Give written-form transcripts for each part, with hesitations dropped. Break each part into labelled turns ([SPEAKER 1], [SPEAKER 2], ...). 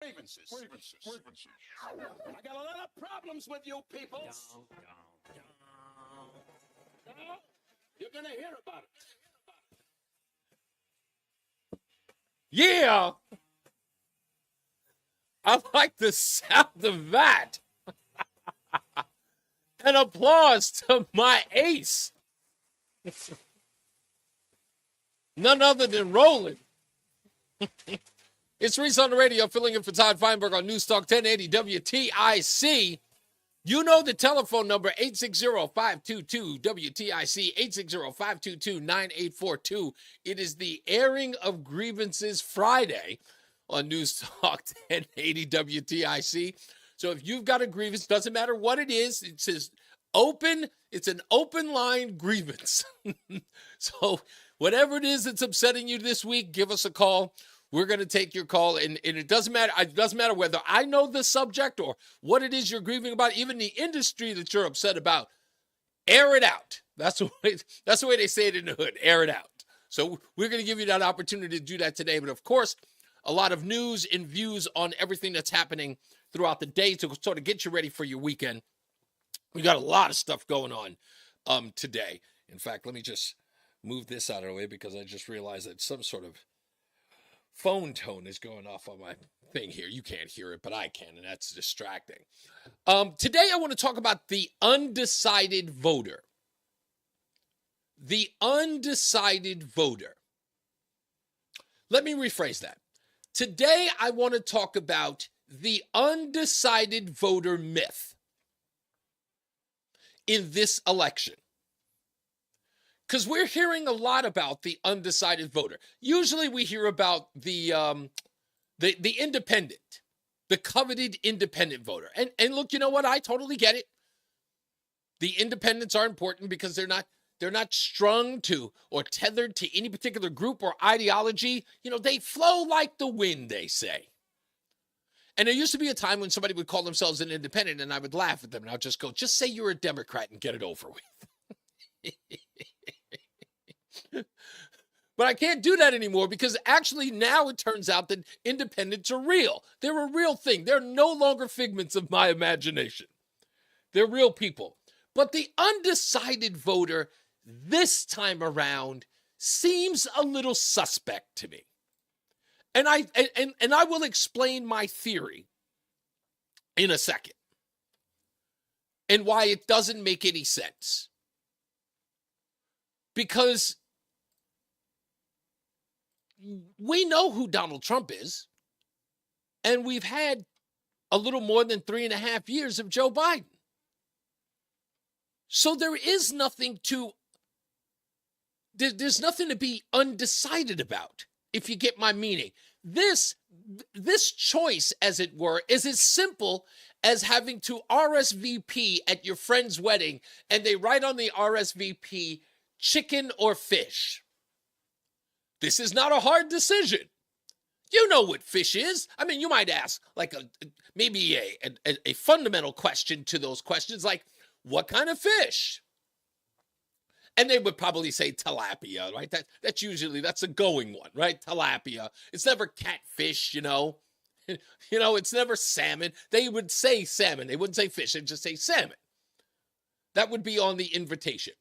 [SPEAKER 1] I got a lot of problems with you people. You're going to hear about it.
[SPEAKER 2] Yeah. I like the sound of that. And applause to my ace. None other than Roland. It's Reese on the radio, filling in for Todd Feinberg on News Talk 1080 WTIC. You know the telephone number, 860-522-WTIC, 860-522-9842. It is the airing of grievances Friday on News Talk 1080 WTIC. So if you've got a grievance, doesn't matter what it is, it says open, it's an open line grievance. So whatever it is that's upsetting you this week, give us a call. We're going to take your call, and it doesn't matter. It doesn't matter whether I know the subject or what it is you're grieving about, even the industry that you're upset about. Air it out. That's the way they say it in the hood. Air it out. So we're going to give you that opportunity to do that today. But of course, a lot of news and views on everything that's happening throughout the day to sort of get you ready for your weekend. We got a lot of stuff going on today. In fact, let me just move this out of the way because I just realized that some sort of phone tone is going off on my thing here. You can't hear it, but I can, and that's distracting. Today, I want to talk about the undecided voter. The undecided voter. Let me rephrase that. Today, I want to talk about the undecided voter myth in this election. Because we're hearing a lot about the undecided voter. Usually we hear about the independent, the coveted independent voter. And look, you know what? I totally get it. The independents are important because they're not strung to or tethered to any particular group or ideology. You know, they flow like the wind, they say. And there used to be a time when somebody would call themselves an independent and I would laugh at them and I'd just go, just say you're a Democrat and get it over with. But I can't do that anymore because actually now it turns out that independents are real. They're a real thing. They're no longer figments of my imagination. They're real people. But the undecided voter this time around seems a little suspect to me. And I will explain my theory in a second and why it doesn't make any sense. Because we know who Donald Trump is, and we've had a little more than 3.5 years of Joe Biden. So there's nothing to be undecided about, if you get my meaning. This choice, as it were, is as simple as having to RSVP at your friend's wedding, and they write on the RSVP, chicken or fish. This is not a hard decision. You know what fish is. I mean, you might ask like maybe a fundamental question to those questions, like what kind of fish? And they would probably say tilapia, right? That's a going one, right? Tilapia. It's never catfish, you know. It's never salmon. They would say salmon. They wouldn't say fish. They'd just say salmon. That would be on the invitation.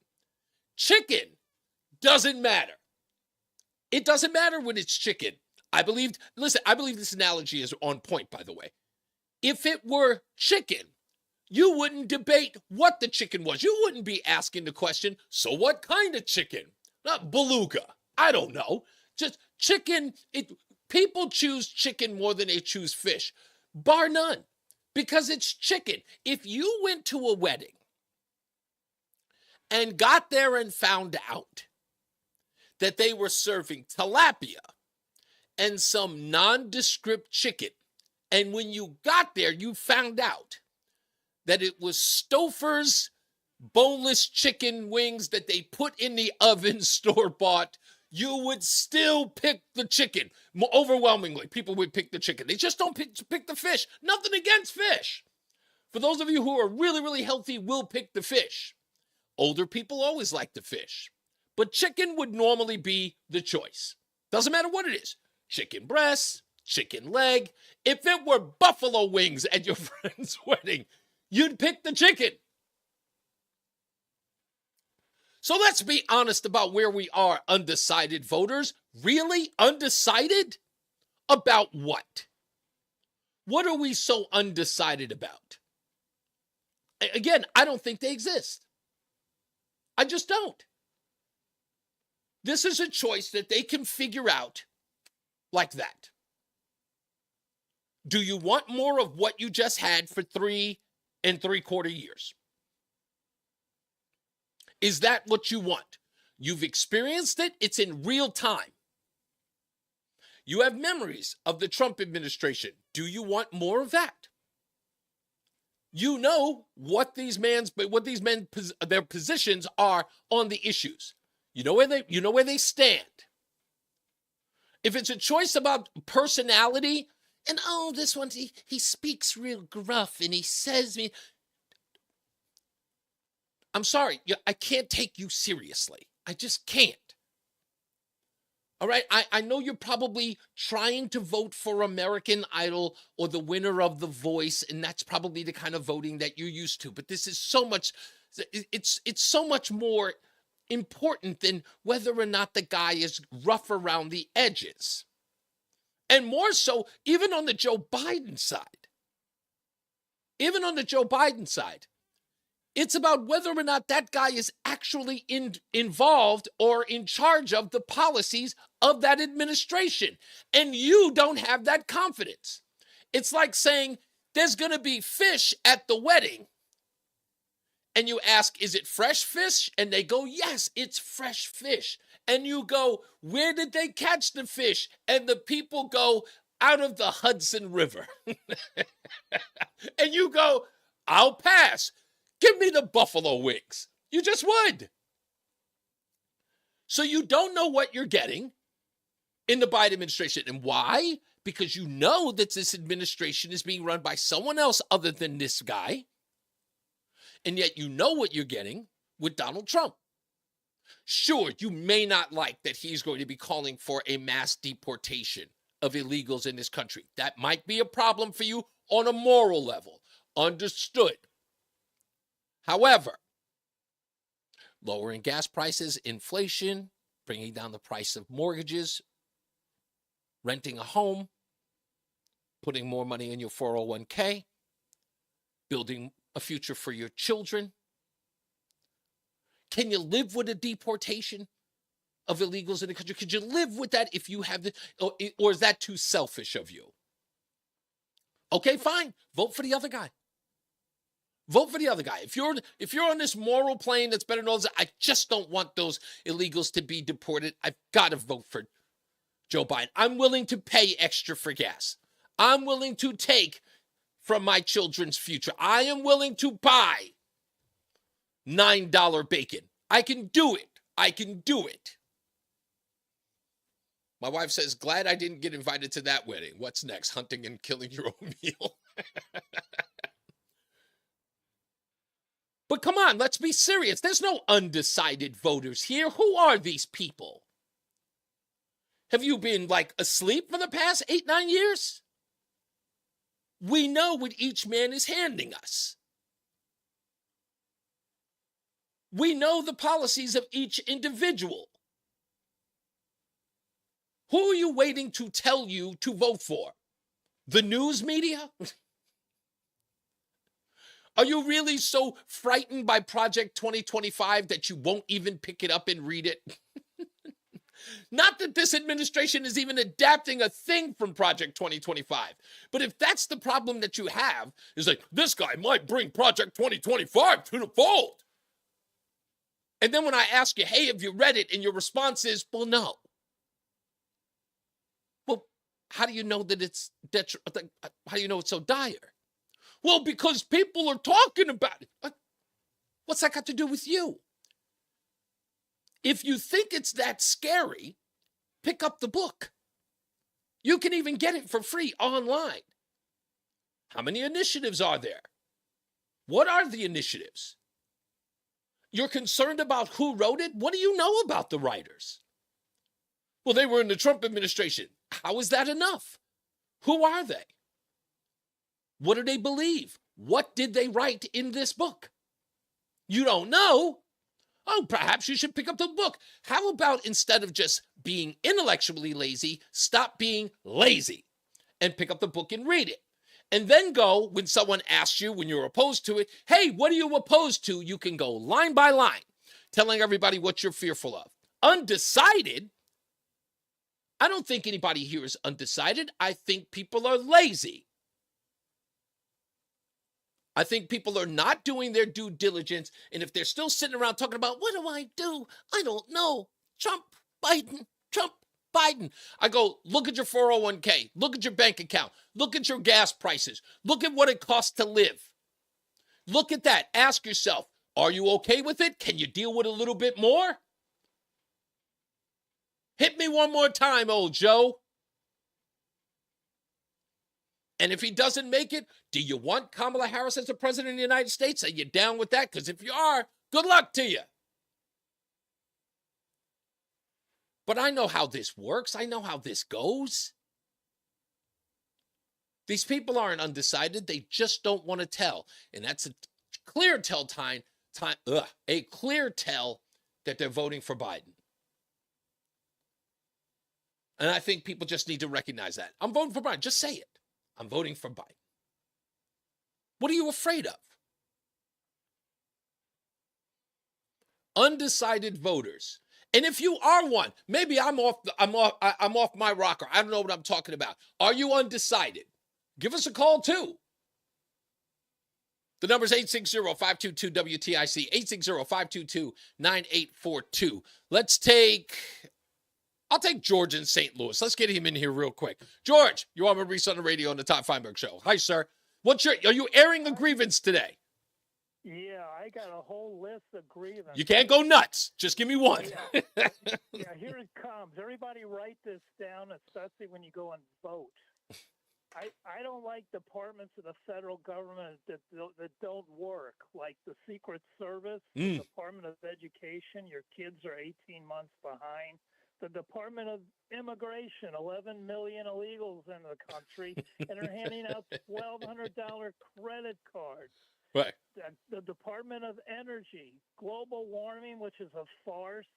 [SPEAKER 2] Chicken doesn't matter. It doesn't matter when it's chicken. I believe this analogy is on point, by the way. If it were chicken, you wouldn't debate what the chicken was. You wouldn't be asking the question, so what kind of chicken? Not beluga. I don't know. Just chicken. People choose chicken more than they choose fish, bar none, because it's chicken. If you went to a wedding and got there and found out that they were serving tilapia and some nondescript chicken, and when you got there, you found out that it was Stouffer's boneless chicken wings that they put in the oven, store-bought, you would still pick the chicken. Overwhelmingly, people would pick the chicken. They just don't pick the fish. Nothing against fish. For those of you who are really, really healthy, will pick the fish. Older people always like the fish. But chicken would normally be the choice. Doesn't matter what it is. Chicken breasts, chicken leg. If it were buffalo wings at your friend's wedding, you'd pick the chicken. So let's be honest about where we are, undecided voters. Really? Undecided? About what? What are we so undecided about? Again, I don't think they exist. I just don't. This is a choice that they can figure out like that. Do you want more of what you just had for 3 3/4 years? Is that what you want? You've experienced it. It's in real time. You have memories of the Trump administration. Do you want more of that? You know what these men, their positions are on the issues. You know where they stand. If it's a choice about personality, and this one, he speaks real gruff and he says me. I'm sorry, I can't take you seriously. I just can't. All right, I know you're probably trying to vote for American Idol or the winner of The Voice, and that's probably the kind of voting that you're used to. But this is so much, it's so much more important than whether or not the guy is rough around the edges. And more so, even on the Joe Biden side. Even on the Joe Biden side. It's about whether or not that guy is actually involved or in charge of the policies of that administration. And you don't have that confidence. It's like saying there's going to be fish at the wedding. And you ask, is it fresh fish? And they go, yes, it's fresh fish. And you go, where did they catch the fish? And the people go, out of the Hudson River. And you go, I'll pass. Give me the buffalo wings. You just would. So you don't know what you're getting in the Biden administration. And why? Because you know that this administration is being run by someone else other than this guy. And yet you know what you're getting with Donald Trump. Sure, you may not like that he's going to be calling for a mass deportation of illegals in this country. That might be a problem for you on a moral level. Understood. However, lowering gas prices, inflation, bringing down the price of mortgages, renting a home, putting more money in your 401k, building a future for your children. Can you live with a deportation of illegals in the country? Could you live with that if you have the, or is that too selfish of you? Okay, fine. Vote for the other guy. Vote for the other guy. If you're on this moral plane that's better than all this, I just don't want those illegals to be deported. I've got to vote for Joe Biden. I'm willing to pay extra for gas. I'm willing to take from my children's future. I am willing to buy $9 bacon. I can do it. I can do it. My wife says, glad I didn't get invited to that wedding. What's next? Hunting and killing your own meal. But come on, let's be serious. There's no undecided voters here. Who are these people? Have you been asleep for the past 8-9 years? We know what each man is handing us. We know the policies of each individual. Who are you waiting to tell you to vote for? The news media? Are you really so frightened by Project 2025 that you won't even pick it up and read it? Not that this administration is even adapting a thing from Project 2025. But if that's the problem that you have, is like, this guy might bring Project 2025 to the fold. And then when I ask you, hey, have you read it? And your response is, well, no. Well, how do you know that it's how do you know it's so dire? Well, because people are talking about it. What's that got to do with you? If you think it's that scary, pick up the book. You can even get it for free online. How many initiatives are there? What are the initiatives? You're concerned about who wrote it? What do you know about the writers? Well, they were in the Trump administration. How is that enough? Who are they? What do they believe? What did they write in this book? You don't know? Oh, perhaps you should pick up the book. How about instead of just being intellectually lazy, stop being lazy and pick up the book and read it? And then go, when someone asks you, when you're opposed to it, hey, what are you opposed to? You can go line by line, telling everybody what you're fearful of. Undecided? I don't think anybody here is undecided. I think people are lazy. I think people are not doing their due diligence. And if they're still sitting around talking about, what do I do? I don't know. Trump, Biden, Trump, Biden. I go, look at your 401k. Look at your bank account. Look at your gas prices. Look at what it costs to live. Look at that. Ask yourself, are you okay with it? Can you deal with a little bit more? Hit me one more time, old Joe. And if he doesn't make it, do you want Kamala Harris as the president of the United States? Are you down with that? Because if you are, good luck to you. But I know how this works. I know how this goes. These people aren't undecided. They just don't want to tell. And that's a clear tell a clear tell that they're voting for Biden. And I think people just need to recognize that. I'm voting for Biden. Just say it. I'm voting for Biden. What are you afraid of? Undecided voters. And if you are one, maybe I'm off my rocker. I don't know what I'm talking about. Are you undecided? Give us a call too. The number is 860-522-WTIC, 860-522-9842. I'll take George in St. Louis. Let's get him in here real quick. George, you're on with Reese on the Radio on the Tom Feinberg Show. Hi, sir. Are you airing a grievance today?
[SPEAKER 3] Yeah, I got a whole list of grievances.
[SPEAKER 2] You can't go nuts. Just give me one.
[SPEAKER 3] Yeah, here it comes. Everybody write this down, especially when you go and vote. I don't like departments of the federal government that don't work, like the Secret Service, the Department of Education. Your kids are 18 months behind. The Department of Immigration, 11 million illegals in the country, and are handing out $1,200 credit cards.
[SPEAKER 2] Right.
[SPEAKER 3] The Department of Energy, global warming, which is a farce.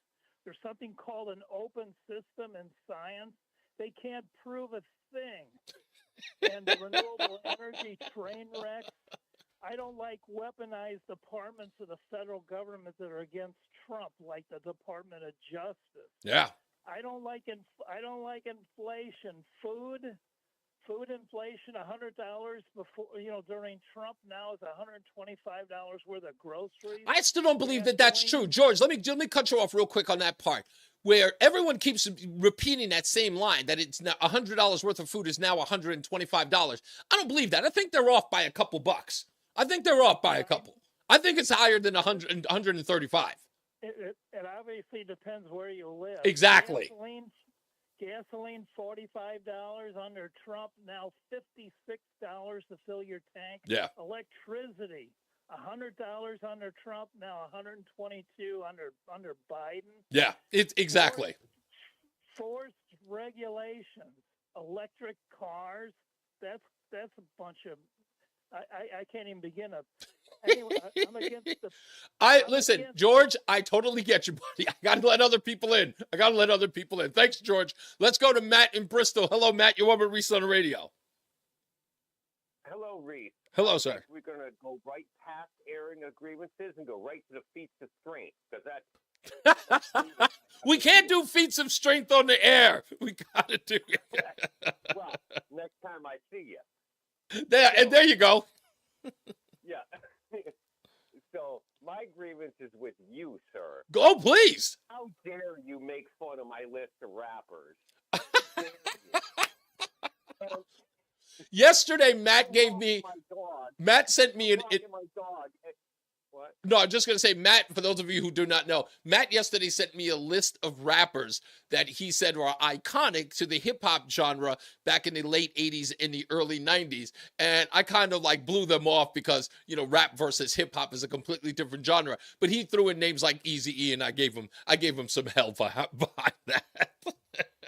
[SPEAKER 3] There's something called an open system in science. They can't prove a thing. And the renewable energy train wrecks. I don't like weaponized departments of the federal government that are against Trump, like the Department of Justice.
[SPEAKER 2] Yeah.
[SPEAKER 3] I don't like inflation. Food inflation, $100 before, during Trump now is $125 worth of groceries.
[SPEAKER 2] I still don't believe that that's true. George, let me cut you off real quick on that part, where everyone keeps repeating that same line, that it's now $100 worth of food is now $125. I don't believe that. I think they're off by a couple bucks. I think they're off by a couple. I think it's higher than 135.
[SPEAKER 3] It obviously depends where you live.
[SPEAKER 2] Exactly.
[SPEAKER 3] Gasoline $45 under Trump, now $56 to fill your tank.
[SPEAKER 2] Yeah.
[SPEAKER 3] Electricity, $100 under Trump, now $122 under Biden.
[SPEAKER 2] Yeah, it's exactly.
[SPEAKER 3] Forced regulations, electric cars. That's a bunch of. I can't even begin to. Anyway, I'm against the.
[SPEAKER 2] Listen, George, I totally get you, buddy. I got to let other people in. Thanks, George. Let's go to Matt in Bristol. Hello, Matt. You're on with Reese on the Radio.
[SPEAKER 4] Hello, Reese.
[SPEAKER 2] Hello, sir.
[SPEAKER 4] We're going to go right past airing of grievances and go right to the feats of strength, because that's.
[SPEAKER 2] We can't do feats of strength on the air. We got to do it.
[SPEAKER 4] Well, next time I see you.
[SPEAKER 2] There you go.
[SPEAKER 4] Yeah. So my grievance is with you, sir.
[SPEAKER 2] Go, please.
[SPEAKER 4] How dare you make fun of my list of rappers?
[SPEAKER 2] Yesterday, Matt gave me. Matt sent me an.
[SPEAKER 4] My dog. What?
[SPEAKER 2] No, I'm just going to say, Matt, for those of you who do not know, Matt yesterday sent me a list of rappers that he said were iconic to the hip-hop genre back in the late 80s and the early 90s. And I kind of like blew them off because, rap versus hip-hop is a completely different genre. But he threw in names like Eazy-E, and I gave him some hell behind that.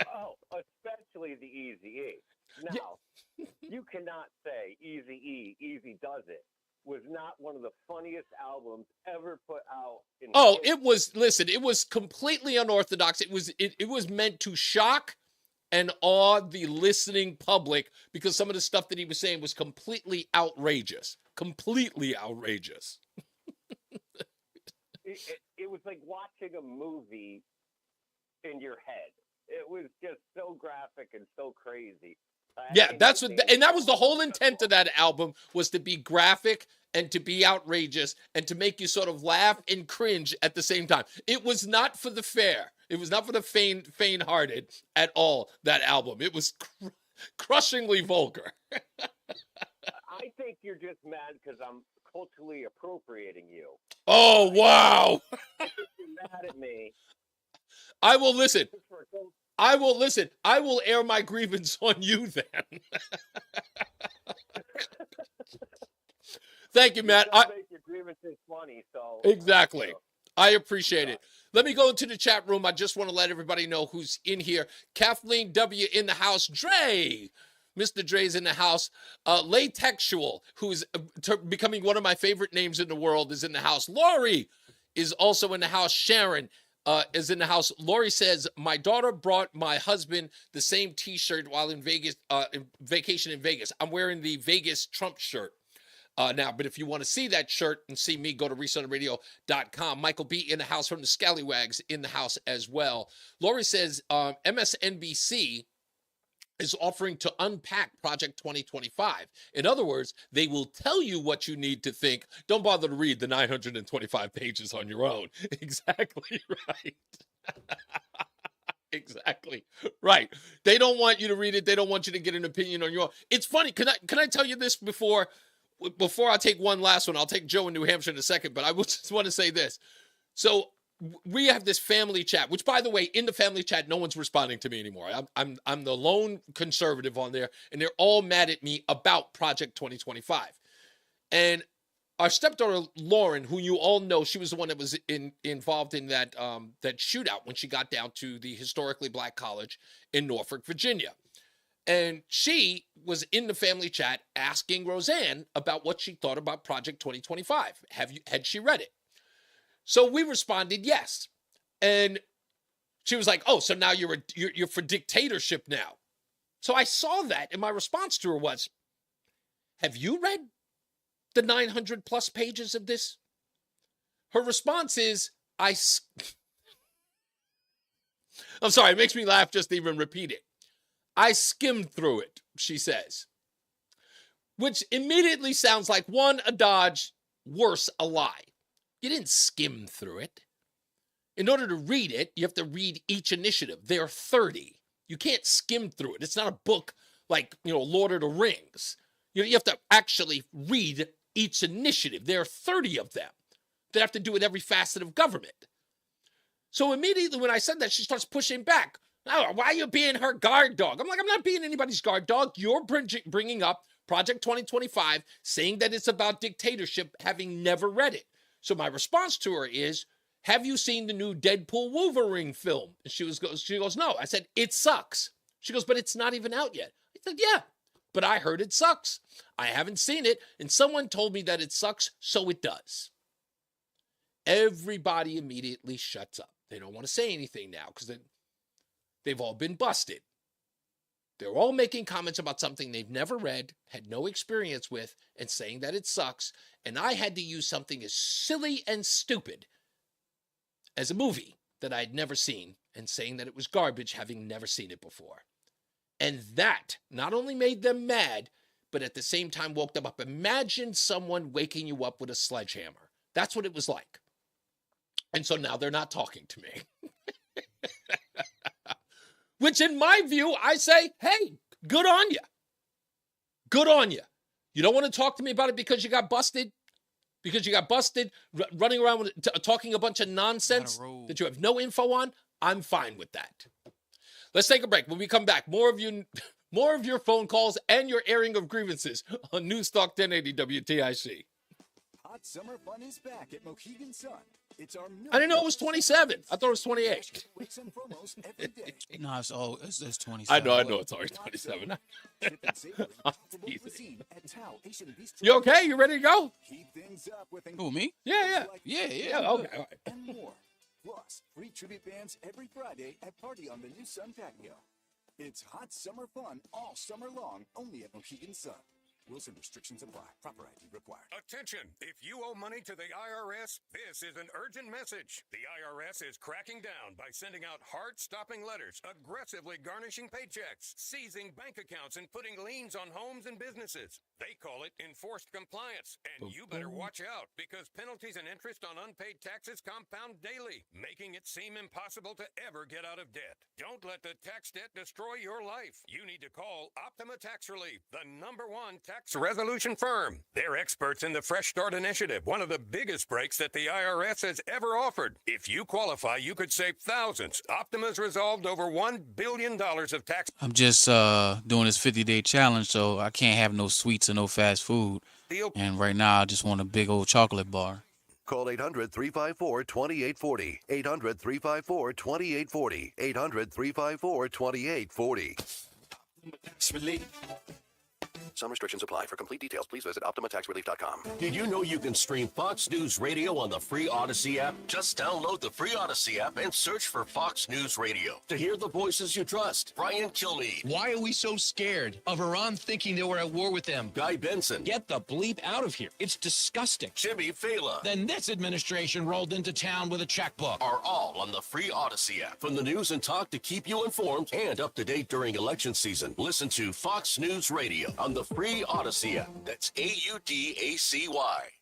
[SPEAKER 4] Oh, especially the Eazy-E. Now, You cannot say Easy Does It was not one of the funniest albums ever put out in
[SPEAKER 2] Oh,
[SPEAKER 4] history.
[SPEAKER 2] it was completely unorthodox. It was meant to shock and awe the listening public because some of the stuff that he was saying was completely outrageous. Completely outrageous.
[SPEAKER 4] It was like watching a movie in your head. It was just so graphic and so crazy.
[SPEAKER 2] Yeah, and that was the whole intent of that album, was to be graphic and to be outrageous and to make you sort of laugh and cringe at the same time. It was not for the fair. It was not for the faint-hearted at all, that album. It was crushingly vulgar.
[SPEAKER 4] I think you're just mad because I'm culturally appropriating you.
[SPEAKER 2] Oh, wow.
[SPEAKER 4] If you're mad at me.
[SPEAKER 2] I will listen. I will air my grievance on you then. Thank you, Matt.
[SPEAKER 4] Make your grievances funny, so
[SPEAKER 2] exactly. I appreciate it. Let me go into the chat room. I just want to let everybody know who's in here. Kathleen W. in the house. Dre. Mr. Dre's in the house. Latexual, who's becoming one of my favorite names in the world, is in the house. Lori is also in the house. Sharon is in the house. Lori says, my daughter brought my husband the same T-shirt while in Vegas, vacation in Vegas. I'm wearing the Vegas Trump shirt now, but if you want to see that shirt and see me, go to reasonotheradio.com. Michael B. in the house from the Scallywags in the house as well. Lori says, MSNBC is offering to unpack Project 2025. In other words, they will tell you what you need to think. Don't bother to read the 925 pages on your own. Exactly right. Exactly right. They don't want you to read it. They don't want you to get an opinion on your own. It's funny. Can I tell you this before I take one last one? I'll take Joe in New Hampshire in a second, but I just want to say this. So we have this family chat, which, by the way, in the family chat, no one's responding to me anymore. I'm the lone conservative on there, and they're all mad at me about Project 2025. And our stepdaughter Lauren, who you all know, she was the one that was involved in that shootout when she got down to the historically black college in Norfolk, Virginia. And she was in the family chat asking Roseanne about what she thought about Project 2025. Had she read it? So we responded yes. And she was like, oh, so now you're for dictatorship now. So I saw that, and my response to her was, have you read the 900 plus pages of this? Her response is, I'm sorry, it makes me laugh just to even repeat it. I skimmed through it, she says. Which immediately sounds like, one, a dodge, worse, a lie. You didn't skim through it. In order to read it, you have to read each initiative. There are 30. You can't skim through it. It's not a book like, Lord of the Rings. You have to actually read each initiative. There are 30 of them that have to do with every facet of government. So immediately when I said that, she starts pushing back. Oh, why are you being her guard dog? I'm like, I'm not being anybody's guard dog. You're bringing up Project 2025, saying that it's about dictatorship, having never read it. So my response to her is, have you seen the new Deadpool Wolverine film? And she goes, no. I said, it sucks. She goes, but it's not even out yet. I said, yeah, but I heard it sucks. I haven't seen it, and someone told me that it sucks, so it does. Everybody immediately shuts up. They don't want to say anything now because they've all been busted. They're all making comments about something they've never read, had no experience with, and saying that it sucks. And I had to use something as silly and stupid as a movie that I had never seen and saying that it was garbage, having never seen it before. And that not only made them mad, but at the same time woke them up. Imagine someone waking you up with a sledgehammer. That's what it was like. And so now they're not talking to me. Which in my view, I say, hey, good on you. Good on you. You don't want to talk to me about it because you got busted? Because you got busted running around talking a bunch of nonsense that you have no info on? I'm fine with that. Let's take a break. When we come back, more of your phone calls and your airing of grievances on News Talk 1080 WTIC.
[SPEAKER 5] Hot summer fun is back at Mohegan Sun.
[SPEAKER 2] I didn't know it was 27. I thought it was 28.
[SPEAKER 5] No, it's 27.
[SPEAKER 2] I know it's already 27. You okay? You ready to go?
[SPEAKER 5] Who, me?
[SPEAKER 2] Yeah.
[SPEAKER 5] Yeah.
[SPEAKER 2] Okay. All right.
[SPEAKER 6] And more. Plus, free tribute bands every Friday at Party on the New Sun Patio. It's hot summer fun all summer long, only at Mohegan Sun. Rules and restrictions apply. Proper ID required.
[SPEAKER 7] Attention! If you owe money to the IRS, this is an urgent message. The IRS is cracking down by sending out heart-stopping letters, aggressively garnishing paychecks, seizing bank accounts, and putting liens on homes and businesses. They call it enforced compliance, and you better watch out because penalties and interest on unpaid taxes compound daily, making it seem impossible to ever get out of debt. Don't let the tax debt destroy your life. You need to call Optima Tax Relief, the #1 tax resolution firm. They're experts in the Fresh Start Initiative, one of the biggest breaks that the IRS has ever offered. If you qualify, you could save thousands. Optima's resolved over $1 billion of tax.
[SPEAKER 5] I'm just doing this 50-day challenge, so I can't have no sweets or no fast food. And right now, I just want a big old chocolate bar.
[SPEAKER 8] Call 800-354-2840. 800-354-2840. 800-354-2840.
[SPEAKER 1] Tax relief.
[SPEAKER 8] Some restrictions apply. For complete details, please visit OptimaTaxRelief.com.
[SPEAKER 9] Did you know you can stream Fox News Radio on the free Odyssey app? Just download the free Odyssey app and search for Fox News Radio to hear the voices you trust. Brian Kilmeade.
[SPEAKER 10] Why are we so scared of Iran thinking that we're at war with them?
[SPEAKER 9] Guy Benson.
[SPEAKER 10] Get the bleep out of here. It's disgusting.
[SPEAKER 9] Jimmy Fallon.
[SPEAKER 10] Then this administration rolled into town with a checkbook.
[SPEAKER 9] Are all on the free Odyssey app. From the news and talk to keep you informed and up to date during election season. Listen to Fox News Radio on the free Odyssey app. That's AUDACY.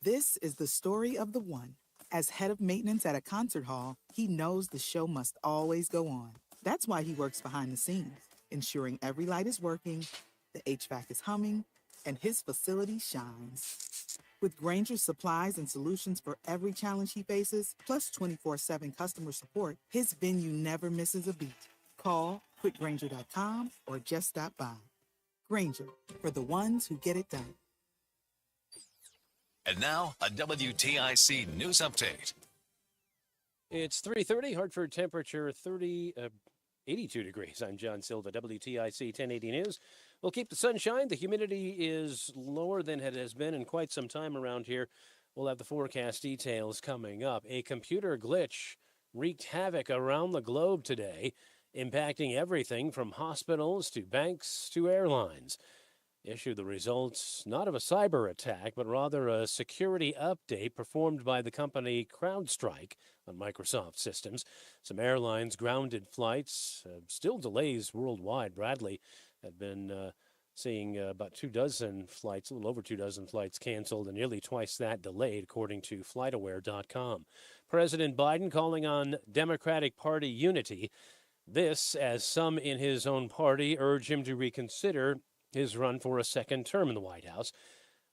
[SPEAKER 11] This is the story of the one. As head of maintenance at a concert hall, he knows the show must always go on. That's why he works behind the scenes, ensuring every light is working, the HVAC is humming, and his facility shines. With Grainger's supplies and solutions for every challenge he faces, plus 24/7 customer support, his venue never misses a beat. Call quickgrainger.com or just stop by. Grainger, for the ones who get it done.
[SPEAKER 12] And now, a WTIC news update.
[SPEAKER 13] It's 3:30, Hartford temperature 82 degrees. I'm John Silva, WTIC 1080 News. We'll keep the sunshine. The humidity is lower than it has been in quite some time around here. We'll have the forecast details coming up. A computer glitch wreaked havoc around the globe today, impacting everything from hospitals to banks to airlines. Issued the results not of a cyber attack, but rather a security update performed by the company CrowdStrike on Microsoft systems. Some airlines grounded flights, still delays worldwide. Bradley had been seeing about 24 flights, a little over 24 flights canceled and nearly twice that delayed, according to FlightAware.com. President Biden calling on Democratic Party unity. This, as some in his own party urge him to reconsider his run for a second term in the White House.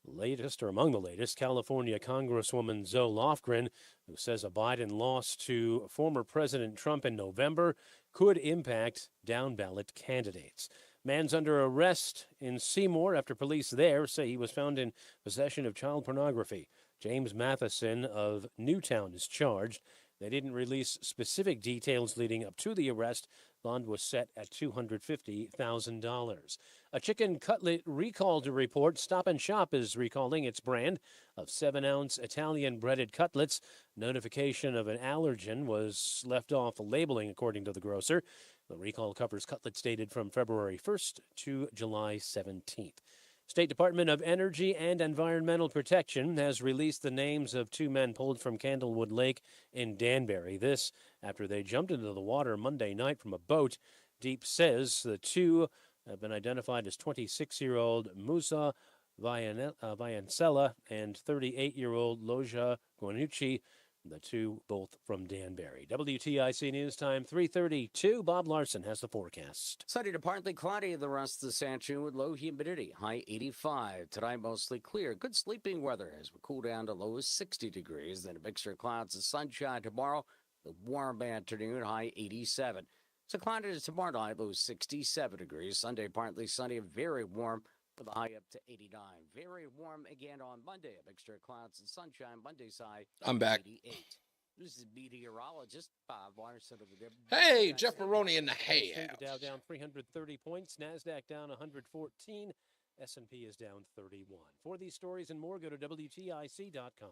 [SPEAKER 13] Among the latest, California Congresswoman Zoe Lofgren, who says a Biden loss to former President Trump in November could impact down-ballot candidates. Man's under arrest in Seymour after police there say he was found in possession of child pornography. James Matheson of Newtown is charged. They didn't release specific details leading up to the arrest. Bond was set at $250,000. A chicken cutlet recall to report. Stop and Shop is recalling its brand of 7-ounce Italian breaded cutlets. Notification of an allergen was left off the labeling, according to the grocer. The recall covers cutlets dated from February 1st to July 17th. State Department of Energy and Environmental Protection has released the names of 2 men pulled from Candlewood Lake in Danbury. This after they jumped into the water Monday night from a boat. Deep says the 2 have been identified as 26-year-old Musa Viancella and 38-year-old Loja Guanucci, the 2 both from Danbury. WTIC News Time 3:32. Bob Larson has the forecast.
[SPEAKER 14] Sunny to partly cloudy the rest of the Sanchoon with low humidity, high 85. Tonight mostly clear. Good sleeping weather as we cool down to low 60 degrees. Then a mixture of clouds and sunshine tomorrow. The warm afternoon, high 87. So cloudy tomorrow night, low 67 degrees. Sunday partly sunny and very warm with a high up to 89. Very warm again on Monday. A mixture of clouds and sunshine. Monday's high.
[SPEAKER 2] I'm back.
[SPEAKER 14] 88. This is meteorologist Bob Larson of the
[SPEAKER 2] Hey, Jeff Maroney in the hay
[SPEAKER 13] The
[SPEAKER 2] house.
[SPEAKER 13] Dow down 330 points. NASDAQ down 114. S&P is down 31. For these stories and more, go to WTIC.com.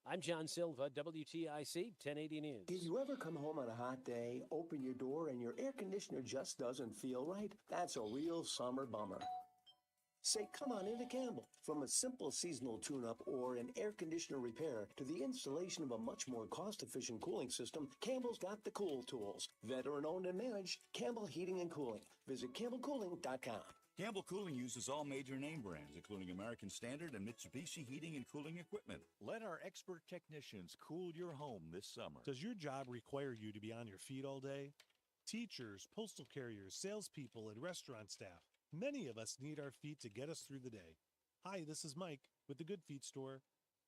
[SPEAKER 13] I'm John Silva, WTIC 1080 News.
[SPEAKER 15] Did you ever come home on a hot day, open your door, and your air conditioner just doesn't feel right? That's a real summer bummer. Say, come on into Campbell. From a simple seasonal tune-up or an air conditioner repair to the installation of a much more cost-efficient cooling system, Campbell's got the cool tools. Veteran-owned and managed, Campbell Heating and Cooling. Visit CampbellCooling.com.
[SPEAKER 16] Campbell Cooling uses all major name brands, including American Standard and Mitsubishi heating and cooling equipment.
[SPEAKER 17] Let our expert technicians cool your home this summer. Does your job require you to be on your feet all day? Teachers, postal carriers, salespeople, and restaurant staff. Many of us need our feet to get us through the day. Hi, this is Mike with the Good Feet store,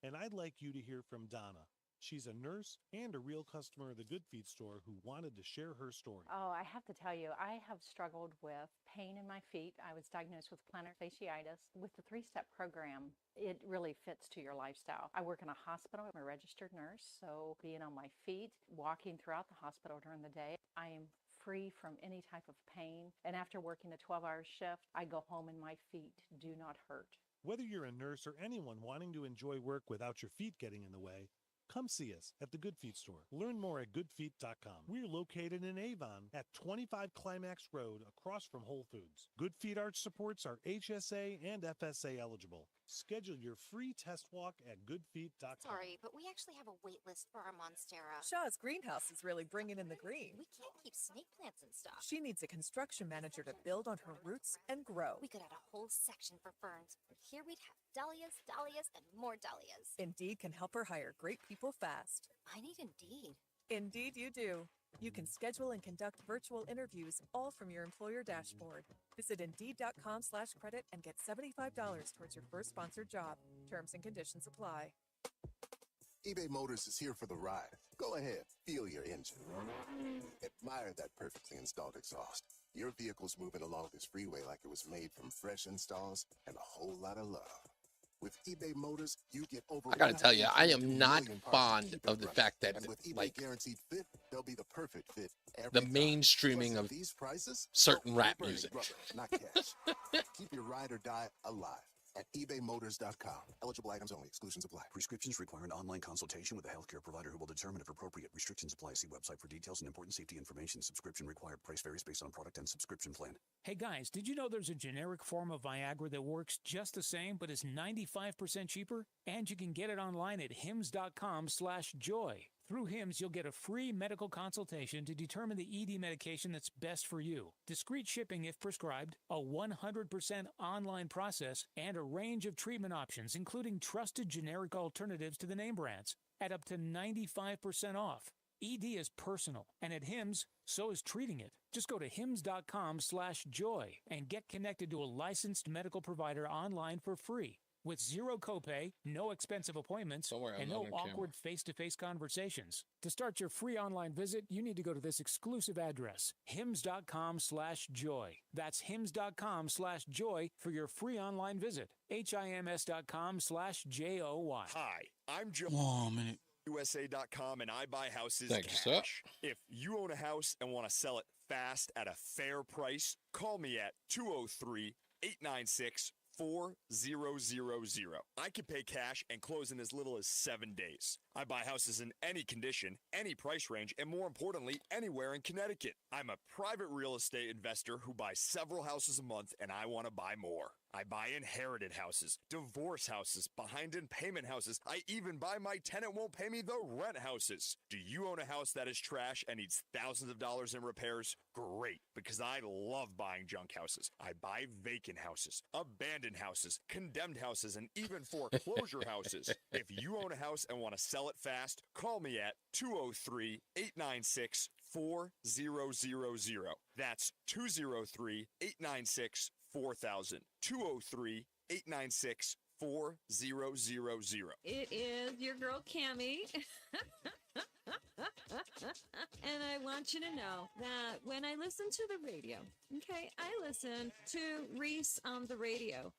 [SPEAKER 17] and I'd like you to hear from Donna. She's a nurse and a real customer of the Good Feet store who wanted to share her story.
[SPEAKER 18] Oh, I have to tell you, I have struggled with pain in my feet. I was diagnosed with plantar fasciitis. With the 3-step program, it really fits to your lifestyle. I work in a hospital. I'm a registered nurse, so being on my feet, walking throughout the hospital during the day, I am free from any type of pain. And after working a 12-hour shift, I go home and my feet do not hurt.
[SPEAKER 17] Whether you're a nurse or anyone wanting to enjoy work without your feet getting in the way, come see us at the Good Feet store. Learn more at goodfeet.com. We're located in Avon at 25 Climax Road across from Whole Foods. Good Feet Arch supports are HSA and FSA eligible. Schedule your free test walk at goodfeet.com.
[SPEAKER 19] Sorry, but we actually have a wait list for our Monstera.
[SPEAKER 20] Shaw's greenhouse is really bringing in the green.
[SPEAKER 19] We can't keep snake plants in stock.
[SPEAKER 20] She needs a construction manager to build on her roots and grow.
[SPEAKER 19] We could add a whole section for ferns, but here we'd have dahlias, dahlias, and more dahlias.
[SPEAKER 20] Indeed can help her hire great people fast.
[SPEAKER 19] I need Indeed.
[SPEAKER 20] Indeed you do. You can schedule and conduct virtual interviews all from your employer dashboard. Visit Indeed.com/credit and get $75 towards your first sponsored job. Terms and conditions apply.
[SPEAKER 21] eBay Motors is here for the ride. Go ahead, feel your engine. Admire that perfectly installed exhaust. Your vehicle's moving along this freeway like it was made from fresh installs and a whole lot of love. With eBay Motors, you get over.
[SPEAKER 2] I gotta tell you, I am not fond of the fact that, like,
[SPEAKER 21] guaranteed fit, they'll be the perfect fit.
[SPEAKER 2] the mainstreaming of
[SPEAKER 21] these prices,
[SPEAKER 2] certain rap music.
[SPEAKER 21] Rubber, not cash. Keep your ride or die alive at ebaymotors.com. Eligible items only. Exclusions apply.
[SPEAKER 8] Prescriptions require an online consultation with a healthcare provider who will determine if appropriate. Restrictions apply. See website for details and important safety information. Subscription required. Price varies based on product and subscription plan.
[SPEAKER 22] Hey guys, did you know there's a generic form of Viagra that works just the same but is 95% cheaper? And you can get it online at hims.com/joy. Through HIMS, you'll get a free medical consultation to determine the ED medication that's best for you. Discreet shipping if prescribed, a 100% online process, and a range of treatment options, including trusted generic alternatives to the name brands, at up to 95% off. ED is personal, and at HIMS, so is treating it. Just go to hims.com/joy and get connected to a licensed medical provider online for free. With zero copay, no expensive appointments, and no awkward face-to-face conversations. To start your free online visit, you need to go to this exclusive address, hims.com/joy. That's hims.com/joy for your free online visit. hims.com/joy.
[SPEAKER 23] Hi, I'm Joe.
[SPEAKER 5] Whoa, a minute.
[SPEAKER 23] USA.com, and I buy houses
[SPEAKER 2] Thank you,
[SPEAKER 23] cash. If you own a house and want to sell it fast at a fair price, call me at 203-896-4000. I can pay cash and close in as little as 7 days. I buy houses in any condition, any price range, and more importantly, anywhere in Connecticut. I'm a private real estate investor who buys several houses a month, and I want to buy more. I buy inherited houses, divorce houses, behind in payment houses. I even buy my tenant won't pay me the rent houses. Do you own a house that is trash and needs thousands of dollars in repairs? Great, because I love buying junk houses. I buy vacant houses, abandoned houses, condemned houses, and even foreclosure houses. If you own a house and want to sell it fast, call me at 203-896-4000. That's 203-896-4000. 203-896-4000.
[SPEAKER 24] It is your girl, Cammie. And I want you to know that when I listen to the radio, okay, I listen to Reese on the radio.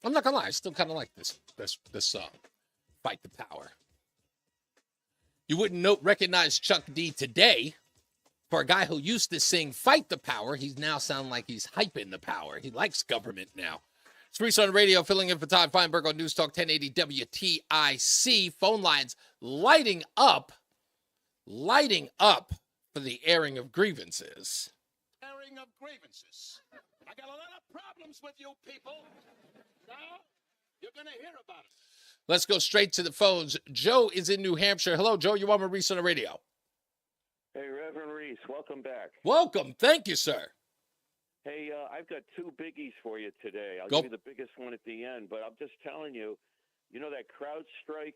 [SPEAKER 2] I'm not gonna lie, I still kind of like this song. Fight the Power. You wouldn't recognize Chuck D today. For a guy who used to sing Fight the Power, he's now sound like he's hyping the power. He likes government now. It's Reese on the Radio, filling in for Todd Feinberg on News Talk 1080 WTIC. Phone lines lighting up for the airing of grievances.
[SPEAKER 1] Airing of grievances. I got a lot of problems with you people. Now, you're going to hear about it.
[SPEAKER 2] Let's go straight to the phones. Joe is in New Hampshire. Hello, Joe. You're on Reese on the Radio.
[SPEAKER 3] Hey, Reverend Reese, welcome back.
[SPEAKER 2] Welcome. Thank you, sir.
[SPEAKER 3] Hey, I've got two biggies for you today. I'll
[SPEAKER 2] Go.
[SPEAKER 3] give you the biggest one at the end, but I'm just telling you, you know that CrowdStrike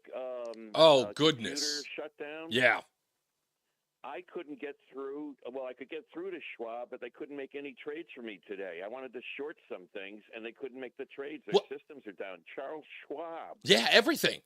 [SPEAKER 2] goodness.
[SPEAKER 3] computer shutdown?
[SPEAKER 2] Yeah.
[SPEAKER 3] I couldn't get through. Well, I could get through to Schwab, but they couldn't make any trades for me today. I wanted to short some things, and they couldn't make the trades. Their systems are down. Charles Schwab.
[SPEAKER 2] Yeah, everything.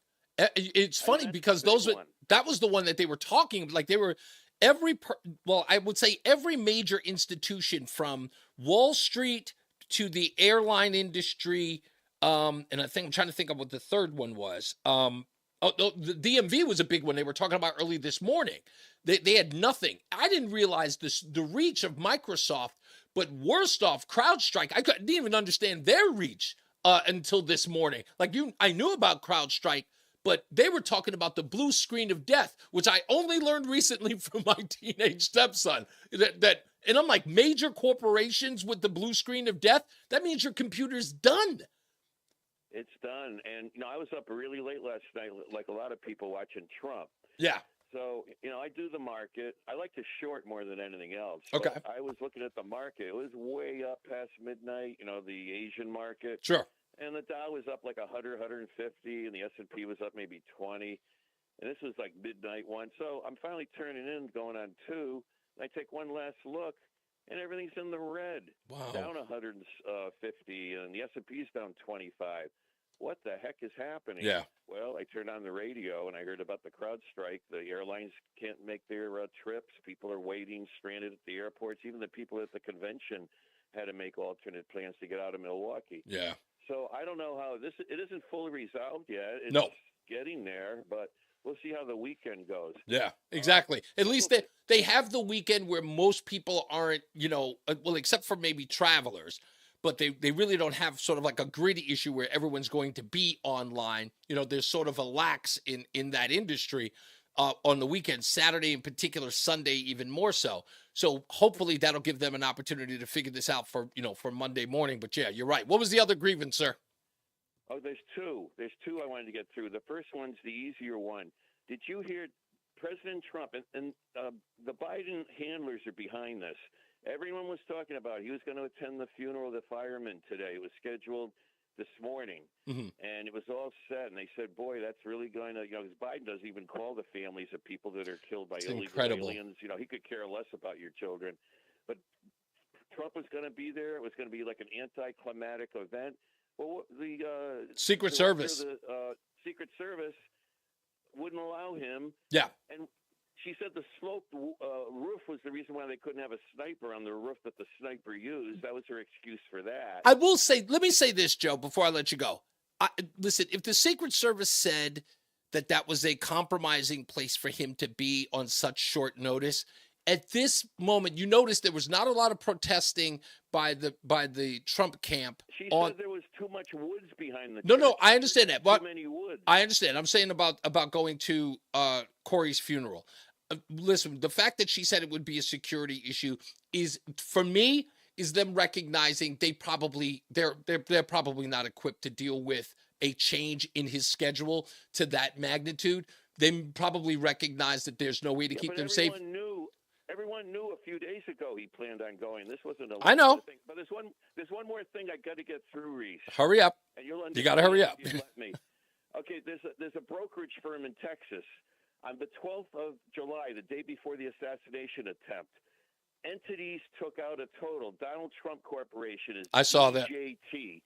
[SPEAKER 2] It's funny because that was the one that they were talking, like they were I would say every major institution from Wall Street to the airline industry, and I'm trying to think of what the third one was. The DMV was a big one they were talking about early this morning. They had nothing. I didn't realize the reach of Microsoft, but worst off, CrowdStrike, I didn't even understand their reach until this morning. I knew about CrowdStrike, but they were talking about the blue screen of death, which I only learned recently from my teenage stepson. And I'm like, major corporations with the blue screen of death, that means your computer's done.
[SPEAKER 3] It's done. And, I was up really late last night, like a lot of people watching Trump.
[SPEAKER 2] Yeah.
[SPEAKER 3] So, I do the market. I like to short more than anything else.
[SPEAKER 2] Okay.
[SPEAKER 3] But I was looking at the market. It was way up past midnight, the Asian market.
[SPEAKER 2] Sure.
[SPEAKER 3] And the Dow was up like 100, 150, and the S&P was up maybe 20. And this was like midnight one. So I'm finally turning in, going on 2. And I take one last look, and everything's in the red.
[SPEAKER 2] Wow.
[SPEAKER 3] Down 150, and the S&P's down 25. What the heck is happening?
[SPEAKER 2] Yeah.
[SPEAKER 3] Well, I turned on the radio, and I heard about the CrowdStrike. The airlines can't make their trips. People are waiting, stranded at the airports. Even the people at the convention had to make alternate plans to get out of Milwaukee.
[SPEAKER 2] Yeah.
[SPEAKER 3] So I don't know how it isn't fully resolved yet. It's getting there, but we'll see how the weekend goes.
[SPEAKER 2] Yeah, exactly. At least they have the weekend where most people aren't, except for maybe travelers, but they really don't have sort of like a gritty issue where everyone's going to be online. There's sort of a lax in that industry on the weekend, Saturday in particular, Sunday even more so. So hopefully that'll give them an opportunity to figure this out for Monday morning. But yeah, you're right. What was the other grievance, sir?
[SPEAKER 3] Oh, there's two. There's two I wanted to get through. The first one's the easier one. Did you hear President Trump and the Biden handlers are behind this? Everyone was talking about he was going to attend the funeral of the firemen today. It was scheduled this morning, and it was all set. And they said, boy, that's really going to, because Biden doesn't even call the families of people that are killed by illegal aliens. He could care less about your children. But Trump was going to be there. It was going to be like an anticlimactic event. Well, the
[SPEAKER 2] Secret Service.
[SPEAKER 3] The Secret Service wouldn't allow him.
[SPEAKER 2] Yeah.
[SPEAKER 3] And she said the sloped roof was the reason why they couldn't have a sniper on the roof that the sniper used. That was her excuse for that.
[SPEAKER 2] I will say, let me say this, Joe, before I let you go. Listen, if the Secret Service said that was a compromising place for him to be on such short notice, at this moment, you notice there was not a lot of protesting by the Trump camp.
[SPEAKER 3] She said there was too much woods behind the
[SPEAKER 2] No, I understand that. But
[SPEAKER 3] too many woods.
[SPEAKER 2] I understand. I'm saying about going to Corey's funeral. Listen, the fact that she said it would be a security issue is, for me, is them recognizing they're probably not equipped to deal with a change in his schedule to that magnitude. They probably recognize that there's no way to keep them safe.
[SPEAKER 3] Everyone knew a few days ago he planned on going. This wasn't a
[SPEAKER 2] I know.
[SPEAKER 3] thing. But there's one more thing I got to get through, Reese.
[SPEAKER 2] Hurry up.
[SPEAKER 3] And you'll
[SPEAKER 2] You got to hurry up.
[SPEAKER 3] if you let me. Okay, there's a brokerage firm in Texas. On the 12th of July, the day before the assassination attempt, entities took out a total. Donald Trump Corporation is
[SPEAKER 2] I saw that.
[SPEAKER 3] DJT.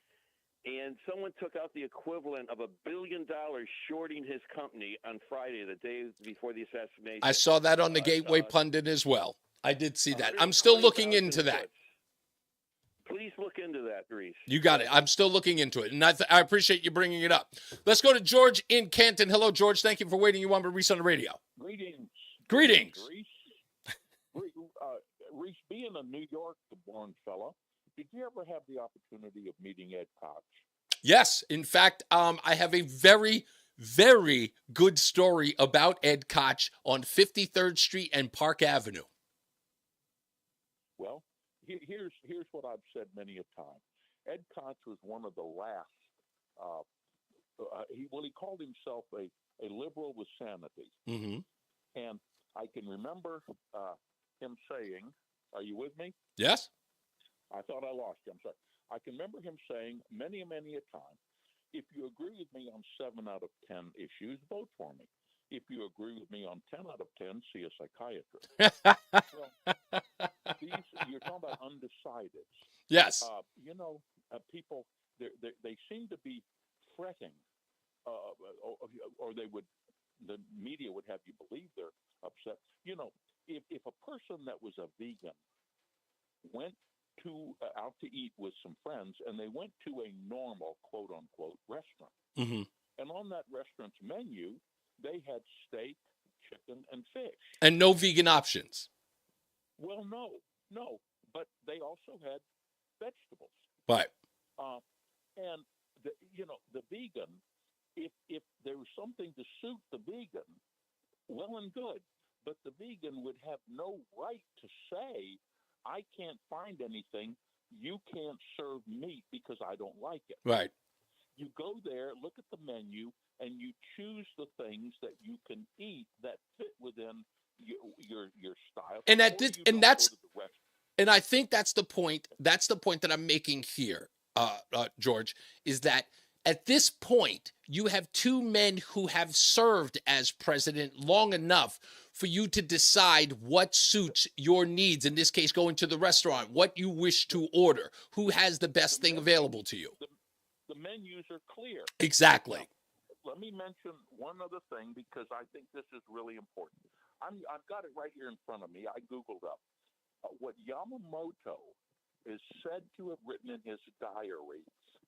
[SPEAKER 3] And someone took out the equivalent of $1 billion shorting his company on Friday, the day before the assassination.
[SPEAKER 2] I saw that on the Gateway Pundit as well. I did see that. I'm still looking into that.
[SPEAKER 3] Please look into that, Reese.
[SPEAKER 2] You got it. I'm still looking into it, and I appreciate you bringing it up. Let's go to George in Canton. Hello, George. Thank you for waiting. You want to Reese on the radio.
[SPEAKER 4] Greetings.
[SPEAKER 2] Greetings.
[SPEAKER 4] Reese, being a New York-born fella, did you ever have the opportunity of meeting Ed Koch?
[SPEAKER 2] Yes. In fact, I have a very, very good story about Ed Koch on 53rd Street and Park Avenue.
[SPEAKER 4] Well, here's what I've said many a time. Ed Koch was one of the last. He called himself a liberal with sanity, and I can remember him saying, "Are you with me?"
[SPEAKER 2] Yes.
[SPEAKER 4] I thought I lost you. I'm sorry. I can remember him saying many a time, "If you agree with me on 7 out of 10 issues, vote for me. If you agree with me on 10 out of 10, see a psychiatrist." You're talking about undecideds.
[SPEAKER 2] Yes.
[SPEAKER 4] People, they seem to be fretting, or the media would have you believe they're upset. If a person that was a vegan went out to eat with some friends, and they went to a normal, quote unquote, restaurant, and on that restaurant's menu, they had steak, chicken, and fish.
[SPEAKER 2] And no vegan options.
[SPEAKER 4] Well, no, but they also had vegetables.
[SPEAKER 2] Right.
[SPEAKER 4] And the vegan, if there was something to suit the vegan, well and good, but the vegan would have no right to say, "I can't find anything. You can't serve meat because I don't like it."
[SPEAKER 2] Right.
[SPEAKER 4] You go there, look at the menu, and you choose the things that you can eat that fit within your style. And
[SPEAKER 2] I think that's the point. That's the point that I'm making here, George, is that at this point, you have two men who have served as president long enough for you to decide what suits your needs. In this case, going to the restaurant, what you wish to order, who has the best thing available to you.
[SPEAKER 4] The menus are clear.
[SPEAKER 2] Exactly.
[SPEAKER 4] Now, let me mention one other thing, because I think this is really important. I've got it right here in front of me. I Googled up what Yamamoto is said to have written in his diary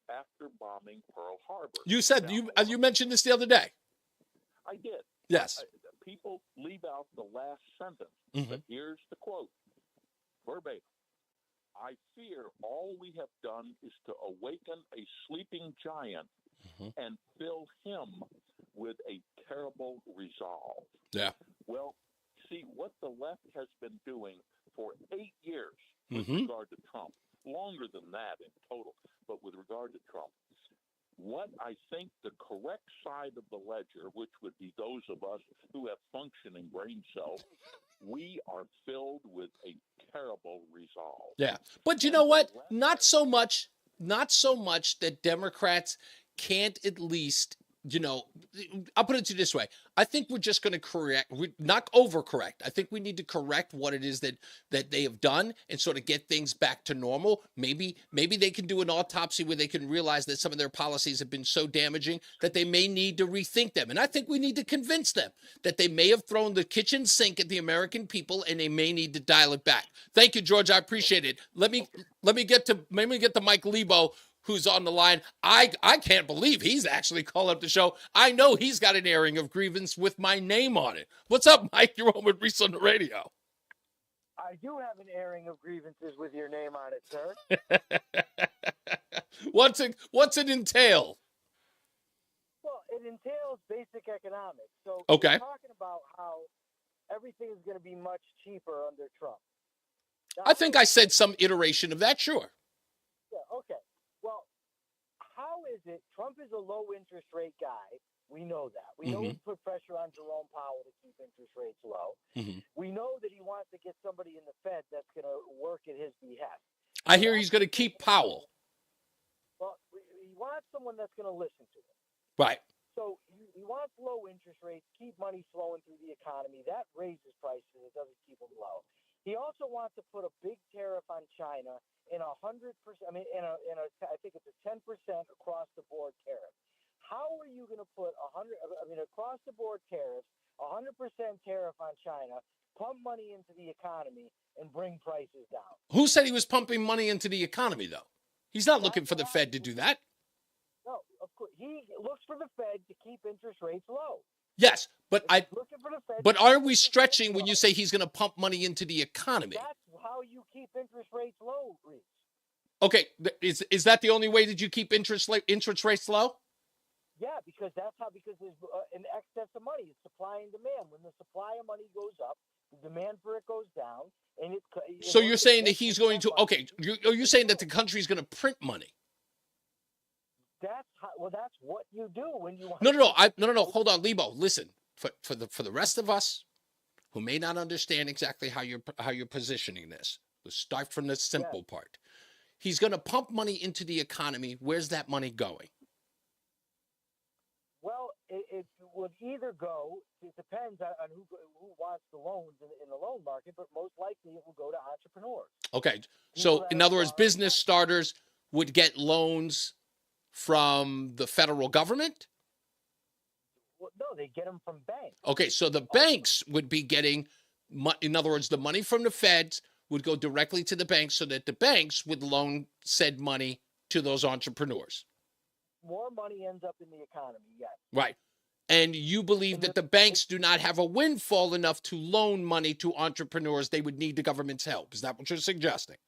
[SPEAKER 4] after bombing Pearl Harbor.
[SPEAKER 2] You said you mentioned this the other day.
[SPEAKER 4] I did.
[SPEAKER 2] Yes.
[SPEAKER 4] People leave out the last sentence, but here's the quote, verbatim. "I fear all we have done is to awaken a sleeping giant and fill him with a terrible resolve."
[SPEAKER 2] Yeah.
[SPEAKER 4] Well, see, what the left has been doing for 8 years with regard to Trump, longer than that in total, but with regard to Trump, what I think the correct side of the ledger, which would be those of us who have functioning brain cells, we are filled with a terrible resolve.
[SPEAKER 2] Yeah. But you know what? Not so much that Democrats can't at least, I'll put it to you this way. I think we're just going to not overcorrect. I think we need to correct what it is that they have done and sort of get things back to normal. Maybe they can do an autopsy where they can realize that some of their policies have been so damaging that they may need to rethink them. And I think we need to convince them that they may have thrown the kitchen sink at the American people and they may need to dial it back. Thank you, George. I appreciate it. Let me get to Mike Lebo, who's on the line. I can't believe he's actually calling up the show. I know he's got an airing of grievance with my name on it. What's up, Mike? You're on with Reese on the radio.
[SPEAKER 6] I do have an airing of grievances with your name on it, sir.
[SPEAKER 2] What's it entail?
[SPEAKER 6] Well, it entails basic economics. So
[SPEAKER 2] okay.
[SPEAKER 6] We're talking about how everything is going to be much cheaper under Trump.
[SPEAKER 2] I think I said some iteration of that, sure.
[SPEAKER 6] Yeah, okay. Well, how is it? Trump is a low interest rate guy. We know that. We know he put pressure on Jerome Powell to keep interest rates low. We know that he wants to get somebody in the Fed that's going to work at his behest.
[SPEAKER 2] I hear he's going to keep Powell.
[SPEAKER 6] Well, he wants someone that's going to listen to him.
[SPEAKER 2] Right.
[SPEAKER 6] So he wants low interest rates, keep money flowing through the economy. That raises prices. It doesn't keep them low. He also wants to put a big tariff on China in 100%. I mean, I think it's a 10% across the board tariff. How are you going to put across the board tariffs, 100% tariff on China, pump money into the economy and bring prices down.
[SPEAKER 2] Who said he was pumping money into the economy, though? He's not looking for the Fed to do that.
[SPEAKER 6] No, of course. He looks for the Fed to keep interest rates low.
[SPEAKER 2] Yes, but
[SPEAKER 6] Looking for the Fed
[SPEAKER 2] but
[SPEAKER 6] to
[SPEAKER 2] are
[SPEAKER 6] keep
[SPEAKER 2] we
[SPEAKER 6] interest
[SPEAKER 2] stretching
[SPEAKER 6] rates
[SPEAKER 2] when you
[SPEAKER 6] low.
[SPEAKER 2] say he's going to pump money into the economy?
[SPEAKER 6] That's how you keep interest rates low, Reese.
[SPEAKER 2] Okay, is that the only way that you keep interest rates low?
[SPEAKER 6] Yeah, because there's an excess of money. It's supply and demand. When the supply of money goes up, the demand for it goes down, and it.
[SPEAKER 2] So you're saying that he's going to? Okay, you're saying that the country's going to print money?
[SPEAKER 6] That's what you do when you want.
[SPEAKER 2] No. Hold on, Lebo. Listen, for the rest of us who may not understand exactly how you're positioning this, let's start from the simple part. He's going to pump money into the economy. Where's that money going?
[SPEAKER 6] Well, it would either go. It depends on who wants the loans in the loan market, but most likely it will go to entrepreneurs.
[SPEAKER 2] Okay, so in other words, business starters would get loans from the federal government?
[SPEAKER 6] Well, no, they get them from banks.
[SPEAKER 2] Okay, so the banks would be getting, in other words, the money from the feds would go directly to the banks so that the banks would loan said money to those entrepreneurs.
[SPEAKER 6] More money ends up in the economy, yes.
[SPEAKER 2] Right. And you believe that the banks do not have a windfall enough to loan money to entrepreneurs. They would need the government's help. Is that what you're suggesting?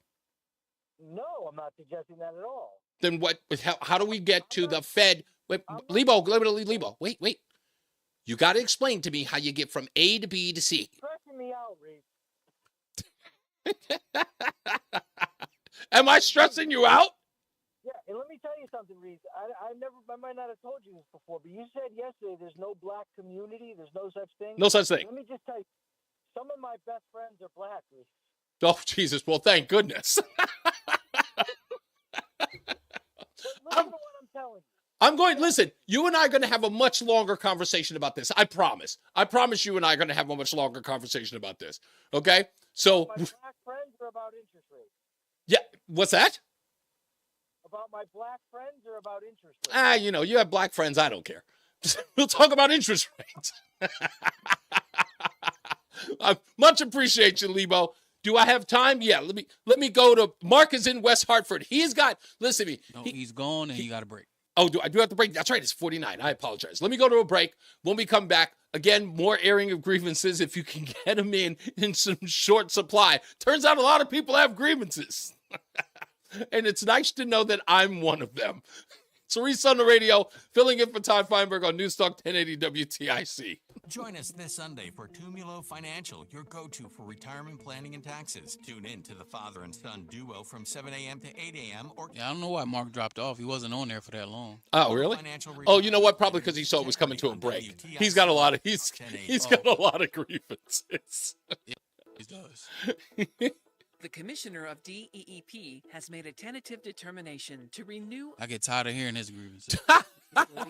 [SPEAKER 6] No, I'm not suggesting that at all.
[SPEAKER 2] Then what? How do we get to the Fed? Wait, Lebo, wait. You got to explain to me how you get from A to B to C.
[SPEAKER 6] Stressing me out, Reese.
[SPEAKER 2] Am I stressing you out?
[SPEAKER 6] Yeah, and let me tell you something, Reese. I might not have told you this before, but you said yesterday there's no black community. There's no such thing.
[SPEAKER 2] No such thing.
[SPEAKER 6] Let me just tell you, some of my best friends are black, Reese.
[SPEAKER 2] Oh, Jesus. Well, thank goodness.
[SPEAKER 6] Listen to what I'm telling you.
[SPEAKER 2] Listen, you and I are going to have a much longer conversation about this. I promise. I promise you and I are going to have a much longer conversation about this. Okay? So.
[SPEAKER 6] My black friends are about interest rates.
[SPEAKER 2] Yeah. What's that?
[SPEAKER 6] About my black friends or about interest rates?
[SPEAKER 2] You have black friends. I don't care. We'll talk about interest rates. I much appreciate you, Lebo. Do I have time? Yeah, let me go to Mark is in West Hartford. He's got, listen to me.
[SPEAKER 5] No, he's gone and you got a break.
[SPEAKER 2] Oh, I do have to break? That's right. It's 49. I apologize. Let me go to a break. When we come back, again, more airing of grievances if you can get them in some short supply. Turns out a lot of people have grievances. And it's nice to know that I'm one of them. It's Reese on the radio, filling in for Todd Feinberg on Newstalk 1080 WTIC.
[SPEAKER 7] Join us this Sunday for Tumulo Financial, your go-to for retirement planning and taxes. Tune in to the father and son duo from 7 a.m. to 8 a.m.
[SPEAKER 5] Yeah, I don't know why Mark dropped off. He wasn't on there for that long.
[SPEAKER 2] Oh, really? Oh, you know what? Probably because he saw it was coming to a break. He's got a lot of grievances.
[SPEAKER 5] Yeah, he does.
[SPEAKER 9] The commissioner of DEEP has made a tentative determination to renew.
[SPEAKER 5] I get tired of hearing his grievances.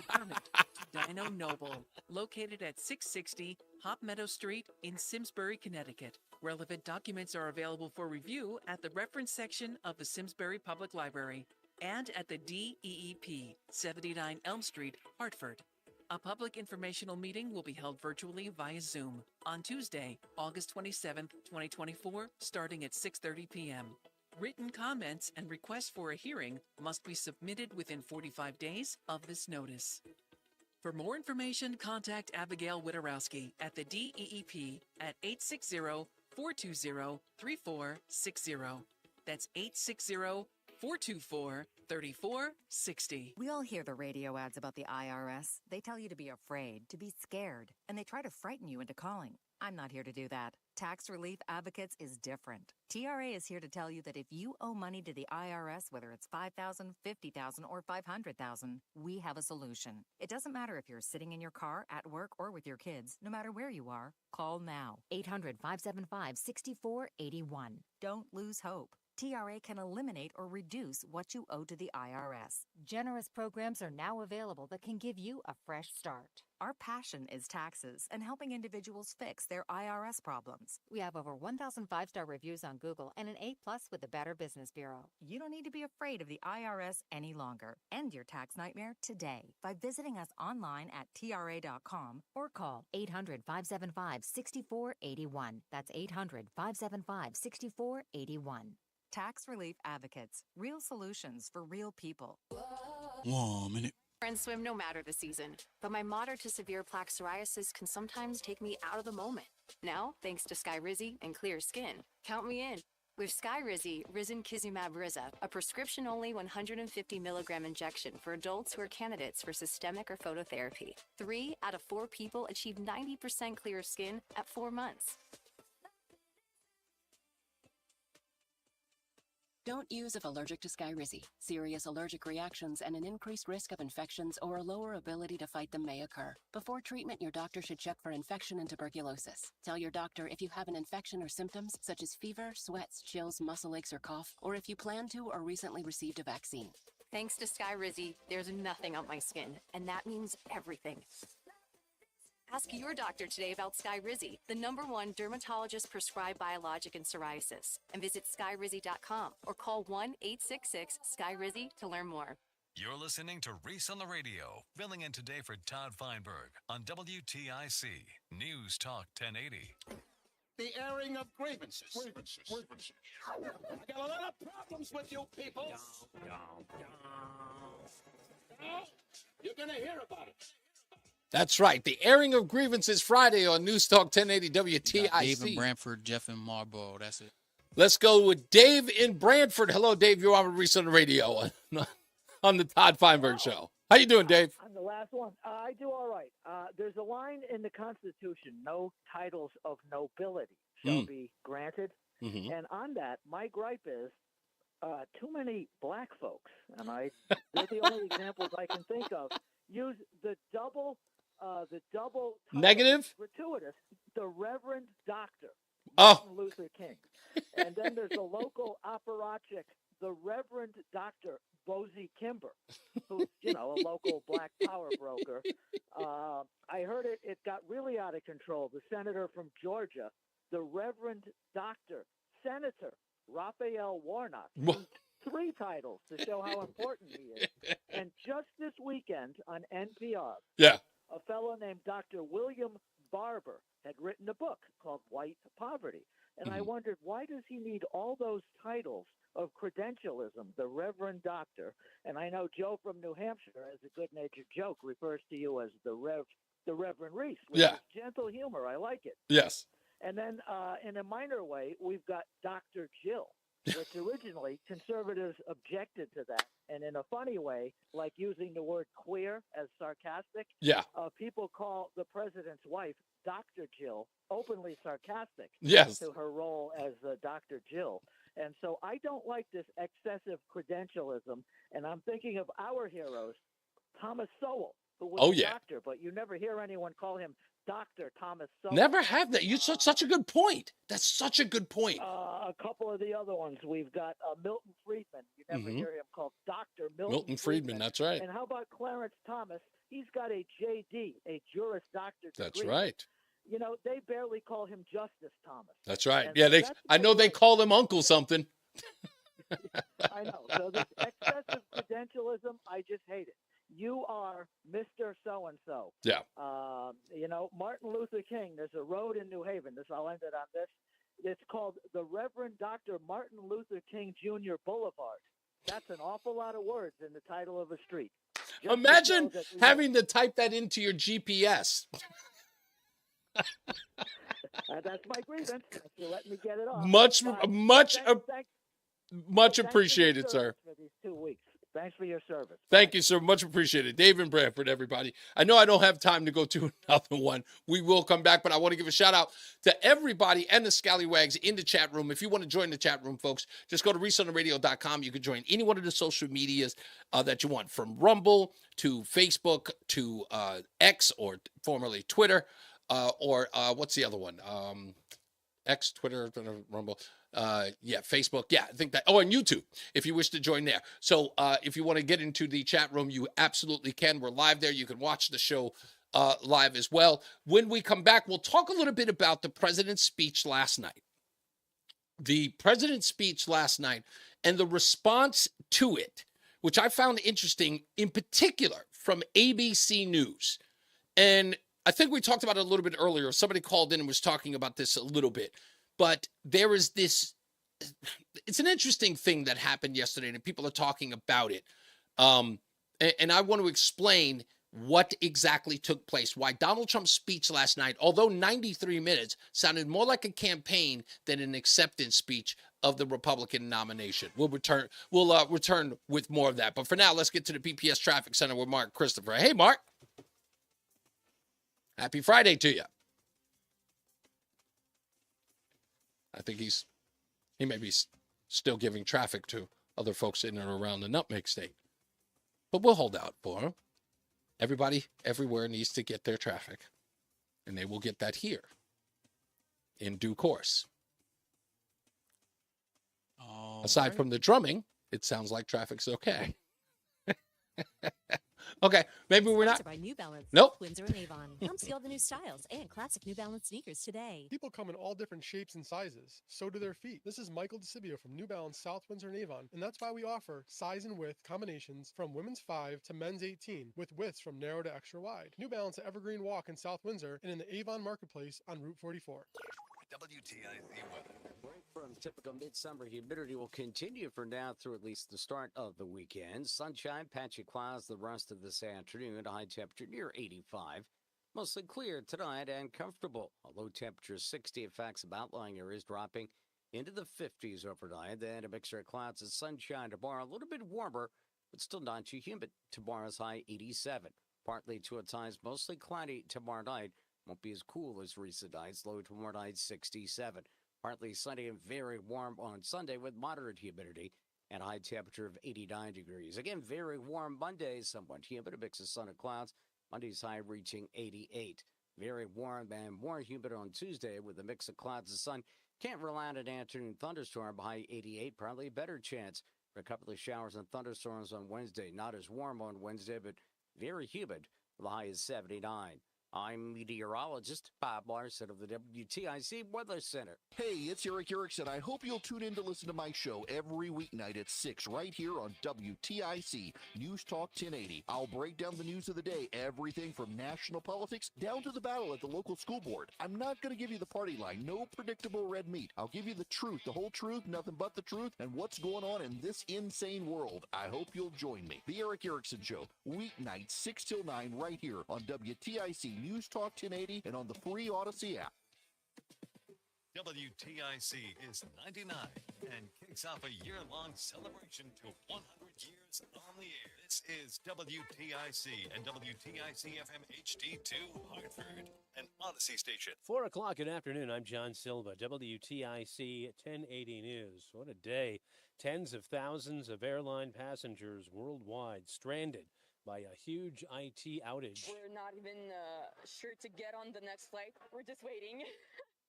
[SPEAKER 9] Permit to Dino Noble, located at 660 Hop Meadow Street in Simsbury, Connecticut. Relevant documents are available for review at the reference section of the Simsbury Public Library and at the DEEP, 79 Elm Street, Hartford. A public informational meeting will be held virtually via Zoom on Tuesday, August 27th, 2024, starting at 6:30 p.m. Written comments and requests for a hearing must be submitted within 45 days of this notice. For more information, contact Abigail Witorowski at the DEEP at 860-420-3460. That's 860-424-3460.
[SPEAKER 10] We all hear the radio ads about the IRS. They tell you to be afraid, to be scared, and they try to frighten you into calling. I'm not here to do that. Tax Relief Advocates is different. TRA is here to tell you that if you owe money to the IRS, whether it's $5,000, $50,000, or $500,000, we have a solution. It doesn't matter if you're sitting in your car, at work, or with your kids. No matter where you are, call now. 800-575-6481. Don't lose hope. TRA can eliminate or reduce what you owe to the IRS.
[SPEAKER 11] Generous programs are now available that can give you a fresh start.
[SPEAKER 10] Our passion is taxes and helping individuals fix their IRS problems.
[SPEAKER 11] We have over 1,000 5-star reviews on Google and an A+ with the Better Business Bureau.
[SPEAKER 10] You don't need to be afraid of the IRS any longer. End your tax nightmare today by visiting us online at TRA.com
[SPEAKER 11] or call 800-575-6481. That's 800-575-6481.
[SPEAKER 10] Tax Relief Advocates. Real solutions for real people.
[SPEAKER 5] 1 minute.
[SPEAKER 12] Friends swim no matter the season, but my moderate to severe plaque psoriasis can sometimes take me out of the moment. Now, thanks to Skyrizi and clear skin, count me in. With Skyrizi, Risankizumab Riza, a prescription-only 150 milligram injection for adults who are candidates for systemic or phototherapy. 3 out of 4 people achieve 90% clear skin at 4 months.
[SPEAKER 13] Don't use if allergic to Skyrizi. Serious allergic reactions and an increased risk of infections or a lower ability to fight them may occur. Before treatment, your doctor should check for infection and tuberculosis. Tell your doctor if you have an infection or symptoms such as fever, sweats, chills, muscle aches, or cough, or if you plan to or recently received a vaccine.
[SPEAKER 12] Thanks to Skyrizi, there's nothing on my skin, and that means everything. Ask your doctor today about Skyrizi, the #1 dermatologist-prescribed biologic in psoriasis, and visit skyrizi.com or call 1-866-SKYRIZI to learn more.
[SPEAKER 14] You're listening to Reese on the Radio, filling in today for Todd Feinberg on WTIC News Talk 1080.
[SPEAKER 1] The airing of grievances. I got a lot of problems with you people. Now, you're going to hear about it.
[SPEAKER 2] That's right. The airing of grievances Friday on News Talk 1080 WTIC.
[SPEAKER 5] Dave in Brantford, Jeff in Marlboro. That's it.
[SPEAKER 2] Let's go with Dave in Brantford. Hello, Dave. You're on Reese on the Radio on the Todd Feinberg Show. How you doing, Dave?
[SPEAKER 6] I'm the last one. I do all right. There's a line in the Constitution, no titles of nobility shall be granted.
[SPEAKER 2] Mm-hmm.
[SPEAKER 6] And on that, my gripe is too many black folks, and they're the only examples I can think of, use the double
[SPEAKER 2] negative,
[SPEAKER 6] gratuitous, the Reverend Doctor
[SPEAKER 2] Martin
[SPEAKER 6] Luther King, and then there's a local apparatchik, the Reverend Doctor Bosie Kimber, who's a local black power broker. I heard it got really out of control. The senator from Georgia, the Reverend Doctor Senator Raphael Warnock. 3 titles to show how important he is. And just this weekend on NPR, a fellow named Dr. William Barber had written a book called White Poverty. And I wondered, why does he need all those titles of credentialism, the Reverend Doctor? And I know Joe from New Hampshire, as a good-natured joke, refers to you as the Reverend Reese. With gentle humor. I like it.
[SPEAKER 2] Yes.
[SPEAKER 6] And then in a minor way, we've got Dr. Jill, which originally conservatives objected to that. And in a funny way, like using the word queer as sarcastic, people call the president's wife, Dr. Jill, openly sarcastic to her role as Dr. Jill. And so I don't like this excessive credentialism. And I'm thinking of our heroes, Thomas Sowell, who was a doctor, but you never hear anyone call him Dr. Thomas Sowell.
[SPEAKER 2] Never have that. You such a good point. That's such a good point.
[SPEAKER 6] A couple of the other ones. We've got Milton Friedman. You never hear him called Dr.
[SPEAKER 2] Milton Friedman. That's right.
[SPEAKER 6] And how about Clarence Thomas? He's got a JD, a Juris Doctor degree.
[SPEAKER 2] That's right.
[SPEAKER 6] They barely call him Justice Thomas.
[SPEAKER 2] That's right.
[SPEAKER 6] And
[SPEAKER 2] I know they call him Uncle something.
[SPEAKER 6] I know. So this excessive credentialism, I just hate it. You are Mr. So-and-so.
[SPEAKER 2] Yeah.
[SPEAKER 6] Martin Luther King, there's a road in New Haven. I'll end it on this. It's called the Reverend Dr. Martin Luther King Jr. Boulevard. That's an awful lot of words in the title of a street.
[SPEAKER 2] Imagine having to type that into your GPS.
[SPEAKER 6] That's my grievance. You let me get it off.
[SPEAKER 2] Much apprecited, sir.
[SPEAKER 6] For these 2 weeks. Thanks for your service.
[SPEAKER 2] Thank you, sir. Much appreciated. Dave in Brantford, everybody. I know I don't have time to go to another one. We will come back, but I want to give a shout out to everybody and the scallywags in the chat room. If you want to join the chat room, folks, just go to reasonotheradio.com. You can join any one of the social medias that you want, from Rumble to Facebook to X, or formerly Twitter, or what's the other one? X, Twitter, Rumble. Facebook. Yeah, I think that. Oh, and YouTube, if you wish to join there. So if you want to get into the chat room, you absolutely can. We're live there. You can watch the show live as well. When we come back, we'll talk a little bit about the president's speech last night. The president's speech last night and the response to it, which I found interesting, in particular from ABC News. And I think we talked about it a little bit earlier. Somebody called in and was talking about this a little bit. But there is this, it's an interesting thing that happened yesterday, and people are talking about it. And I want to explain what exactly took place, why Donald Trump's speech last night, although 93 minutes, sounded more like a campaign than an acceptance speech of the Republican nomination. We'll return with more of that. But for now, let's get to the PPS Traffic Center with Mark Christopher. Hey, Mark. Happy Friday to you. I think he may be still giving traffic to other folks in and around the Nutmeg State. But we'll hold out for him. Everybody everywhere needs to get their traffic, and they will get that here in due course. Aside from the drumming, it sounds like traffic's okay. Okay, maybe we're not.
[SPEAKER 15] By New Balance.
[SPEAKER 2] Nope.
[SPEAKER 15] Windsor and Avon. Come see all the new styles and classic New Balance sneakers today.
[SPEAKER 16] People come in all different shapes and sizes. So do their feet. This is Michael DeCibio from New Balance South Windsor and Avon, and that's why we offer size and width combinations from women's 5 to men's 18, with widths from narrow to extra wide. New Balance at Evergreen Walk in South Windsor and in the Avon Marketplace on Route 44.
[SPEAKER 17] WTIC weather. Break from typical midsummer humidity will continue for now through at least the start of the weekend. Sunshine, patchy clouds the rest of this afternoon. High temperature near 85. Mostly clear tonight and comfortable. A low temperature 60. In fact, some outlying areas dropping into the 50s overnight. Then a mixture of clouds and sunshine tomorrow. A little bit warmer, but still not too humid. Tomorrow's high 87. Partly to at times mostly cloudy tomorrow night. Won't be as cool as recent nights. Low tomorrow night 67. Partly sunny and very warm on Sunday with moderate humidity and a high temperature of 89 degrees. Again, very warm Monday, somewhat humid, a mix of sun and clouds. Monday's high reaching 88. Very warm and more humid on Tuesday with a mix of clouds and sun. Can't rule out an afternoon thunderstorm, high 88. Probably a better chance for a couple of showers and thunderstorms on Wednesday. Not as warm on Wednesday, but very humid. The high is 79. I'm meteorologist Bob Larson of the WTIC Weather Center.
[SPEAKER 18] Hey, it's Eric Erickson. I hope you'll tune in to listen to my show every weeknight at 6 right here on WTIC News Talk 1080. I'll break down the news of the day, everything from national politics down to the battle at the local school board. I'm not going to give you the party line, no predictable red meat. I'll give you the truth, the whole truth, nothing but the truth, and what's going on in this insane world. I hope you'll join me. The Eric Erickson Show, weeknight 6 till 9 right here on WTIC News Talk 1080 and on the free Odyssey app.
[SPEAKER 14] WTIC is 99 and kicks off a year-long celebration to 100 years on the air. This is WTIC and WTIC FM HD2 Hartford, an Odyssey station.
[SPEAKER 25] 4 o'clock good afternoon. I'm John Silva, WTIC 1080 News. What a day. Tens of thousands of airline passengers worldwide stranded by a huge IT outage.
[SPEAKER 26] We're not even sure to get on the next flight. We're just waiting.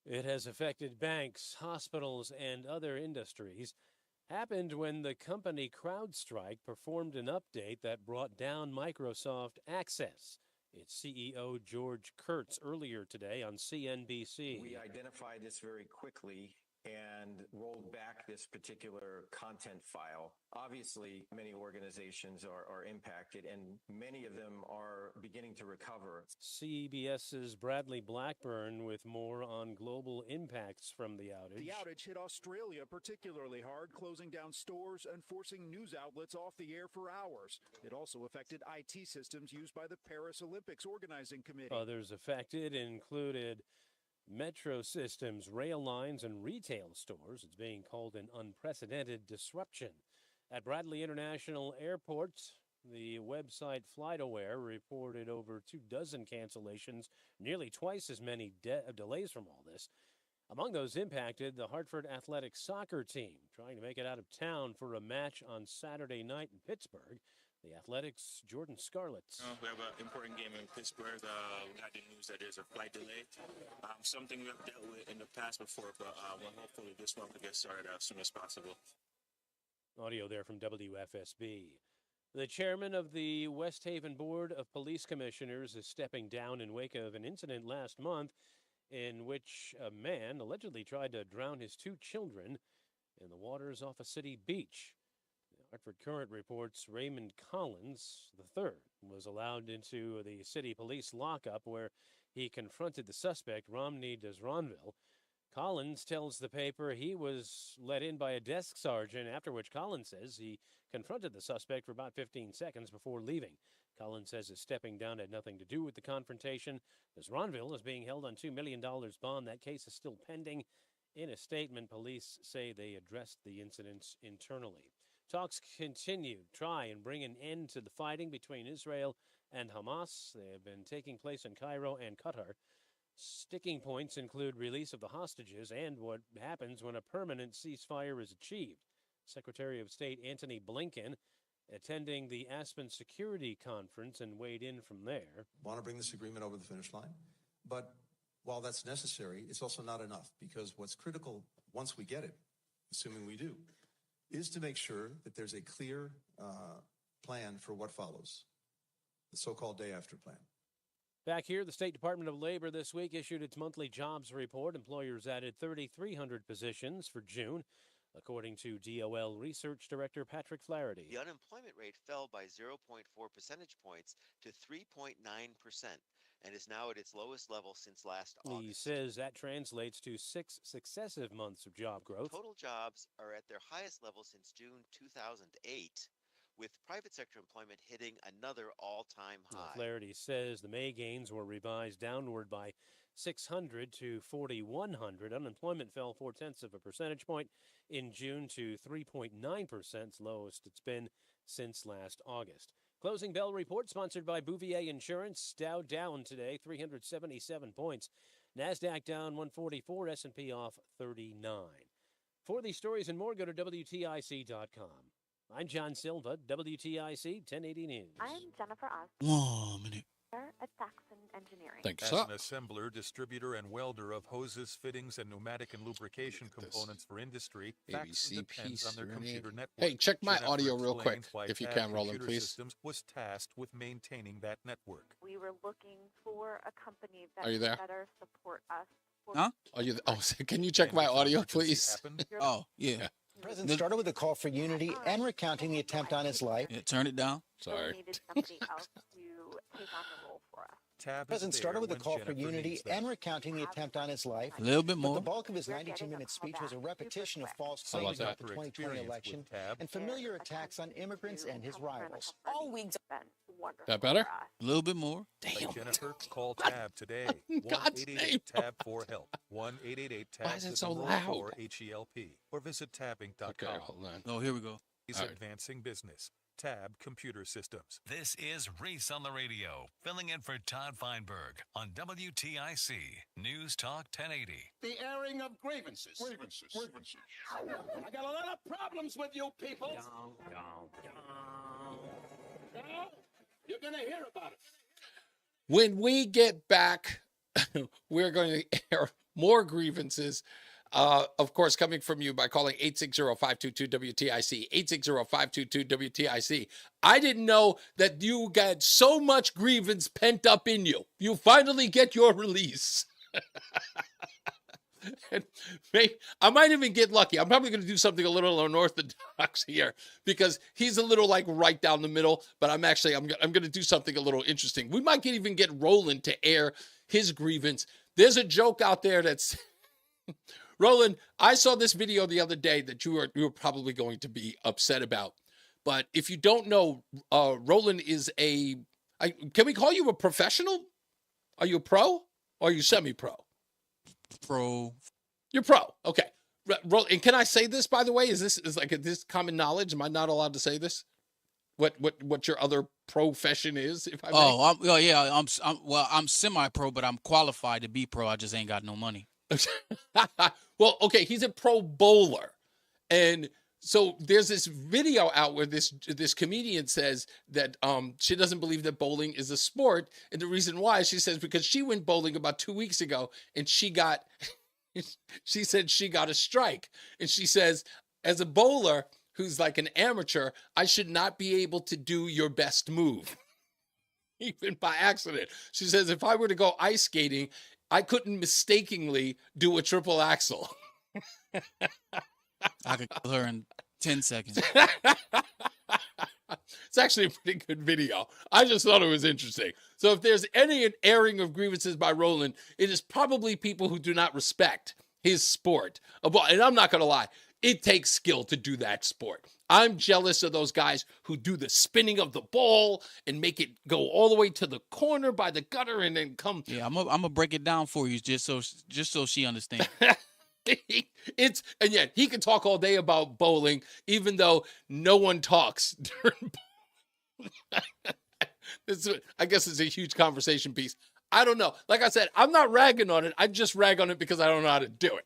[SPEAKER 25] It has affected banks, hospitals, and other industries. Happened when the company CrowdStrike performed an update that brought down Microsoft Access. Its CEO George Kurtz earlier today on CNBC.
[SPEAKER 27] We identified this very quickly and rolled back this particular content file. Obviously, many organizations are impacted, and many of them are beginning to recover.
[SPEAKER 25] CBS's Bradley Blackburn with more on global impacts from the outage.
[SPEAKER 28] The outage hit Australia particularly hard, closing down stores and forcing news outlets off the air for hours. It also affected IT systems used by the Paris Olympics Organizing Committee.
[SPEAKER 25] Others affected included metro systems, rail lines, and retail stores. It's being called an unprecedented disruption. At Bradley International Airport, the website FlightAware reported over 24 cancellations, nearly twice as many delays from all this. Among those impacted, the Hartford Athletic soccer team, trying to make it out of town for a match on Saturday night in Pittsburgh. The Athletics' Jordan Scarlett.
[SPEAKER 3] We have an important game in Pittsburgh. We got the news that there's a flight delay. Something we have dealt with in the past before, but hopefully this one will get started as soon as possible.
[SPEAKER 25] Audio there from WFSB. The chairman of the West Haven Board of Police Commissioners is stepping down in wake of an incident last month in which a man allegedly tried to drown his 2 children in the waters off a city beach. Hartford Current reports Raymond Collins III was allowed into the city police lockup where he confronted the suspect, Romney Desronville. Collins tells the paper he was let in by a desk sergeant, after which Collins says he confronted the suspect for about 15 seconds before leaving. Collins says his stepping down had nothing to do with the confrontation. Desronville is being held on $2 million bond. That case is still pending. In a statement, police say they addressed the incidents internally. Talks continue to try and bring an end to the fighting between Israel and Hamas. They have been taking place in Cairo and Qatar. Sticking points include release of the hostages and what happens when a permanent ceasefire is achieved. Secretary of State Antony Blinken attending the Aspen Security Conference and weighed in from there.
[SPEAKER 8] Want to bring this agreement over the finish line, but while that's necessary, it's also not enough, because what's critical once we get it, assuming we do, is to make sure that there's a clear plan for what follows, the so-called day after plan.
[SPEAKER 25] Back here, the State Department of Labor this week issued its monthly jobs report. Employers added 3,300 positions for June, according to DOL Research Director Patrick Flaherty.
[SPEAKER 19] The unemployment rate fell by 0.4 percentage points to 3.9% and is now at its lowest level since last August.
[SPEAKER 25] He says that translates to 6 successive months of job growth.
[SPEAKER 19] Total jobs are at their highest level since June 2008, with private sector employment hitting another all-time high.
[SPEAKER 25] Flaherty says the May gains were revised downward by 600 to 4,100. Unemployment fell 0.4 percentage point in June to 3.9%, lowest it's been since last August. Closing bell report sponsored by Bouvier Insurance. Dow down today, 377 points. NASDAQ down 144, S&P off 39. For these stories and more, go to WTIC.com. I'm John Silva, WTIC 1080 News.
[SPEAKER 20] I'm Jennifer Oz.
[SPEAKER 5] 1 minute.
[SPEAKER 20] At Saxon Engineering.
[SPEAKER 5] Thanks,
[SPEAKER 21] As
[SPEAKER 5] sir.
[SPEAKER 21] an assembler, distributor, and welder of hoses, fittings, and pneumatic and lubrication components for industry, Saxon depends on their computer network.
[SPEAKER 2] Hey, check my
[SPEAKER 21] Jennifer
[SPEAKER 2] audio real quick,
[SPEAKER 21] explains why
[SPEAKER 2] if you
[SPEAKER 21] Tab
[SPEAKER 2] can, Roland,
[SPEAKER 21] Computer
[SPEAKER 2] please.
[SPEAKER 21] Systems was tasked with maintaining that network.
[SPEAKER 20] We were looking for a company that
[SPEAKER 2] Are you there?
[SPEAKER 20] could better support us.
[SPEAKER 5] Huh?
[SPEAKER 2] Are you? Oh, can you check my audio, please?
[SPEAKER 5] Oh, yeah.
[SPEAKER 22] The president started with a call for unity and recounting the attempt on his life.
[SPEAKER 5] Yeah, turn it down.
[SPEAKER 20] We needed somebody else to take on the role for us.
[SPEAKER 21] Tab
[SPEAKER 22] The president started with a
[SPEAKER 21] when
[SPEAKER 22] call for
[SPEAKER 21] Jennifer
[SPEAKER 22] unity
[SPEAKER 21] needs them.
[SPEAKER 22] and recounting the attempt on his life.
[SPEAKER 5] A little bit
[SPEAKER 22] But
[SPEAKER 5] more.
[SPEAKER 22] the bulk of his 92-minute speech was a repetition of false
[SPEAKER 21] How
[SPEAKER 22] claims
[SPEAKER 21] about
[SPEAKER 22] about the
[SPEAKER 21] that?
[SPEAKER 22] 2020 election and familiar attacks on immigrants and his rivals.
[SPEAKER 20] All weeks have been wonderful.
[SPEAKER 2] That better?
[SPEAKER 5] A little bit more.
[SPEAKER 21] Like Jennifer, call Tab today.
[SPEAKER 2] God's name.
[SPEAKER 21] 1-888-TAB-4-HELP. 1-888-TAB.
[SPEAKER 2] Why is it so loud?
[SPEAKER 21] H-E-L-P. Or visit tabbing.com.
[SPEAKER 2] Okay, hold on.
[SPEAKER 5] Oh, here we go.
[SPEAKER 21] He's
[SPEAKER 2] All right.
[SPEAKER 21] advancing business. Tab Computer Systems.
[SPEAKER 14] This is Reese on the Radio, filling in for Todd Feinberg on WTIC News Talk 1080.
[SPEAKER 1] The airing of grievances. I got a lot of problems with you people. Now, you're going to hear about it.
[SPEAKER 2] When we get back, we're going to air more grievances. Of course, coming from you by calling 860-522-WTIC, 860-522-WTIC. I didn't know that you got so much grievance pent up in you. You finally get your release. And I might even get lucky. I'm probably going to do something a little unorthodox here because he's a little like right down the middle, but I'm going to do something a little interesting. We might even get Roland to air his grievance. There's a joke out there that's Roland, I saw this video the other day that you were probably going to be upset about. But if you don't know, Roland is can we call you a professional? Are you a pro or are you semi-pro?
[SPEAKER 5] Pro.
[SPEAKER 2] You're pro. Okay. And can I say this, by the way? Is this common knowledge? Am I not allowed to say this? What your other profession is? If I may?
[SPEAKER 5] I'm semi-pro, but I'm qualified to be pro. I just ain't got no money.
[SPEAKER 2] Well, okay, he's a pro bowler. And So there's this video out where this comedian says that she doesn't believe that bowling is a sport, and the reason why, she says, because she went bowling about 2 weeks ago and she said she got a strike, and she says, as a bowler who's like an amateur, I should not be able to do your best move, even by accident. She says, if I were to go ice skating, I couldn't mistakenly do a triple axel.
[SPEAKER 5] I could kill her in 10 seconds.
[SPEAKER 2] It's actually a pretty good video. I just thought it was interesting. So if there's any airing of grievances by Roland, it is probably people who do not respect his sport. And I'm not going to lie, it takes skill to do that sport. I'm jealous of those guys who do the spinning of the ball and make it go all the way to the corner by the gutter and then come.
[SPEAKER 5] Yeah, I'm gonna break it down for you just so she understands.
[SPEAKER 2] And yet he can talk all day about bowling, even though no one talks during bowling. I guess it's a huge conversation piece. I don't know. Like I said, I'm not ragging on it. I just rag on it because I don't know how to do it.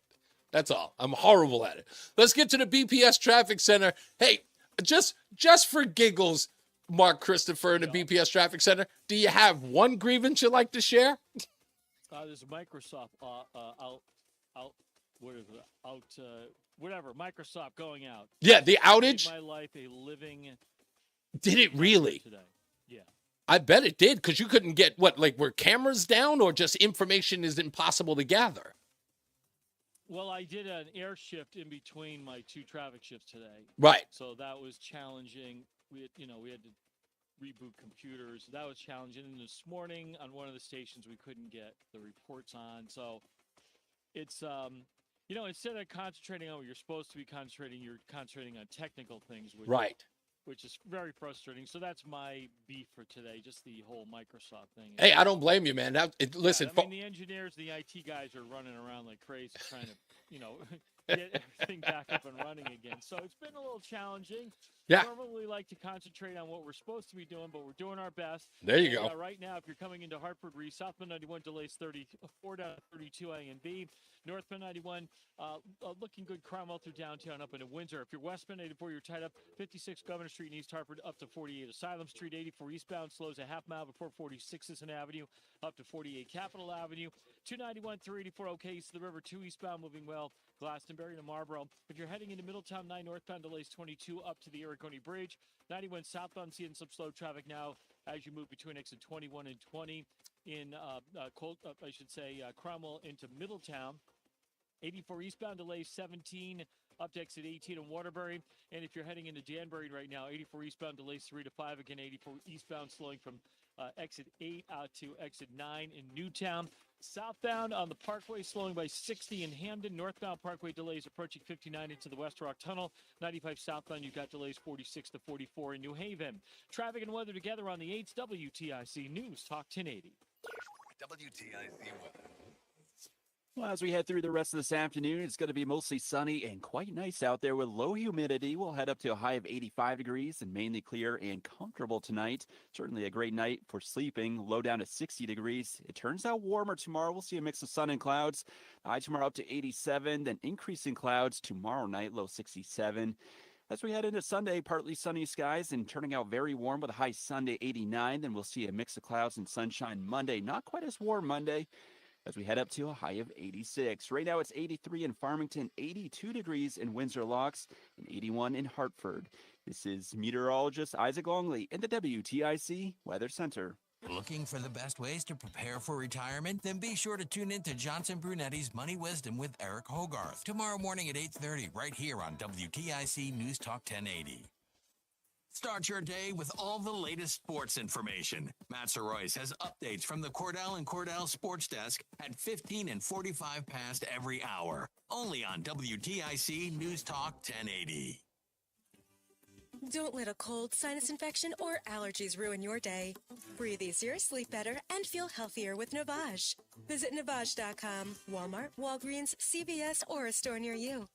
[SPEAKER 2] That's all. I'm horrible at it. Let's get to the BPS Traffic Center. Hey, just for giggles, Mark Christopher in the BPS Traffic Center, do you have one grievance you'd like to share?
[SPEAKER 4] There's a Microsoft whatever, Microsoft going out.
[SPEAKER 2] Yeah, the outage.
[SPEAKER 4] Made my life a living.
[SPEAKER 2] Did it really?
[SPEAKER 4] Today. Yeah.
[SPEAKER 2] I bet it did, because you couldn't get were cameras down, or just information is impossible to gather?
[SPEAKER 4] Well, I did an air shift in between my two traffic shifts today.
[SPEAKER 2] Right.
[SPEAKER 4] So that was challenging. We had to reboot computers. That was challenging. And this morning on one of the stations, we couldn't get the reports on. So it's instead of concentrating on what you're supposed to be concentrating, you're concentrating on technical things, which is very frustrating. So that's my beef for today, just the whole Microsoft thing.
[SPEAKER 2] Hey, I don't blame you, man. Listen,
[SPEAKER 4] the engineers, the IT guys are running around like crazy trying to, get everything back up and running again. So it's been a little challenging.
[SPEAKER 2] Yeah.
[SPEAKER 4] Normally like to concentrate on what we're supposed to be doing, but we're doing our best.
[SPEAKER 2] There you go.
[SPEAKER 4] Right now, if you're coming into Hartford, Reese, Southbound 91 delays 34 down 32 A and B. Northbound 91 looking good. Cromwell through downtown up into Windsor. If you're westbound 84, you're tied up 56 Governor Street in East Hartford up to 48 Asylum Street. 84 eastbound slows a half mile before 46 Sisson Avenue up to 48 Capitol Avenue. 291 through 84 okay east of the river. 2 eastbound moving well. Glastonbury to Marlboro. If you're heading into Middletown, 9 northbound delays 22 up to the Aragoni Bridge. 91 southbound seeing some slow traffic now as you move between exit 21 and 20 in Cromwell into Middletown. 84 eastbound delays 17 up to exit 18 in Waterbury. And if you're heading into Danbury right now, 84 eastbound delays 3 to 5 again. 84 eastbound slowing from exit 8 out to exit 9 in Newtown. Southbound on the Parkway slowing by 60 in Hamden. Northbound Parkway delays approaching 59 into the West Rock Tunnel. 95 southbound, you've got delays 46 to 44 in New Haven. Traffic and weather together on the 8th WTIC News Talk 1080.
[SPEAKER 14] WTIC weather.
[SPEAKER 7] Well, as we head through the rest of this afternoon, it's going to be mostly sunny and quite nice out there with low humidity. We'll head up to a high of 85 degrees and mainly clear and comfortable tonight. Certainly a great night for sleeping. Low down to 60 degrees. It turns out warmer tomorrow. We'll see a mix of sun and clouds. High tomorrow up to 87, then increasing clouds tomorrow night, low 67. As we head into Sunday, partly sunny skies and turning out very warm with a high Sunday 89. Then we'll see a mix of clouds and sunshine Monday. Not quite as warm Monday, as we head up to a high of 86. Right now it's 83 in Farmington, 82 degrees in Windsor Locks, and 81 in Hartford. This is meteorologist Isaac Longley in the WTIC Weather Center.
[SPEAKER 9] Looking for the best ways to prepare for retirement? Then be sure to tune in to Johnson Brunetti's Money Wisdom with Eric Hogarth tomorrow morning at 8:30 right here on WTIC News Talk 1080. Start your day with all the latest sports information. Matt Soroyce has updates from the Cordell and Cordell Sports Desk at 15 and 45 past every hour. Only on WTIC News Talk 1080.
[SPEAKER 15] Don't let a cold, sinus infection, or allergies ruin your day. Breathe easier, sleep better, and feel healthier with Navage. Visit Navage.com, Walmart, Walgreens, CVS, or a store near you.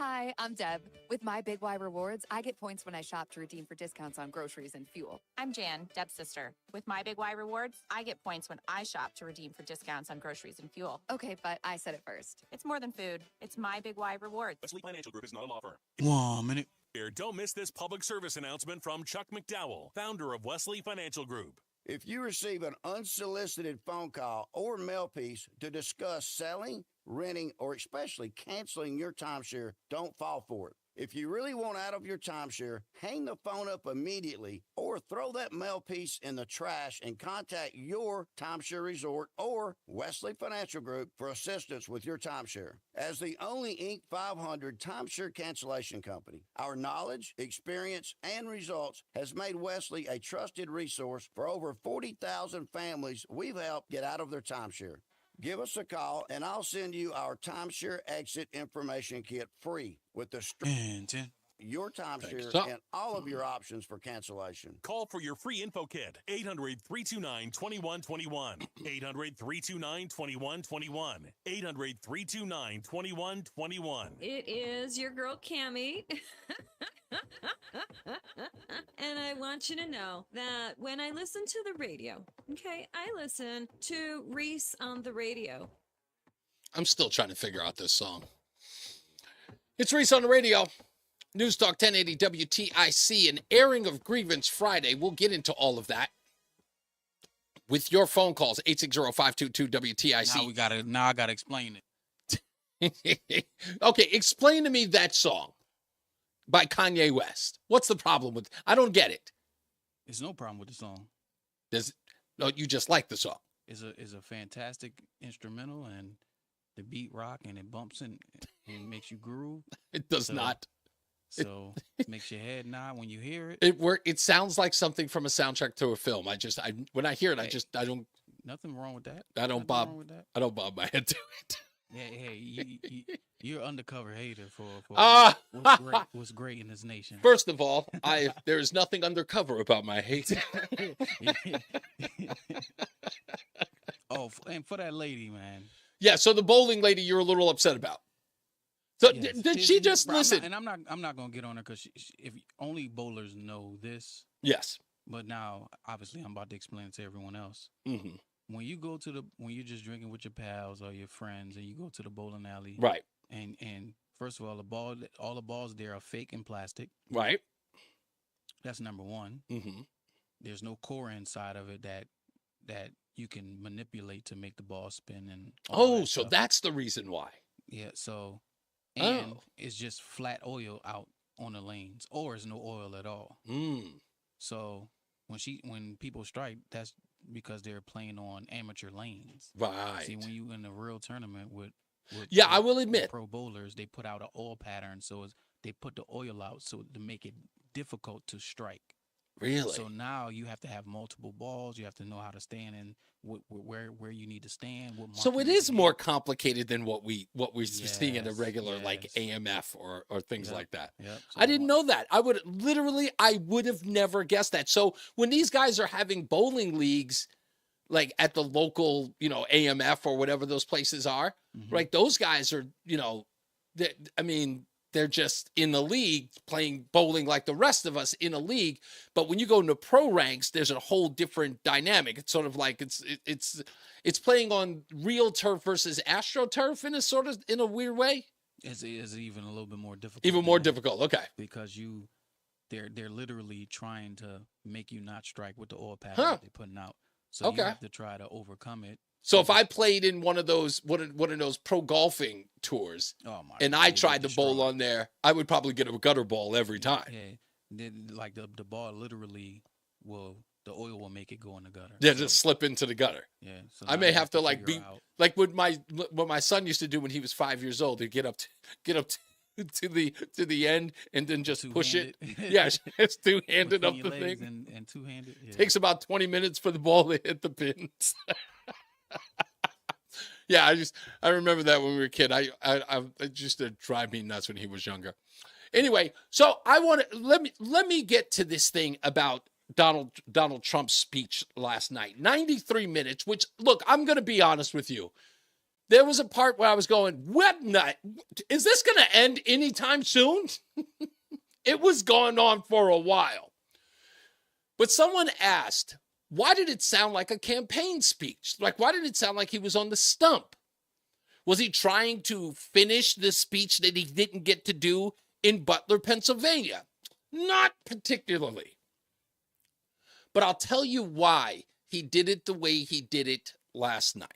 [SPEAKER 6] Hi, I'm Deb. With my Big Y Rewards, I get points when I shop to redeem for discounts on groceries and fuel.
[SPEAKER 10] I'm Jan, Deb's sister. With my Big Y Rewards, I get points when I shop to redeem for discounts on groceries and fuel.
[SPEAKER 6] Okay, but I said it first.
[SPEAKER 10] It's more than food. It's my Big Y Rewards.
[SPEAKER 11] Wesley Financial Group is not a law firm.
[SPEAKER 5] 1 minute.
[SPEAKER 11] Here, don't miss this public service announcement from Chuck McDowell, founder of Wesley Financial Group.
[SPEAKER 12] If you receive an unsolicited phone call or mail piece to discuss selling, renting, or especially canceling your timeshare, don't fall for it. If you really want out of your timeshare, hang the phone up immediately or throw that mail piece in the trash and contact your timeshare resort or Wesley Financial Group for assistance with your timeshare. As the only Inc. 500 timeshare cancellation company, our knowledge, experience, and results has made Wesley a trusted resource for over 40,000 families we've helped get out of their timeshare. Give us a call, and I'll send you our timeshare exit information kit free with the your timeshare and all of your options for cancellation.
[SPEAKER 11] Call for your free info kit. 800-329-2121. 800-329-2121. 800-329-2121.
[SPEAKER 13] It is your girl, Cammie. And I want you to know that when I listen to the radio, okay, I listen to Reese on the radio.
[SPEAKER 2] I'm still trying to figure out this song. It's Reese on the Radio. News Talk 1080 WTIC, an airing of Grievance Friday. We'll get into all of that with your phone calls, 860-522-WTIC.
[SPEAKER 5] Now I gotta explain
[SPEAKER 2] it. Okay, explain to me that song by Kanye West. What's the problem with it? I don't get it.
[SPEAKER 5] There's no problem with the song.
[SPEAKER 2] No, you just like the song.
[SPEAKER 5] It's a fantastic instrumental, and the beat rock, and it bumps and makes you groove.
[SPEAKER 2] It does not.
[SPEAKER 5] So it makes your head nod when you hear it.
[SPEAKER 2] It sounds like something from a soundtrack to a film. When I hear it, I don't.
[SPEAKER 5] Nothing wrong with that.
[SPEAKER 2] I don't bob my head to it.
[SPEAKER 5] Yeah, hey, you're undercover hater for what's great in this nation.
[SPEAKER 2] First of all, there is nothing undercover about my hate.
[SPEAKER 5] Oh, and for that lady, man.
[SPEAKER 2] Yeah, so the bowling lady you're a little upset about. So yes. Did she just listen?
[SPEAKER 5] I'm not gonna get on her because if only bowlers know this.
[SPEAKER 2] Yes.
[SPEAKER 5] But now, obviously, I'm about to explain it to everyone else.
[SPEAKER 2] Mm-hmm.
[SPEAKER 5] When you're just drinking with your pals or your friends, and you go to the bowling alley,
[SPEAKER 2] right?
[SPEAKER 5] And first of all, all the balls there are fake and plastic,
[SPEAKER 2] right?
[SPEAKER 5] That's number one.
[SPEAKER 2] Mm-hmm.
[SPEAKER 5] There's no core inside of it that you can manipulate to make the ball spin and.
[SPEAKER 2] So that's the reason why.
[SPEAKER 5] Yeah. So. And it's just flat oil out on the lanes, or it's no oil at all. So when people strike, that's because they're playing on amateur lanes.
[SPEAKER 2] Right.
[SPEAKER 5] See, when you in a real tournament with
[SPEAKER 2] I will admit,
[SPEAKER 5] pro bowlers, they put out an oil pattern, so they put the oil out so to make it difficult to strike.
[SPEAKER 2] Really?
[SPEAKER 5] So now you have to have multiple balls. You have to know how to stand and where you need to stand.
[SPEAKER 2] So it is more complicated than what we see in a regular like AMF or things like that.
[SPEAKER 5] Yep. So
[SPEAKER 2] I didn't know that. I would have never guessed that. So when these guys are having bowling leagues, like at the local, AMF or whatever those places are, right? Those guys are, they're just in the league playing bowling like the rest of us in a league. But when you go into pro ranks, there's a whole different dynamic. It's sort of like it's playing on real turf versus AstroTurf in a weird way.
[SPEAKER 5] It's even a little bit more difficult.
[SPEAKER 2] Even more difficult. Okay.
[SPEAKER 5] Because they're literally trying to make you not strike with the oil pattern that they're putting out. So you have to try to overcome it.
[SPEAKER 2] So if I played in one of those pro golfing tours, and I tried to bowl on there, I would probably get a gutter ball every time.
[SPEAKER 5] Yeah, like the ball literally the oil will make it go in the gutter.
[SPEAKER 2] Yeah, just slip into the gutter.
[SPEAKER 5] Yeah, so
[SPEAKER 2] I may have to like what my son used to do when he was 5 years old. He'd get up to the end and then just push it. Yeah, it's two-handed up the thing.
[SPEAKER 5] And two-handed. Yeah.
[SPEAKER 2] Takes about 20 minutes for the ball to hit the pins. Yeah, I remember that when we were a kid. It used to drive me nuts when he was younger. Anyway, so let me get to this thing about Donald Trump's speech last night. 93 minutes, which, look, I'm going to be honest with you. There was a part where I was going, what night? Is this going to end anytime soon? It was going on for a while. But someone asked, why did it sound like a campaign speech? Like, why did it sound like he was on the stump? Was he trying to finish the speech that he didn't get to do in Butler, Pennsylvania? Not particularly. But I'll tell you why he did it the way he did it last night.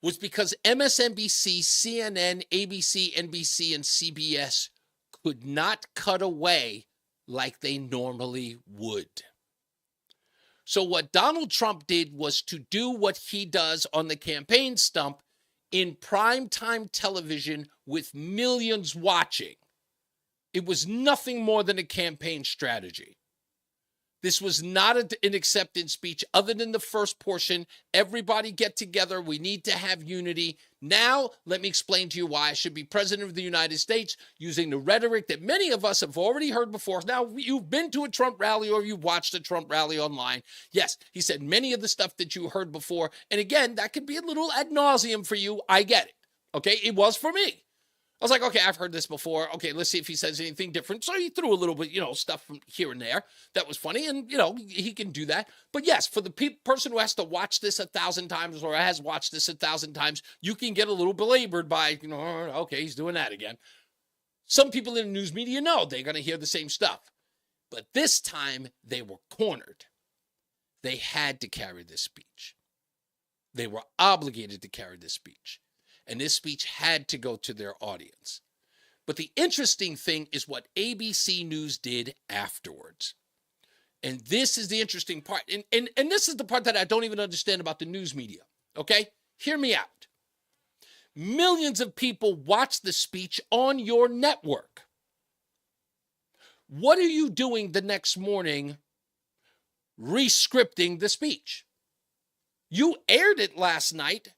[SPEAKER 2] Was because MSNBC, CNN, ABC, NBC, and CBS could not cut away like they normally would. So what Donald Trump did was to do what he does on the campaign stump in primetime television with millions watching. It was nothing more than a campaign strategy. This was not an acceptance speech other than the first portion. Everybody get together. We need to have unity. Now, let me explain to you why I should be president of the United States using the rhetoric that many of us have already heard before. Now, you've been to a Trump rally or you've watched a Trump rally online. Yes, he said many of the stuff that you heard before. And again, that could be a little ad nauseum for you. I get it. Okay, it was for me. I was like, okay, I've heard this before. Okay, let's see if he says anything different. So he threw a little bit, stuff from here and there that was funny. And, he can do that. But yes, for the person who has to watch this 1,000 times or has watched this 1,000 times, you can get a little belabored by, okay, he's doing that again. Some people in the news media know they're going to hear the same stuff. But this time they were cornered. They had to carry this speech. They were obligated to carry this speech. And this speech had to go to their audience. But the interesting thing is what ABC News did afterwards. And this is the interesting part. And this is the part that I don't even understand about the news media. Okay? Hear me out. Millions of people watch the speech on your network. What are you doing the next morning re-scripting the speech? You aired it last night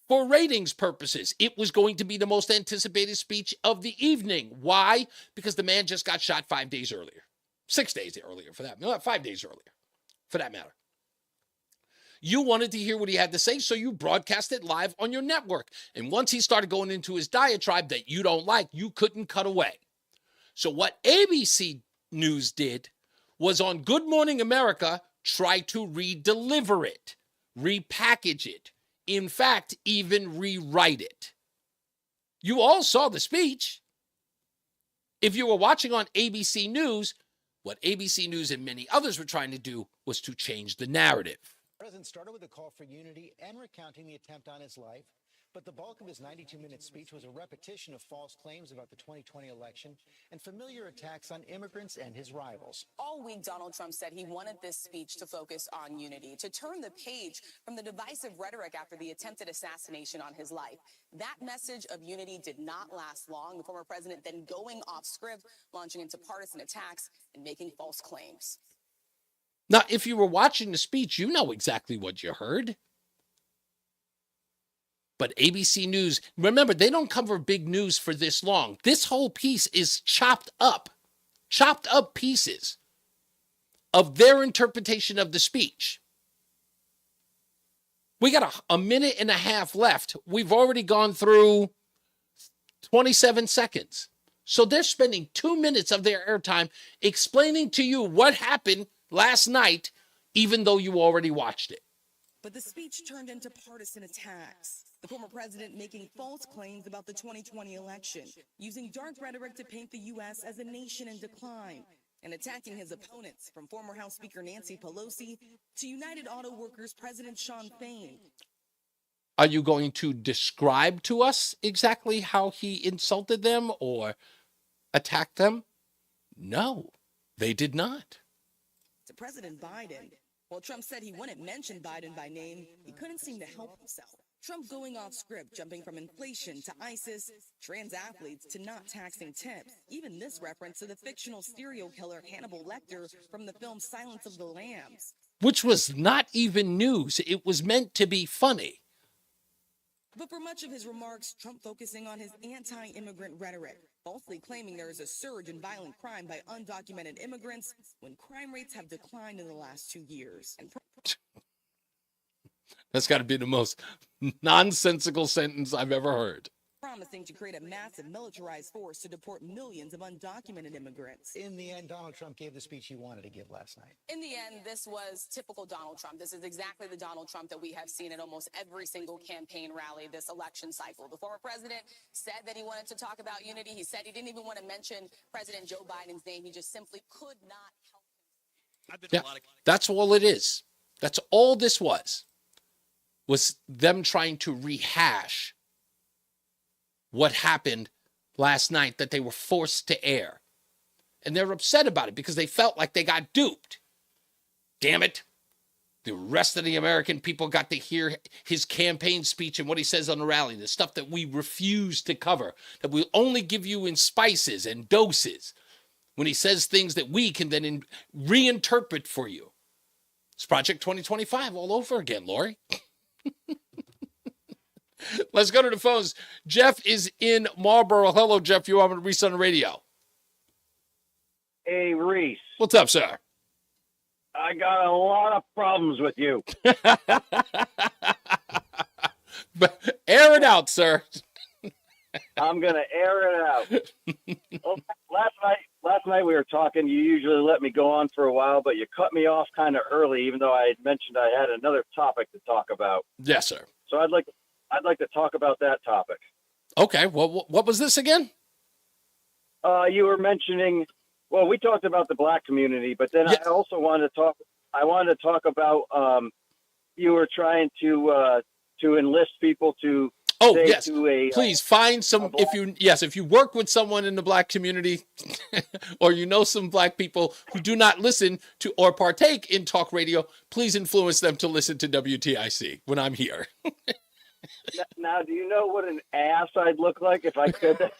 [SPEAKER 2] for ratings purposes. It was going to be the most anticipated speech of the evening. Why? Because the man just got shot 5 days earlier. 6 days earlier, for that. No, 5 days earlier, for that matter. You wanted to hear what he had to say, so you broadcast it live on your network. And once he started going into his diatribe that you don't like, you couldn't cut away. So what ABC News did was on Good Morning America, try to re-deliver it, repackage it, in fact, even rewrite it. You all saw the speech. If you were watching on ABC News, what ABC News and many others were trying to do was to change the narrative.
[SPEAKER 22] The president started with a call for unity and recounting the attempt on his life, but the bulk of his 92-minute speech was a repetition of false claims about the 2020 election and familiar attacks on immigrants and his rivals.
[SPEAKER 16] All week, Donald Trump said he wanted this speech to focus on unity, to turn the page from the divisive rhetoric after the attempted assassination on his life. That message of unity did not last long, the former president then going off script, launching into partisan attacks and making false claims.
[SPEAKER 2] Now, if you were watching the speech, you know exactly what you heard. But ABC News, remember, they don't cover big news for this long. This whole piece is chopped up pieces of their interpretation of the speech. We got a minute and a half left. We've already gone through 27 seconds. So they're spending 2 minutes of their airtime explaining to you what happened last night, even though you already watched it.
[SPEAKER 16] But the speech turned into partisan attacks. The former president making false claims about the 2020 election, using dark rhetoric to paint the U.S. as a nation in decline, and attacking his opponents, from former House Speaker Nancy Pelosi to United Auto Workers President Sean Fain.
[SPEAKER 2] Are you going to describe to us exactly how he insulted them or attacked them? No, they did not.
[SPEAKER 16] To President Biden, while Trump said he wouldn't mention Biden by name, he couldn't seem to help himself. Trump going off script, jumping from inflation to ISIS, trans athletes to not taxing tips. Even this reference to the fictional serial killer Hannibal Lecter from the film Silence of the Lambs.
[SPEAKER 2] Which was not even news. It was meant to be funny.
[SPEAKER 16] But for much of his remarks, Trump focusing on his anti-immigrant rhetoric, falsely claiming there is a surge in violent crime by undocumented immigrants when crime rates have declined in the last 2 years.
[SPEAKER 2] That's got to be the most nonsensical sentence I've ever heard.
[SPEAKER 16] Promising to create a massive militarized force to deport millions of undocumented immigrants.
[SPEAKER 22] In the end, Donald Trump gave the speech he wanted to give last night.
[SPEAKER 16] In the end, this was typical Donald Trump. This is exactly the Donald Trump that we have seen at almost every single campaign rally this election cycle. The former president said that he wanted to talk about unity. He said he didn't even want to mention President Joe Biden's name. He just simply could not help himself.
[SPEAKER 2] Yeah, that's all it is. That's all this was them trying to rehash what happened last night that they were forced to air. And they're upset about it because they felt like they got duped. Damn it. The rest of the American people got to hear his campaign speech and what he says on the rally, the stuff that we refuse to cover, that we only give you in spices and doses when he says things that we can then reinterpret for you. It's Project 2025 all over again, Lori. Let's go to the phones. Jeff is in Marlboro. Hello, Jeff. You're on Reese on the Radio.
[SPEAKER 3] Hey, Reese.
[SPEAKER 2] What's up, sir?
[SPEAKER 3] I got a lot of problems with you.
[SPEAKER 2] Air it out, sir.
[SPEAKER 3] I'm going to air it out. Well, last night we were talking. You usually let me go on for a while, but you cut me off kind of early, even though I had mentioned I had another topic to talk about.
[SPEAKER 2] Yes, sir.
[SPEAKER 3] So I'd like to talk about that topic.
[SPEAKER 2] Okay. Well, what was this again?
[SPEAKER 3] You were mentioning, well, we talked about the black community, but then yes. I also wanted to talk about, you were trying to enlist people to say
[SPEAKER 2] yes.
[SPEAKER 3] to a,
[SPEAKER 2] please find some, if you work with someone in the black community or you know some black people who do not listen to or partake in talk radio, please influence them to listen to WTIC when I'm here.
[SPEAKER 3] Now, do you know what an ass I'd look like if I could?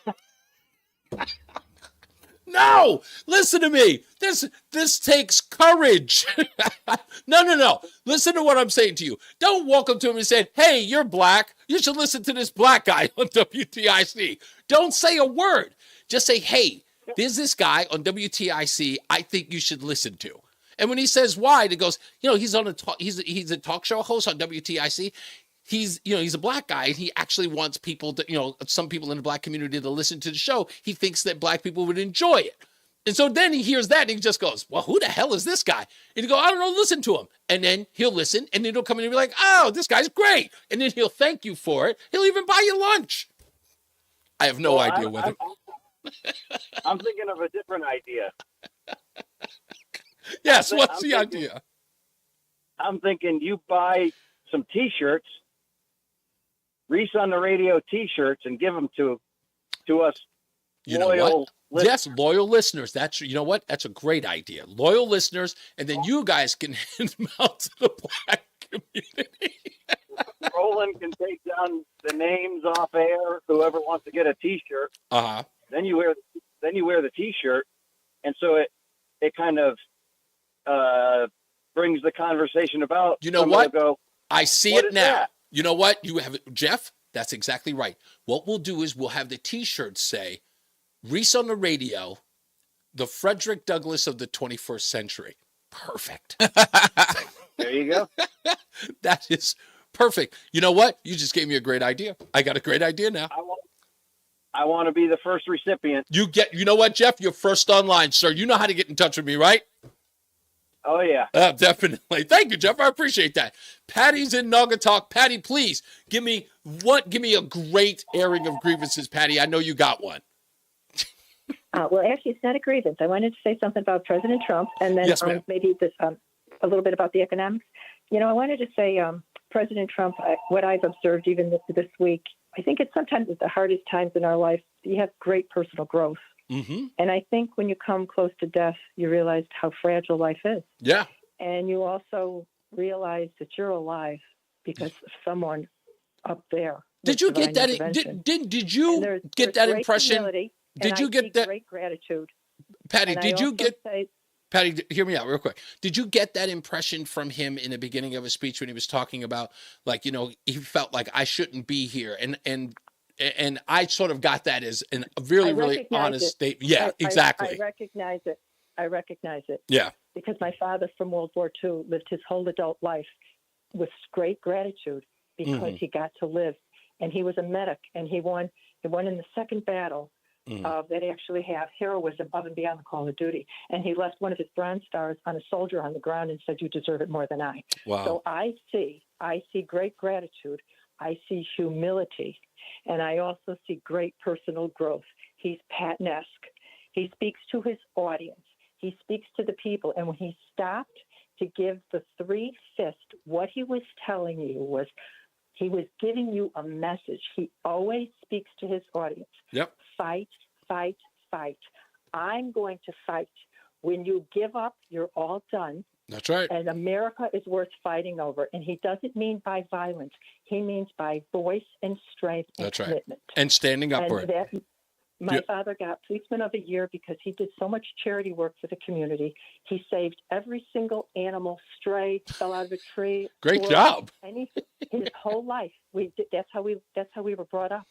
[SPEAKER 2] No, listen to me. This takes courage. No. Listen to what I'm saying to you. Don't walk up to him and say, hey, you're black. You should listen to this black guy on WTIC. Don't say a word. Just say, hey, there's this guy on WTIC I think you should listen to. And when he says why, it goes, he's on he's a talk show host on WTIC. He's a black guy and he actually wants people to, some people in the black community to listen to the show. He thinks that black people would enjoy it. And so then he hears that and he just goes, well, who the hell is this guy? And he go, I don't know, listen to him. And then he'll listen and then he'll come in and be like, oh, this guy's great. And then he'll thank you for it. He'll even buy you lunch. I have no idea whether.
[SPEAKER 3] I'm thinking of a different idea.
[SPEAKER 2] Yes, what's the idea?
[SPEAKER 3] I'm thinking you buy some T-shirts, Reese on the Radio T-shirts, and give them to us loyal listeners.
[SPEAKER 2] Yes, loyal listeners. That's That's a great idea. Loyal listeners, and then you guys can hand them out to the black community.
[SPEAKER 3] Roland can take down the names off air. Whoever wants to get a T-shirt. Then you wear the T-shirt, and so it kind of brings the conversation about.
[SPEAKER 2] You know what? I see it now.
[SPEAKER 3] That?
[SPEAKER 2] You know what? You have it, Jeff. That's exactly right. What we'll do is we'll have the T-shirts say, Reese on the Radio, the Frederick Douglass of the 21st century. Perfect.
[SPEAKER 3] There you go.
[SPEAKER 2] That is perfect. You know what? You just gave me a great idea. I got a great idea now.
[SPEAKER 3] I want to be the first recipient.
[SPEAKER 2] You know what, Jeff? You're first online, sir. You know how to get in touch with me, right?
[SPEAKER 3] Oh, yeah.
[SPEAKER 2] Definitely. Thank you, Jeff. I appreciate that. Patty's in Naugatuck. Patty, please, give me a great airing of grievances, Patty. I know you got one.
[SPEAKER 17] Well, actually, it's not a grievance. I wanted to say something about President Trump, and then
[SPEAKER 2] yes,
[SPEAKER 17] maybe a little bit about the economics. I wanted to say President Trump, what I've observed even this week, I think it's sometimes at the hardest times in our life, you have great personal growth.
[SPEAKER 2] Mm-hmm.
[SPEAKER 17] And I think when you come close to death, you realize how fragile life is.
[SPEAKER 2] Yeah.
[SPEAKER 17] And you also realize that you're alive because of someone up there.
[SPEAKER 2] Did you get that? Did you get that impression? Did you get that?
[SPEAKER 17] Great gratitude.
[SPEAKER 2] Patty, Patty, hear me out real quick. Did you get that impression from him in the beginning of his speech when he was talking about, he felt like I shouldn't be here, and I sort of got that as a really, really honest statement. Yeah, exactly.
[SPEAKER 17] I recognize it.
[SPEAKER 2] Yeah.
[SPEAKER 17] Because my father from World War II lived his whole adult life with great gratitude because he got to live. And he was a medic, and he won in the second battle that actually have heroism above and beyond the call of duty. And he left one of his Bronze Stars on a soldier on the ground and said, "You deserve it more than I."
[SPEAKER 2] Wow.
[SPEAKER 17] So I see great gratitude. I see humility, and I also see great personal growth. He's Patton-esque. He speaks to his audience. He speaks to the people. And when he stopped to give the 3 fist, what he was telling you was he was giving you a message. He always speaks to his audience.
[SPEAKER 2] Yep.
[SPEAKER 17] Fight, fight, fight. I'm going to fight. When you give up, you're all done.
[SPEAKER 2] That's right.
[SPEAKER 17] And America is worth fighting over. And he doesn't mean by violence. He means by voice and strength and
[SPEAKER 2] That's right.
[SPEAKER 17] commitment.
[SPEAKER 2] And standing up for
[SPEAKER 17] And
[SPEAKER 2] it.
[SPEAKER 17] my father got Policeman of the Year because he did so much charity work for the community. He saved every single animal, stray, fell out of a tree.
[SPEAKER 2] Great job.
[SPEAKER 17] His whole life. That's how we were brought up.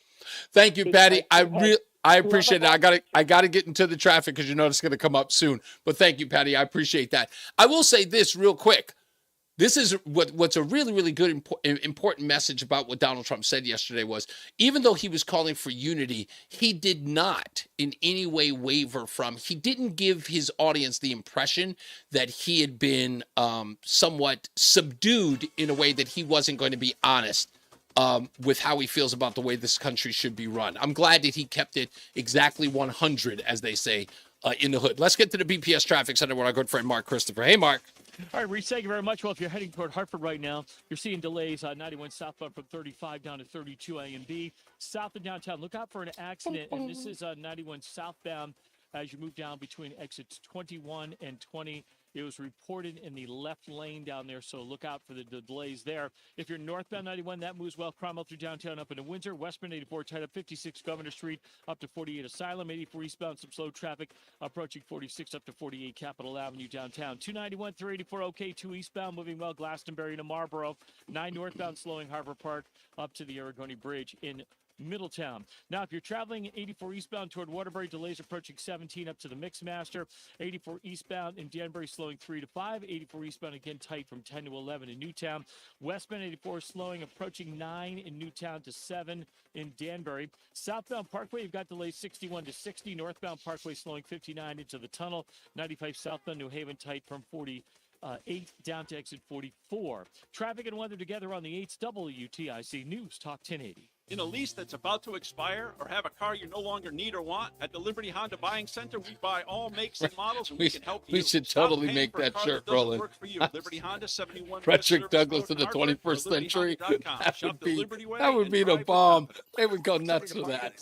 [SPEAKER 2] Thank you, Patty. I appreciate
[SPEAKER 17] love
[SPEAKER 2] it. I got to get into the traffic because you know it's going to come up soon. But thank you, Patty. I appreciate that. I will say this real quick. This is what's a really, really good, important message about what Donald Trump said yesterday was, even though he was calling for unity, he did not in any way waver from, he didn't give his audience the impression that he had been somewhat subdued in a way that he wasn't going to be honest with how he feels about the way this country should be run. I'm glad that he kept it exactly 100, as they say, in the hood. Let's get to the BPS Traffic Center with our good friend Mark Christopher. Hey, Mark.
[SPEAKER 4] All right, Reese, thank you very much. Well, if you're heading toward Hartford right now, you're seeing delays on 91 southbound from 35 down to 32 A and B. South of downtown, look out for an accident, and this is 91 southbound as you move down between exits 21 and 20. It was reported in the left lane down there, so look out for the delays there. If you're northbound 91, that moves well. Cromwell through downtown up into Windsor. Westbound 84 tied up 56 Governor Street up to 48 Asylum. 84 eastbound, some slow traffic approaching 46 up to 48 Capitol Avenue downtown. 291 through 84 okay. 2 eastbound moving well. Glastonbury to Marlboro. 9 northbound slowing Harbor Park up to the Aragoni Bridge in Middletown. Now, if you're traveling 84 eastbound toward Waterbury, delays approaching 17 up to the Mixmaster. 84 eastbound in Danbury slowing 3 to 5. 84 eastbound again tight from 10 to 11 in Newtown. Westbound 84 slowing approaching 9 in Newtown to 7 in Danbury. Southbound Parkway, you've got delays 61 to 60. Northbound Parkway slowing 59 into the tunnel. 95 southbound New Haven tight from 48 down to exit 44. Traffic and weather together on the 8th WTIC News Talk 1080.
[SPEAKER 8] In a lease that's about to expire or have a car you no longer need or want, at the Liberty Honda Buying Center, we buy all makes and models, and we can help you.
[SPEAKER 2] We should
[SPEAKER 8] Stop
[SPEAKER 2] totally
[SPEAKER 8] paying
[SPEAKER 2] make
[SPEAKER 8] for a
[SPEAKER 2] that
[SPEAKER 8] car
[SPEAKER 2] shirt,
[SPEAKER 8] that doesn't
[SPEAKER 2] Roland.
[SPEAKER 8] work for you. Liberty Honda, 71
[SPEAKER 2] Frederick Douglass in the 21st century. That would be the bomb. They would go nuts for that.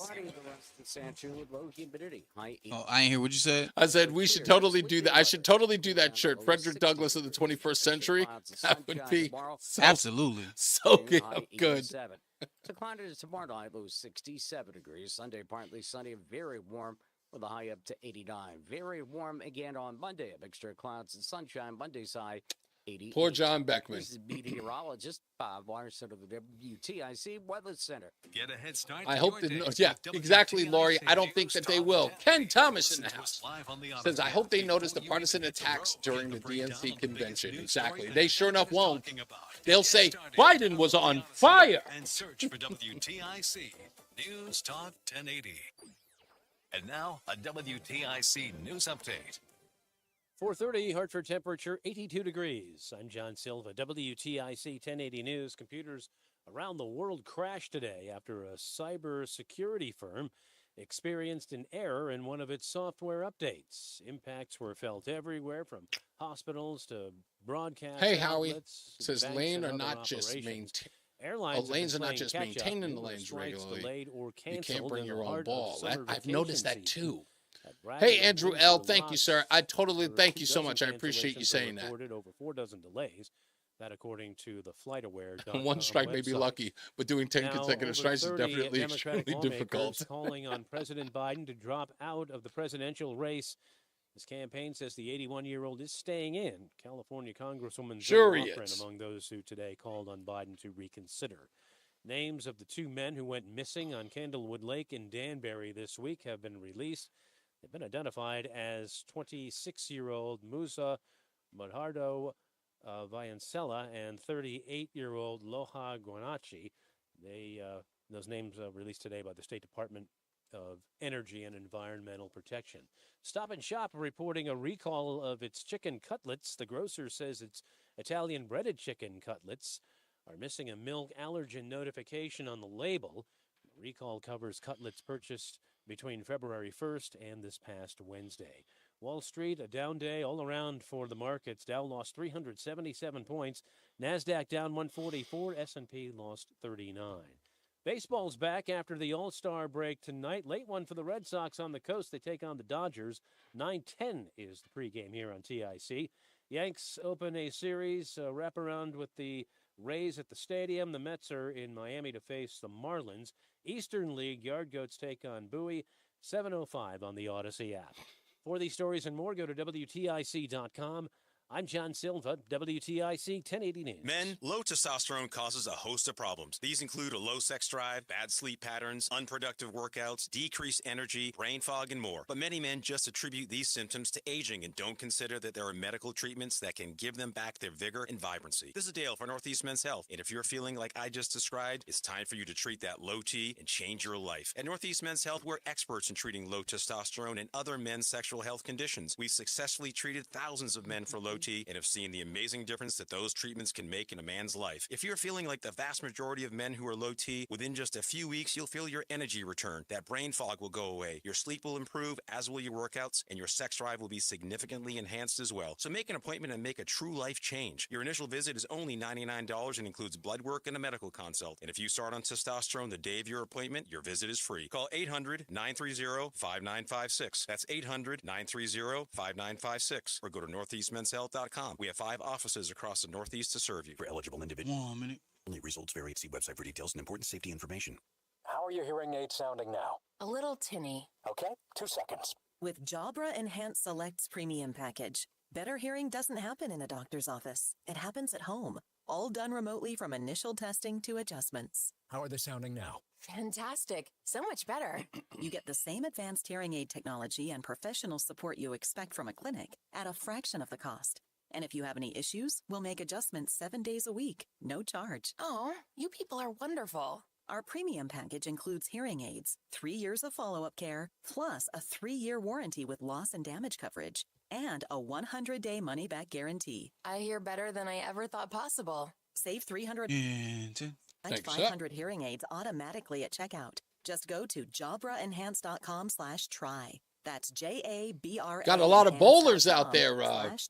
[SPEAKER 5] Oh, I ain't hear what you said.
[SPEAKER 2] I said we should totally do that. I should totally do that shirt. Frederick Douglass of the 21st century. That would be
[SPEAKER 5] Absolutely
[SPEAKER 2] so good.
[SPEAKER 18] So cloudy tomorrow night, low 67 degrees. Sunday, partly sunny, very warm with a high up to 89. Very warm again on Monday. A mixture of clouds and sunshine. Monday's high 88.
[SPEAKER 2] Poor John Beckman.
[SPEAKER 18] This is meteorologist Bob Larson of the WTIC Weather Center.
[SPEAKER 14] Get a head start.
[SPEAKER 2] I hope that, yeah, exactly, Lori. I don't think that they will. Ken Thomas in the house says, I hope they notice the partisan attacks during the DNC convention. Exactly. They sure enough won't. They'll say Biden was on fire.
[SPEAKER 14] And search for WTIC News Talk 1080. And now, a WTIC News Update.
[SPEAKER 25] 4:30 Hartford temperature 82 degrees. I'm John Silva. WTIC 1080 News. Computers around the world crashed today after a cybersecurity firm experienced an error in one of its software updates. Impacts were felt everywhere from hospitals to broadcast
[SPEAKER 2] Hey, Howie.
[SPEAKER 25] outlets,
[SPEAKER 2] Says
[SPEAKER 25] banks,
[SPEAKER 2] lanes
[SPEAKER 25] and
[SPEAKER 2] are
[SPEAKER 25] other
[SPEAKER 2] not just
[SPEAKER 25] operations. Airlines
[SPEAKER 2] lanes are not
[SPEAKER 25] playing
[SPEAKER 2] just
[SPEAKER 25] catch-up.
[SPEAKER 2] maintaining the
[SPEAKER 25] Numerous
[SPEAKER 2] lanes
[SPEAKER 25] flights
[SPEAKER 2] regularly.
[SPEAKER 25] delayed or
[SPEAKER 2] You can't
[SPEAKER 25] canceled
[SPEAKER 2] bring
[SPEAKER 25] in
[SPEAKER 2] your
[SPEAKER 25] the
[SPEAKER 2] own
[SPEAKER 25] heart of
[SPEAKER 2] ball.
[SPEAKER 25] summer
[SPEAKER 2] I've noticed
[SPEAKER 25] vacation
[SPEAKER 2] that
[SPEAKER 25] season.
[SPEAKER 2] too.
[SPEAKER 25] Bradley,
[SPEAKER 2] Hey, Andrew
[SPEAKER 25] Windsor,
[SPEAKER 2] L.
[SPEAKER 25] and
[SPEAKER 2] Thank you, sir. I totally thank you so
[SPEAKER 25] 2
[SPEAKER 2] much. I appreciate you
[SPEAKER 25] cancellations are
[SPEAKER 2] saying that.
[SPEAKER 25] reported, over 4 dozen delays. That according to the FlightAware.
[SPEAKER 2] One strike may be lucky, but doing 10
[SPEAKER 25] Now,
[SPEAKER 2] consecutive
[SPEAKER 25] over
[SPEAKER 2] strikes is
[SPEAKER 25] 30
[SPEAKER 2] definitely
[SPEAKER 25] Democratic
[SPEAKER 2] extremely
[SPEAKER 25] lawmakers
[SPEAKER 2] difficult.
[SPEAKER 25] calling on President Biden to drop out of the presidential race. His campaign says the 81-year-old is staying in. California Congresswoman
[SPEAKER 2] Sure
[SPEAKER 25] Zoe
[SPEAKER 2] he
[SPEAKER 25] Lofgren
[SPEAKER 2] is.
[SPEAKER 25] among those who today called on Biden to reconsider. Names of the 2 men who went missing on Candlewood Lake in Danbury this week have been released. They've been identified as 26-year-old Musa Madhardo Viancella and 38-year-old Loha Guanachi. Those names released today by the State Department of Energy and Environmental Protection. Stop and Shop reporting a recall of its chicken cutlets. The grocer says its Italian breaded chicken cutlets are missing a milk allergen notification on the label. The recall covers cutlets purchased between February 1st and this past Wednesday. Wall Street, a down day all around for the markets. Dow lost 377 points. NASDAQ down 144. S&P lost 39. Baseball's back after the All-Star break tonight. Late one for the Red Sox on the coast. They take on the Dodgers. 9:10 is the pregame here on TIC. Yanks open a series wraparound with the Rays at the stadium. The Mets are in Miami to face the Marlins. Eastern League Yard Goats take on Bowie. 7:05 on the Odyssey app. For these stories and more, go to WTIC.com. I'm John Silva, WTIC 1080 News.
[SPEAKER 19] Men, low testosterone causes a host of problems. These include a low sex drive, bad sleep patterns, unproductive workouts, decreased energy, brain fog, and more. But many men just attribute these symptoms to aging and don't consider that there are medical treatments that can give them back their vigor and vibrancy. This is Dale for Northeast Men's Health, and if you're feeling like I just described, it's time for you to treat that low T and change your life. At Northeast Men's Health, we're experts in treating low testosterone and other men's sexual health conditions. We've successfully treated thousands of men for low T and have seen the amazing difference that those treatments can make in a man's life. If you're feeling like the vast majority of men who are low T, within just a few weeks, you'll feel your energy return. That brain fog will go away. Your sleep will improve, as will your workouts, and your sex drive will be significantly enhanced as well. So make an appointment and make a true life change. Your initial visit is only $99 and includes blood work and a medical consult. And if you start on testosterone the day of your appointment, your visit is free. Call 800-930-5956. That's 800-930-5956. Or go to northeastmenshealth.com. We have 5 offices across the Northeast to serve you. For eligible individuals.
[SPEAKER 20] 1 minute.
[SPEAKER 19] Only results vary. See website for details and important safety information.
[SPEAKER 20] How are your hearing aids sounding now?
[SPEAKER 21] A little tinny.
[SPEAKER 20] Okay, 2 seconds.
[SPEAKER 23] With Jabra Enhanced Selects Premium Package, better hearing doesn't happen in a doctor's office. It happens at home, all done remotely from initial testing to adjustments.
[SPEAKER 20] How are they sounding now?
[SPEAKER 21] Fantastic. So much better.
[SPEAKER 23] You get the same advanced hearing aid technology and professional support you expect from a clinic at a fraction of the cost. And if you have any issues, we'll make adjustments 7 days a week, no charge.
[SPEAKER 21] Oh, you people are wonderful.
[SPEAKER 23] Our premium package includes hearing aids, 3 years of follow-up care, plus a 3-year warranty with loss and damage coverage, and a 100-day money-back guarantee.
[SPEAKER 21] I hear better than I ever thought possible.
[SPEAKER 23] Save $300 and 500 hearing aids automatically at checkout. Just go to jabraenhance.com/try. That's JABRA.
[SPEAKER 2] Got a lot of bowlers out there, Roland.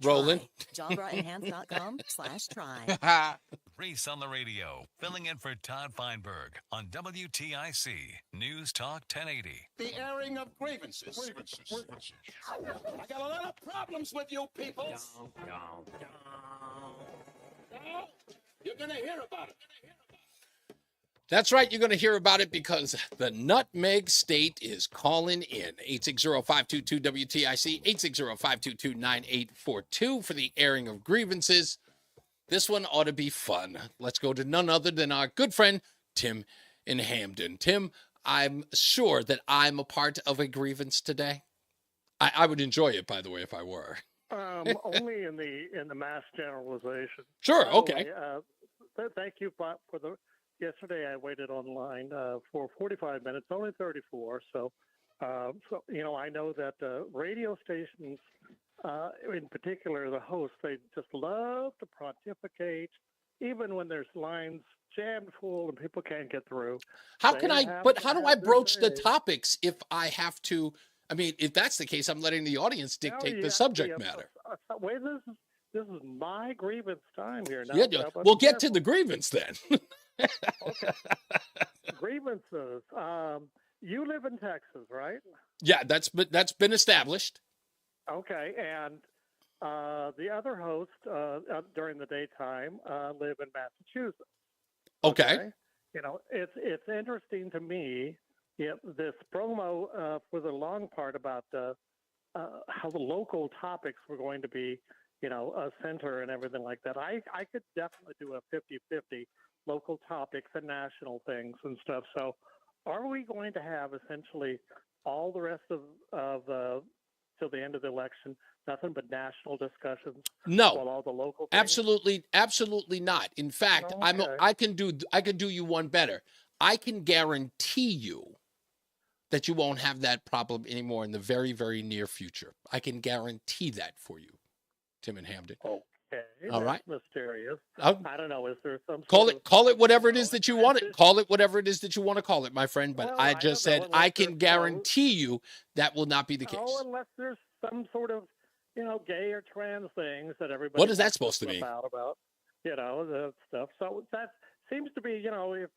[SPEAKER 23] JabraEnhance.com/try.
[SPEAKER 14] Reese on the Radio, filling in for Todd Feinberg on WTIC News Talk 1080.
[SPEAKER 1] The airing of grievances. I got a lot of problems with you people. Now, you're going to hear about it.
[SPEAKER 2] That's right. You're going to hear about it because the Nutmeg State is calling in. 860-522-WTIC, 860-522-9842 for the airing of grievances. This one ought to be fun. Let's go to none other than our good friend, Tim in Hamden. Tim, I'm sure that I'm a part of a grievance today. I would enjoy it, by the way, if I were.
[SPEAKER 24] Only in the mass generalization.
[SPEAKER 2] Sure, okay.
[SPEAKER 24] Thank you for the... Yesterday, I waited online for 45 minutes, only 34. So I know that radio stations, in particular the hosts, they just love to pontificate, even when there's lines jammed full and people can't get through.
[SPEAKER 2] How do I broach the topics if I have to? I mean, if that's the case, I'm letting the audience dictate the subject matter.
[SPEAKER 24] Wait, this is my grievance time here. Now,
[SPEAKER 2] we'll get to the grievance then.
[SPEAKER 24] Okay. Grievances. You live in Texas, right?
[SPEAKER 2] Yeah, that's been established.
[SPEAKER 24] Okay, and the other host during the daytime live in Massachusetts.
[SPEAKER 2] Okay.
[SPEAKER 24] It's interesting to me. This promo for the long part about how the local topics were going to be, a center and everything like that. I could definitely do a 50-50. Local topics and national things and stuff. So are we going to have essentially all the rest of till the end of the election? Nothing but national discussions.
[SPEAKER 2] No,
[SPEAKER 24] while all the local
[SPEAKER 2] absolutely not. In fact,
[SPEAKER 24] Okay.
[SPEAKER 2] I can do you one better. I can guarantee you that you won't have that problem anymore in the very, very near future. I can guarantee that for you, Tim and Hamden.
[SPEAKER 24] Okay,
[SPEAKER 2] all right.
[SPEAKER 24] That's mysterious.
[SPEAKER 2] I'll,
[SPEAKER 24] I don't know. Is there some
[SPEAKER 2] Call
[SPEAKER 24] sort
[SPEAKER 2] it whatever it is that you want it. Call it whatever it is that you want to call it, my friend. But
[SPEAKER 24] Well,
[SPEAKER 2] I
[SPEAKER 24] I
[SPEAKER 2] just
[SPEAKER 24] don't know,
[SPEAKER 2] said
[SPEAKER 24] unless
[SPEAKER 2] I can
[SPEAKER 24] there's,
[SPEAKER 2] guarantee you that will not be the case.
[SPEAKER 24] Oh, unless there's some sort of, gay or trans things that everybody.
[SPEAKER 2] What is that
[SPEAKER 24] wants
[SPEAKER 2] supposed to
[SPEAKER 24] flip
[SPEAKER 2] mean?
[SPEAKER 24] out about, the stuff. So that seems to be, if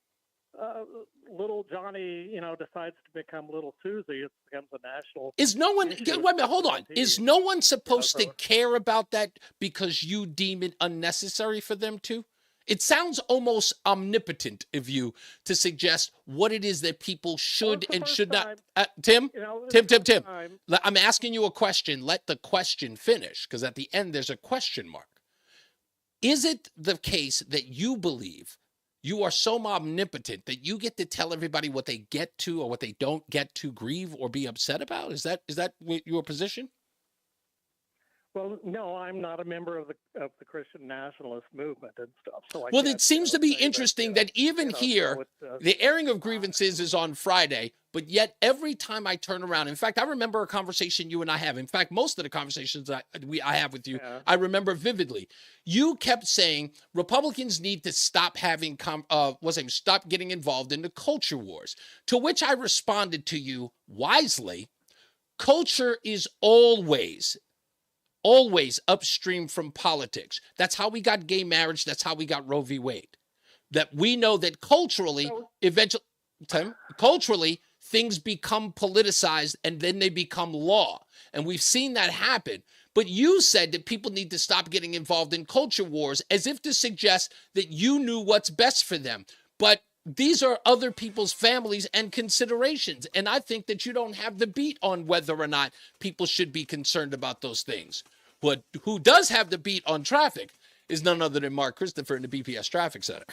[SPEAKER 24] little Johnny, decides to become little Susie, it becomes a national.
[SPEAKER 2] Is no one,
[SPEAKER 24] issue.
[SPEAKER 2] wait a minute, hold on. Is no one supposed to care about that because you deem it unnecessary for them to? It sounds almost omnipotent of you to suggest what it is that people should and should not. Tim, Tim. I'm asking you a question. Let the question finish, because at the end there's a question mark. Is it the case that you believe you are so omnipotent that you get to tell everybody what they get to or what they don't get to grieve or be upset about? Is that your position?
[SPEAKER 24] Well, no, I'm not a member of the Christian nationalist movement and stuff. So
[SPEAKER 2] Well, it seems to be interesting that even here, the airing of grievances is on Friday, but yet every time I turn around, in fact, I remember a conversation you and I have. In fact, most of the conversations I have with you, I remember vividly. You kept saying Republicans need to stop having, stop getting involved in the culture wars, to which I responded to you wisely. Culture is always upstream from politics. That's how we got gay marriage. That's how we got Roe v. Wade. That we know that culturally, culturally, things become politicized and then they become law. And we've seen that happen. But you said that people need to stop getting involved in culture wars as if to suggest that you knew what's best for them. But these are other people's families and considerations. And I think that you don't have the beat on whether or not people should be concerned about those things. But who does have the beat on traffic is none other than Mark Christopher in the BPS Traffic Center.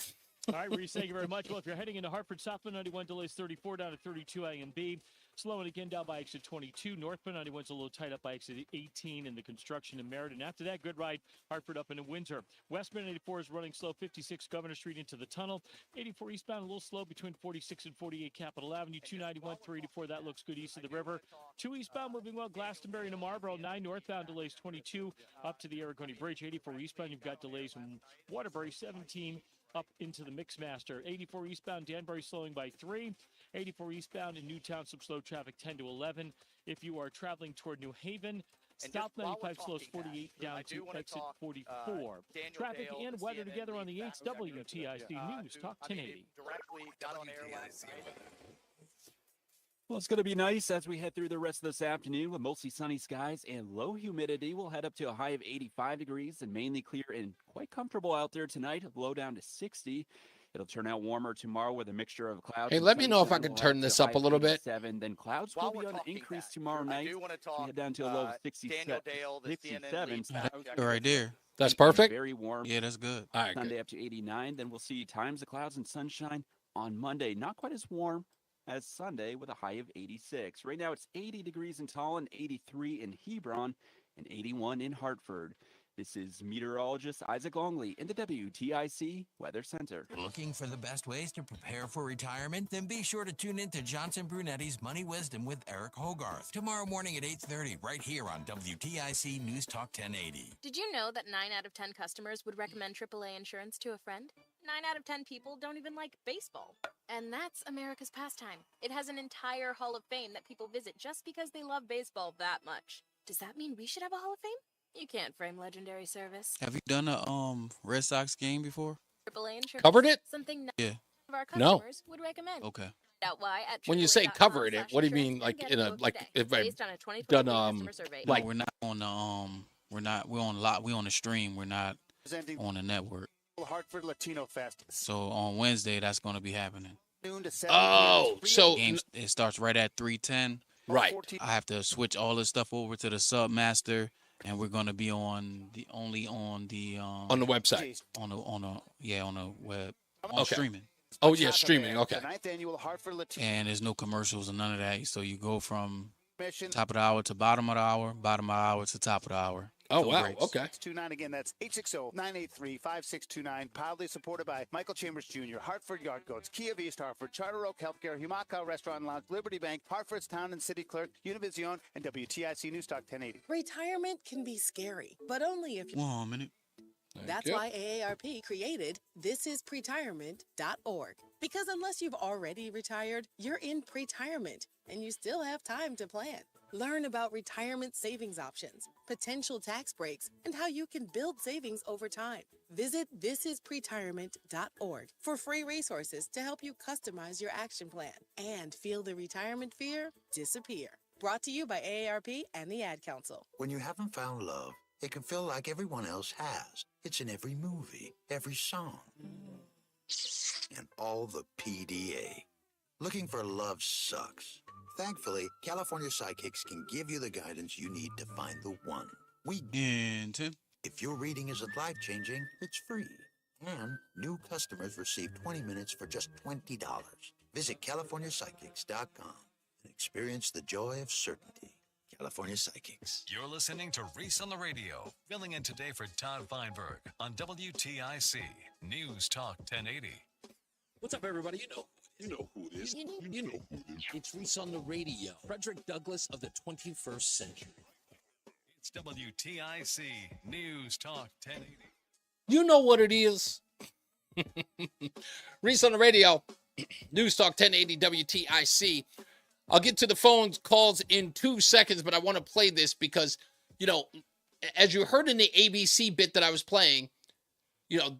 [SPEAKER 4] All right, Reese, thank you very much. Well, if you're heading into Hartford, southbound 91 delays 34 down to 32 A and B. Slowing again down by exit 22. Northbound 91's a little tight up by exit 18 in the construction in Merritt. And after that, good ride, Hartford up into Windsor. Westbound 84 is running slow, 56 Governor Street into the tunnel. 84 eastbound, a little slow between 46 and 48 Capitol Avenue. 291, 384, that looks good east of the river. 2 eastbound moving well, Glastonbury to Marlboro. 9 northbound delays 22 up to the Aragoni Bridge. 84 eastbound, you've got delays from Waterbury. 17 up into the Mixmaster. 84 eastbound, Danbury slowing by 3. 84 eastbound in Newtown, some slow traffic 10 to 11. If you are traveling toward New Haven, South 95 slows 48 down to exit 44. Traffic and weather together on the 8th WTIC News Talk 1080.
[SPEAKER 6] Well, it's going to be nice as we head through the rest of this afternoon with mostly sunny skies and low humidity. We'll head up to a high of 85 degrees and mainly clear and quite comfortable out there tonight. Low down to 60. It'll turn out warmer tomorrow with a mixture of clouds.
[SPEAKER 2] Hey, let me know if I can turn this up a little bit.
[SPEAKER 6] Then clouds will be on an increase tomorrow night. We head down to a low of 67.
[SPEAKER 5] Right there.
[SPEAKER 2] That's perfect.
[SPEAKER 6] Very warm.
[SPEAKER 5] Yeah, that's good.
[SPEAKER 2] All right,
[SPEAKER 6] Sunday
[SPEAKER 2] good.
[SPEAKER 6] up to 89. Then we'll see times of clouds and sunshine on Monday. Not quite as warm as Sunday with a high of 86. Right now it's 80 degrees in Tallinn, 83 in Hebron, and 81 in Hartford. This is meteorologist Isaac Longley in the WTIC Weather Center.
[SPEAKER 7] Looking for the best ways to prepare for retirement? Then be sure to tune in to Johnson Brunetti's Money Wisdom with Eric Hogarth tomorrow morning at 8:30 right here on WTIC News Talk 1080.
[SPEAKER 9] Did you know that 9 out of 10 customers would recommend AAA insurance to a friend? 9 out of 10 people don't even like baseball. And that's America's pastime. It has an entire Hall of Fame that people visit just because they love baseball that much. Does that mean we should have a Hall of Fame? You can't frame legendary service.
[SPEAKER 5] Have you done a Red Sox game before?
[SPEAKER 9] AAA insurance.
[SPEAKER 2] Covered it?
[SPEAKER 9] Something
[SPEAKER 5] Yeah.
[SPEAKER 9] of our
[SPEAKER 2] No.
[SPEAKER 9] customers would recommend.
[SPEAKER 5] Okay.
[SPEAKER 9] Out why at
[SPEAKER 2] When you say covered it, what do you mean? Like in a if I
[SPEAKER 9] based on a 20
[SPEAKER 2] done
[SPEAKER 5] Like we're not on the we're on the stream. We're not on the network.
[SPEAKER 22] Hartford Latino Fest.
[SPEAKER 5] So on Wednesday, that's going to be happening.
[SPEAKER 22] Noon to 7
[SPEAKER 2] Oh, so
[SPEAKER 5] Game, it starts right at 3:10.
[SPEAKER 2] Right.
[SPEAKER 5] I have to switch all this stuff over to the Submaster, and we're going to be on the
[SPEAKER 2] website
[SPEAKER 5] on the web
[SPEAKER 2] Okay.
[SPEAKER 5] streaming.
[SPEAKER 2] Oh yeah, streaming. Okay.
[SPEAKER 22] The 9th annual Hartford Latino.
[SPEAKER 5] And there's no commercials and none of that. So you go from Top of the hour to bottom of the hour, bottom of the hour to top of the hour.
[SPEAKER 2] Oh,
[SPEAKER 5] Phil
[SPEAKER 2] wow.
[SPEAKER 5] Breaks.
[SPEAKER 2] Okay.
[SPEAKER 10] 629 again, that's 860-983-5629. Proudly supported by Michael Chambers Jr., Hartford Yard Goats, Kia of East Hartford, Charter Oak Healthcare, Humaka Restaurant and Lounge, Liberty Bank, Hartford's Town and City Clerk, Univision, and WTIC News Talk 1080.
[SPEAKER 11] Retirement can be scary, but only if you...
[SPEAKER 5] 1 minute.
[SPEAKER 11] That's why AARP created thisispretirement.org. Because unless you've already retired, you're in pretirement, and you still have time to plan. Learn about retirement savings options, potential tax breaks, and how you can build savings over time. Visit thisispretirement.org for free resources to help you customize your action plan and feel the retirement fear disappear. Brought to you by AARP and the Ad Council.
[SPEAKER 12] When you haven't found love, it can feel like everyone else has. It's in every movie, every song, and all the PDA. Looking for love sucks. Thankfully, California Psychics can give you the guidance you need to find the one. If your reading isn't life-changing, it's free. And new customers receive 20 minutes for just $20. Visit CaliforniaPsychics.com and experience the joy of certainty. California Psychics.
[SPEAKER 14] You're listening to Reese on the Radio, filling in today for Todd Feinberg on WTIC News Talk 1080.
[SPEAKER 2] What's up, everybody? You know who it is. You know who it is. It's Reese on the Radio. Frederick Douglass of the 21st century.
[SPEAKER 14] It's WTIC News Talk 1080.
[SPEAKER 2] You know what it is. Reese on the Radio. News Talk 1080 WTIC. I'll get to the phone calls in 2 seconds, but I want to play this because, as you heard in the ABC bit that I was playing,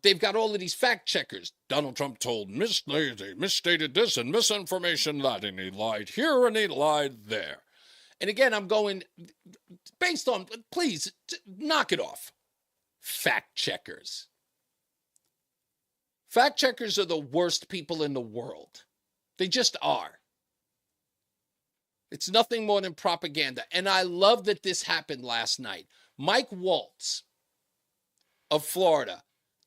[SPEAKER 2] they've got all of these fact checkers. Donald Trump told misstated this and misinformation that, and he lied here and he lied there. And again, I'm going based on, please, knock it off. Fact checkers. Fact checkers are the worst people in the world. They just are. It's nothing more than propaganda. And I love that this happened last night. Mike Waltz of Florida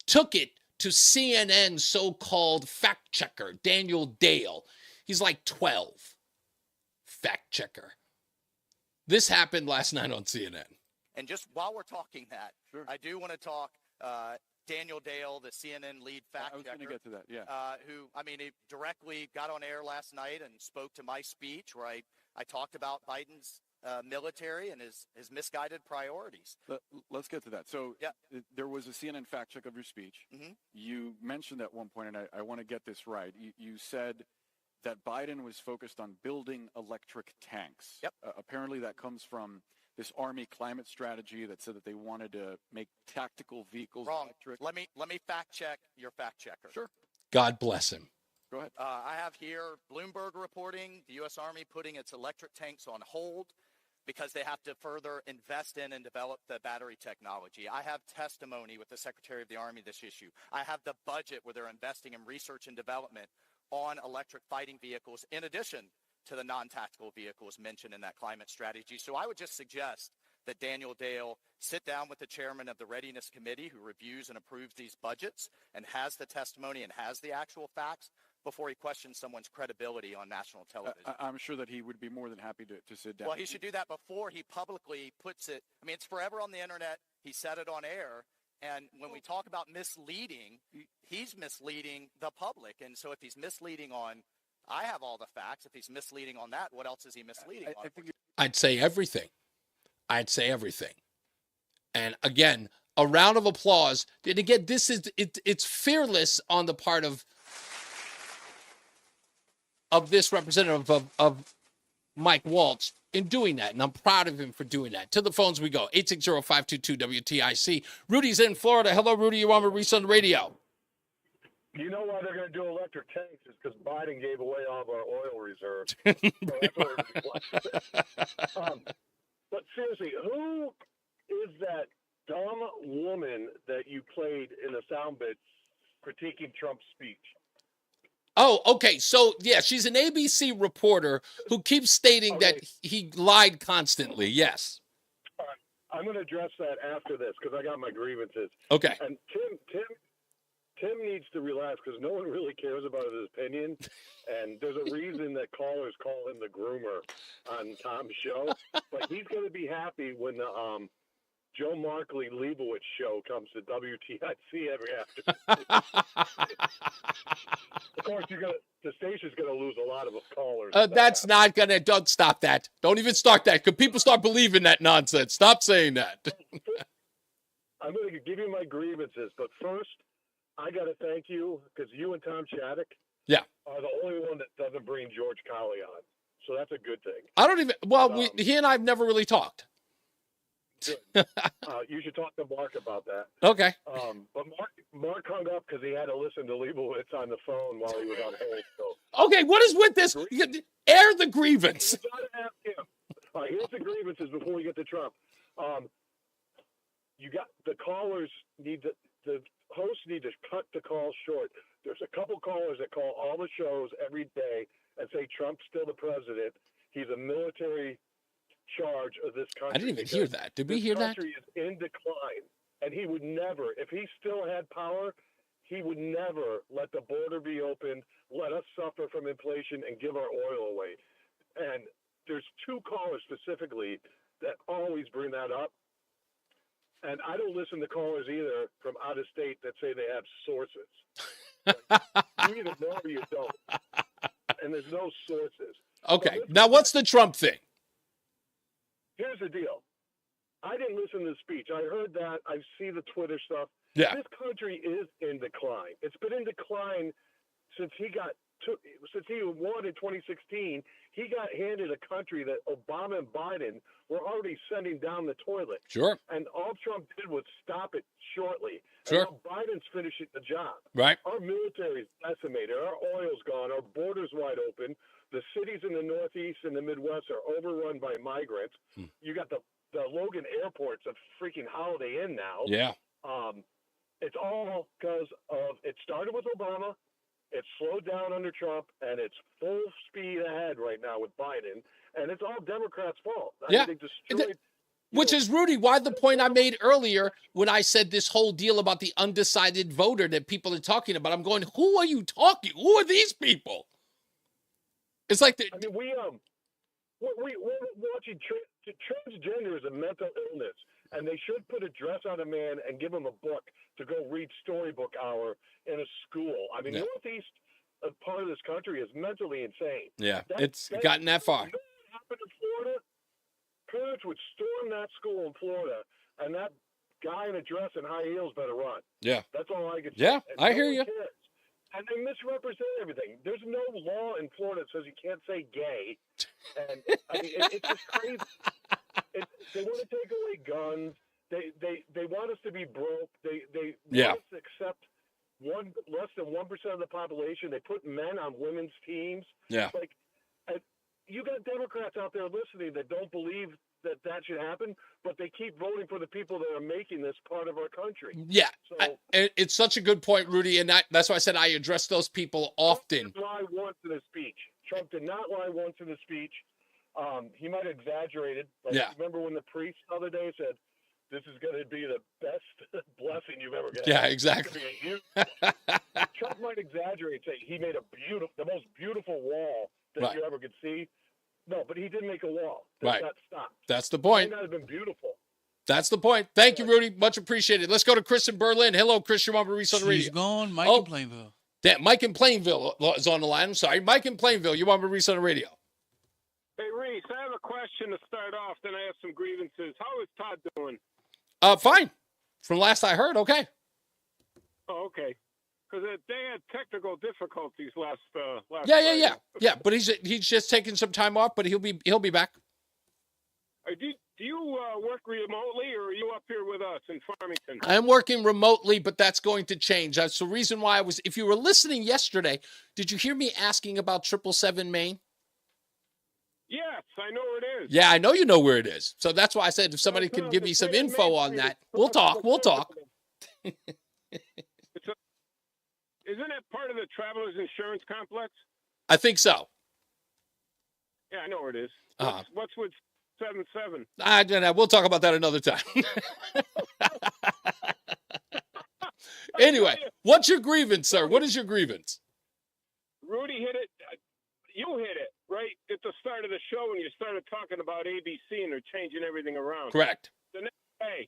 [SPEAKER 2] took it to CNN's so-called fact checker, Daniel Dale. He's like 12. Fact checker. This happened last night on CNN.
[SPEAKER 13] And just while we're talking that, I do want to talk Daniel Dale, the CNN lead fact checker. I was going to get to that, yeah. He directly got on air last night and spoke to my speech where I talked about Biden's military and his misguided priorities.
[SPEAKER 6] Let's get to that. So there was a CNN fact check of your speech.
[SPEAKER 13] Mm-hmm.
[SPEAKER 6] You mentioned at one point, and I want to get this right, you said that Biden was focused on building electric tanks.
[SPEAKER 13] Yep.
[SPEAKER 6] Apparently that comes from this Army climate strategy that said that they wanted to make tactical vehicles electric.
[SPEAKER 13] Let me fact check your fact checker.
[SPEAKER 6] Sure.
[SPEAKER 2] God bless him.
[SPEAKER 6] Go ahead.
[SPEAKER 13] I have here Bloomberg reporting the U.S. Army putting its electric tanks on hold because they have to further invest in and develop the battery technology. I have testimony with the Secretary of the Army this issue. I have the budget where they're investing in research and development on electric fighting vehicles in addition to the non-tactical vehicles mentioned in that climate strategy. So I would just suggest that Daniel Dale sit down with the chairman of the Readiness Committee who reviews and approves these budgets and has the testimony and has the actual facts before he questions someone's credibility on national television.
[SPEAKER 6] I'm sure that he would be more than happy to sit down.
[SPEAKER 13] Well, he should do that before he publicly puts it. I mean, it's forever on the internet. He said it on air. And when we talk about misleading, he's misleading the public. And so if he's misleading on, I have all the facts. If he's misleading on that, what else is he misleading on?
[SPEAKER 2] I'd say everything. And again, a round of applause. And again, it's fearless on the part of this representative of Mike Waltz in doing that. And I'm proud of him for doing that. To the phones we go. 860-522-WTIC. Rudy's in Florida. Hello, Rudy. You're on with Reese on the Radio.
[SPEAKER 15] You know why they're going to do electric tanks is because Biden gave away all of our oil reserves. So that's what but seriously, who is that dumb woman that you played in the sound bit critiquing Trump's speech?
[SPEAKER 2] Oh, okay. So, yeah, she's an ABC reporter who keeps stating that he lied constantly. Yes.
[SPEAKER 15] All right. I'm going to address that after this because I got my grievances.
[SPEAKER 2] Okay.
[SPEAKER 15] And Tim needs to relax because no one really cares about his opinion, and there's a reason that callers call him the groomer on Tom's show. But he's going to be happy when the Joe Markley Leibowitz show comes to WTIC every afternoon. Of course, the station's going to lose a lot of callers.
[SPEAKER 2] That's not going to. Don't stop that. Don't even start that. Because people start believing that nonsense. Stop saying that.
[SPEAKER 15] I'm going to give you my grievances, but first, I got to thank you because you and Tom Shattuck are the only one that doesn't bring George Colley on. So that's a good thing.
[SPEAKER 2] I don't even. Well, he and I have never really talked.
[SPEAKER 15] You should talk to Mark about that.
[SPEAKER 2] Okay.
[SPEAKER 15] But Mark hung up because he had to listen to Leibowitz on the phone while he was on hold. So.
[SPEAKER 2] Okay, what is with this? Air the grievance.
[SPEAKER 15] You got to ask him. All right, here's the grievances before we get to Trump. You got the callers the hosts need to cut the calls short. There's a couple callers that call all the shows every day and say Trump's still the president. He's a military charge of this country.
[SPEAKER 2] I didn't even hear that. Did we hear that?
[SPEAKER 15] This country is in decline, and he would never, if he still had power, he would never let the border be opened, let us suffer from inflation, and give our oil away. And there's two callers specifically that always bring that up. And I don't listen to callers either from out of state that say they have sources. You either know or you don't. And there's no sources.
[SPEAKER 2] Okay. Now, what's the Trump thing?
[SPEAKER 15] Here's the deal. I didn't listen to the speech. I heard that. I see the Twitter stuff.
[SPEAKER 2] Yeah.
[SPEAKER 15] This country is in decline. It's been in decline since he won in 2016. He got handed a country that Obama and Biden were already sending down the toilet.
[SPEAKER 2] Sure.
[SPEAKER 15] And all Trump did was stop it shortly.
[SPEAKER 2] Sure.
[SPEAKER 15] And now Biden's finishing the job.
[SPEAKER 2] Right.
[SPEAKER 15] Our military is decimated. Our oil's gone. Our border's wide open. The cities in the Northeast and the Midwest are overrun by migrants. You got the Logan Airport's a freaking Holiday Inn now.
[SPEAKER 2] Yeah.
[SPEAKER 15] It's all because of it started with Obama. It slowed down under Trump, and it's full speed ahead right now with Biden. And it's all Democrats' fault.
[SPEAKER 2] Yeah.
[SPEAKER 15] They destroyed.
[SPEAKER 2] Which is, Rudy, why the point I made earlier when I said this whole deal about the undecided voter that people are talking about. I'm going, who are you talking? Who are these people? It's like
[SPEAKER 15] we're watching transgender is a mental illness, and they should put a dress on a man and give him a book to go read storybook hour in a school. I mean, Northeast part of this country is mentally insane.
[SPEAKER 2] Yeah, it's gotten that far.
[SPEAKER 15] You know what happened in Florida? Parents would storm that school in Florida, and that guy in a dress and high heels better run.
[SPEAKER 2] Yeah.
[SPEAKER 15] That's all I can say.
[SPEAKER 2] Yeah,
[SPEAKER 15] And
[SPEAKER 2] I
[SPEAKER 15] no
[SPEAKER 2] hear
[SPEAKER 15] one
[SPEAKER 2] you.
[SPEAKER 15] cares. And they misrepresent everything. There's no law in Florida that says you can't say gay. And I mean, it's just crazy. They want to take away guns. They want us to be broke. They want us to accept less than 1% of the population. They put men on women's teams.
[SPEAKER 2] Yeah.
[SPEAKER 15] Like, you got Democrats out there listening that don't believe that should happen, but they keep voting for the people that are making this part of our country.
[SPEAKER 2] Yeah.
[SPEAKER 15] So,
[SPEAKER 2] it's such a good point, Rudy, and that's why I said I address those people often.
[SPEAKER 15] Trump did lie once in his speech. Trump did not lie once in his speech. He might have exaggerated. Remember when the priest the other day said, "This is going to be the best blessing you've ever got."
[SPEAKER 2] Yeah, exactly.
[SPEAKER 15] Trump might exaggerate, say he made the most beautiful wall that you ever could see. No, but he did make a wall. That stopped.
[SPEAKER 2] That's the point.
[SPEAKER 15] It might not have been beautiful.
[SPEAKER 2] That's the point. Thank you, Rudy. Much appreciated. Let's go to Chris in Berlin. Hello, Chris. You're on Reese On The Radio.
[SPEAKER 5] She's gone. Mike in Plainville.
[SPEAKER 2] Damn, Mike in Plainville is on the line. I'm sorry. Mike in Plainville. You're on Reese On The Radio.
[SPEAKER 3] Hey, Reese, I have a question to start off, then I have some grievances. How is Todd doing?
[SPEAKER 2] Fine. From last I heard, okay.
[SPEAKER 3] Oh, okay. Because they had technical difficulties last
[SPEAKER 2] Yeah. But he's just taking some time off, but he'll be back.
[SPEAKER 3] Do you work remotely, or are you up here with us in Farmington?
[SPEAKER 2] I'm working remotely, but that's going to change. That's the reason why if you were listening yesterday, did you hear me asking about 777 Maine?
[SPEAKER 3] Yes, I know where it is.
[SPEAKER 2] Yeah, I know you know where it is. So that's why I said if somebody can give me some info on that, we'll talk.
[SPEAKER 3] Isn't it part of the Travelers Insurance Complex?
[SPEAKER 2] I think so.
[SPEAKER 3] Yeah, I know where it is. What's with 77?
[SPEAKER 2] I don't know. We'll talk about that another time. Anyway, what's your grievance, sir? What is your grievance?
[SPEAKER 3] Rudy hit it. You hit it right at the start of the show when you started talking about ABC and they're changing everything around.
[SPEAKER 2] Correct.
[SPEAKER 3] The next day,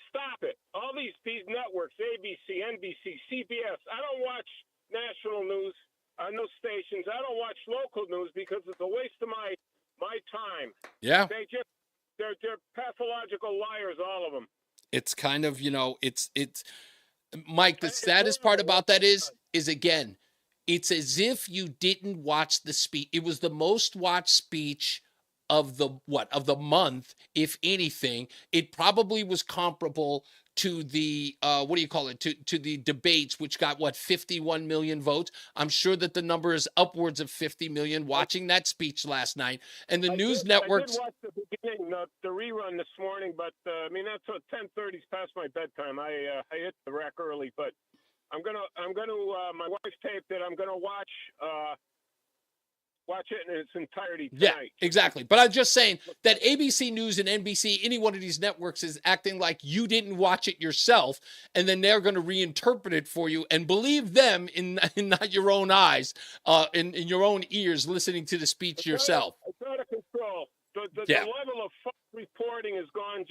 [SPEAKER 3] stop it. All these networks, ABC, NBC, CBS. I don't watch national news on those stations. I don't watch local news because it's a waste of my time.
[SPEAKER 2] Yeah.
[SPEAKER 3] They're pathological liars, all of them.
[SPEAKER 2] It's kind of, it's Mike, the saddest part about that is again, it's as if you didn't watch the speech. It was the most watched speech of the month, if anything. It probably was comparable to the to the debates, which got 51 million votes. I'm sure that the number is upwards of 50 million watching that speech last night. And the news networks.
[SPEAKER 3] I did watch the beginning, the rerun this morning, but that's what 10:30's past my bedtime. I hit the rack early, but I'm gonna my wife taped it. I'm gonna watch it in its entirety tonight.
[SPEAKER 2] Yeah, exactly. But I'm just saying that ABC News and NBC, any one of these networks, is acting like you didn't watch it yourself, and then they're going to reinterpret it for you and believe them in not your own eyes, in your own ears, listening to the speech yourself.
[SPEAKER 3] It's out of control. The level of false reporting has gone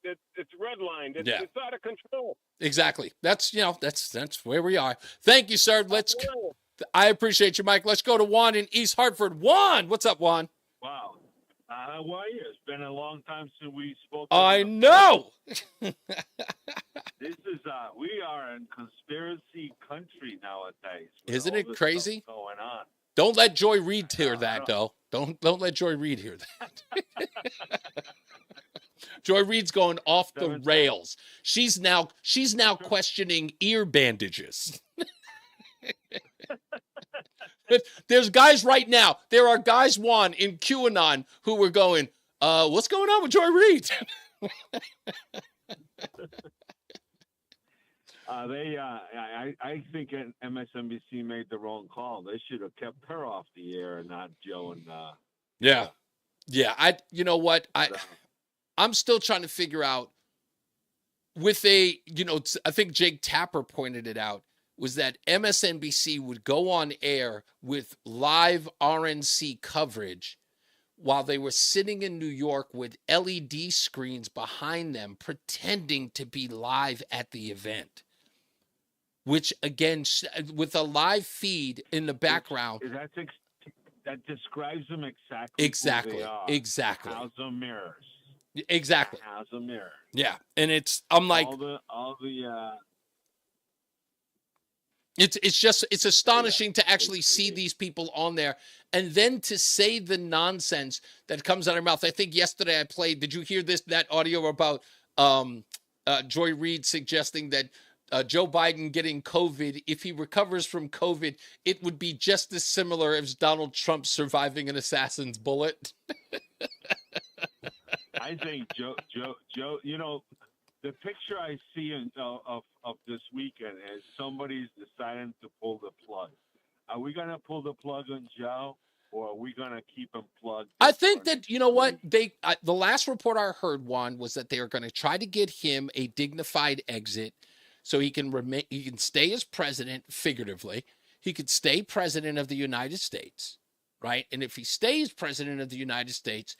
[SPEAKER 3] it's redlined. It's out of control.
[SPEAKER 2] Exactly. That's where we are. Thank you, sir. I appreciate you, Mike. Let's go to Juan in East Hartford. Juan, what's up, Juan?
[SPEAKER 8] Wow. How are you? It's been a long time since we spoke.
[SPEAKER 2] I know.
[SPEAKER 8] This is we are in conspiracy country nowadays.
[SPEAKER 2] Isn't it crazy?
[SPEAKER 8] Going on.
[SPEAKER 2] Don't let Joy Reid hear that, though. Don't let Joy Reid hear that. Joy Reid's going off the rails. She's now questioning ear bandages. There's guys right now. There are guys, Juan, in QAnon who were going, what's going on with Joy Reid?
[SPEAKER 8] I think MSNBC made the wrong call. They should have kept her off the air and not Joe and.
[SPEAKER 2] Yeah. You know what? I'm still trying to figure out with I think Jake Tapper pointed it out, was that MSNBC would go on air with live RNC coverage while they were sitting in New York with LED screens behind them pretending to be live at the event. Which, again, with a live feed in the background.
[SPEAKER 8] That describes them exactly.
[SPEAKER 2] Exactly.
[SPEAKER 8] Who they are.
[SPEAKER 2] Exactly.
[SPEAKER 8] House of mirrors.
[SPEAKER 2] Exactly.
[SPEAKER 8] House of mirrors.
[SPEAKER 2] Yeah, and I'm like, it's astonishing to actually see these people on there, and then to say the nonsense that comes out of their mouth. I think yesterday I played. Did you hear that audio about Joy Reid suggesting that Joe Biden getting COVID, if he recovers from COVID, it would be just as similar as Donald Trump surviving an assassin's bullet?
[SPEAKER 8] I think Joe, the picture I see of this weekend is somebody's deciding to pull the plug. Are we going to pull the plug on Joe, or are we going to keep him plugged?
[SPEAKER 2] I think that, you know what, the last report I heard, Juan, was that they are going to try to get him a dignified exit so he can stay as president, figuratively. He could stay president of the United States, right? And if he stays president of the United States,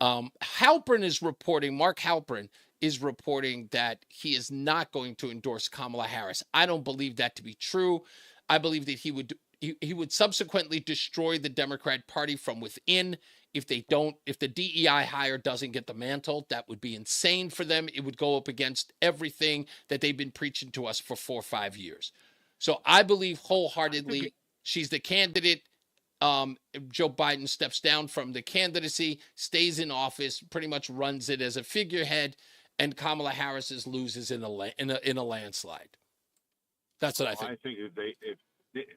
[SPEAKER 2] Halpern is reporting, Mark Halpern is reporting that he is not going to endorse Kamala Harris. I don't believe that to be true. I believe that he would subsequently destroy the Democrat Party from within if the DEI hire doesn't get the mantle. That would be insane for them. It would go up against everything that they've been preaching to us for 4 or 5 years. So I believe wholeheartedly she's the candidate. Joe Biden steps down from the candidacy, stays in office, pretty much runs it as a figurehead, and Kamala Harris loses in a landslide. That's what I think.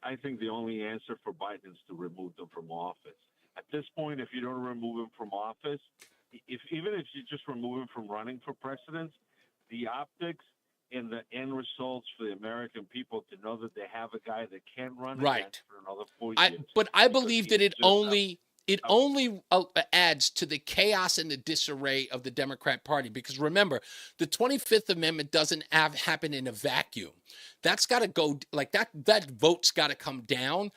[SPEAKER 8] I think the only answer for Biden is to remove them from office. At this point, if you don't remove him from office, even if you just remove him from running for president, the optics and the end results for the American people to know that they have a guy that can run again for another 4 years.
[SPEAKER 2] But I believe that it only it only adds to the chaos and the disarray of the Democrat Party. Because remember, the 25th Amendment doesn't happen in a vacuum. That's got to go, like that vote's got to come down.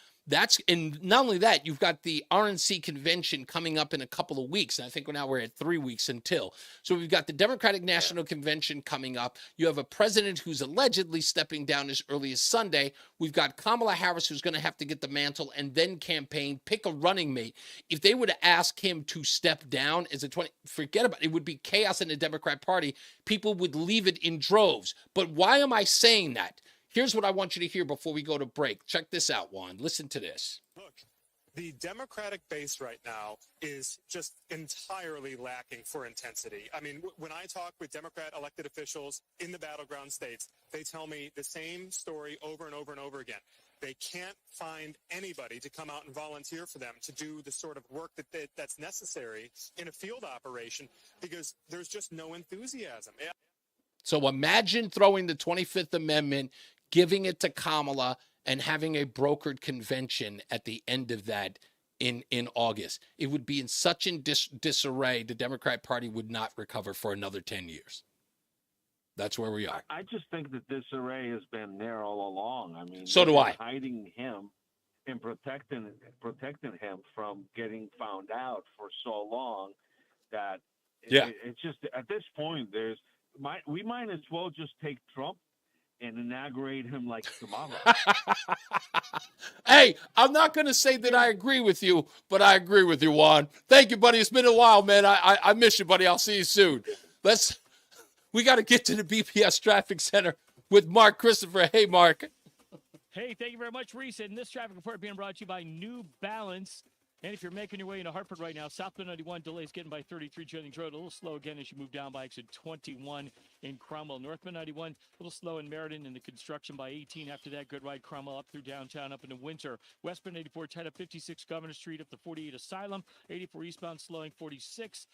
[SPEAKER 2] And not only that, you've got the RNC convention coming up in a couple of weeks. And I think now we're at 3 weeks until. So we've got the Democratic National Convention coming up. You have a president who's allegedly stepping down as early as Sunday. We've got Kamala Harris, who's going to have to get the mantle and then campaign, pick a running mate. If they were to ask him to step down as forget about it. It would be chaos in the Democrat Party. People would leave it in droves. But why am I saying that? Here's what I want you to hear before we go to break. Check this out, Juan. Listen to this.
[SPEAKER 16] Look, the Democratic base right now is just entirely lacking for intensity. I mean, when I talk with Democrat elected officials in the battleground states, they tell me the same story over and over and over again. They can't find anybody to come out and volunteer for them to do the sort of work that's necessary in a field operation because there's just no enthusiasm.
[SPEAKER 2] So imagine throwing the 25th Amendment, giving it to Kamala, and having a brokered convention at the end of that in August. It would be in such disarray, the Democrat Party would not recover for another 10 years. That's where we are.
[SPEAKER 8] I just think that disarray has been there all along. I mean,
[SPEAKER 2] so do I.
[SPEAKER 8] Hiding him and protecting him from getting found out for so long that it's just at this point we might as well just take Trump and inaugurate him like tomorrow.
[SPEAKER 2] Hey, I'm not going to say that I agree with you, but I agree with you, Juan. Thank you, buddy. It's been a while, man. I miss you, buddy. I'll see you soon. We got to get to the BPS Traffic Center with Mark Christopher. Hey, Mark.
[SPEAKER 4] Hey, thank you very much, Reese. And this traffic report being brought to you by New Balance. And if you're making your way into Hartford right now, southbound 91 delays getting by 33 Jennings Road. A little slow again as you move down by exit 21 in Cromwell. Northbound 91, a little slow in Meriden in the construction by 18. After that, good ride Cromwell up through downtown up into Windsor. Westbound 84 tied up 56 Governor Street up to 48 Asylum. 84 eastbound slowing 46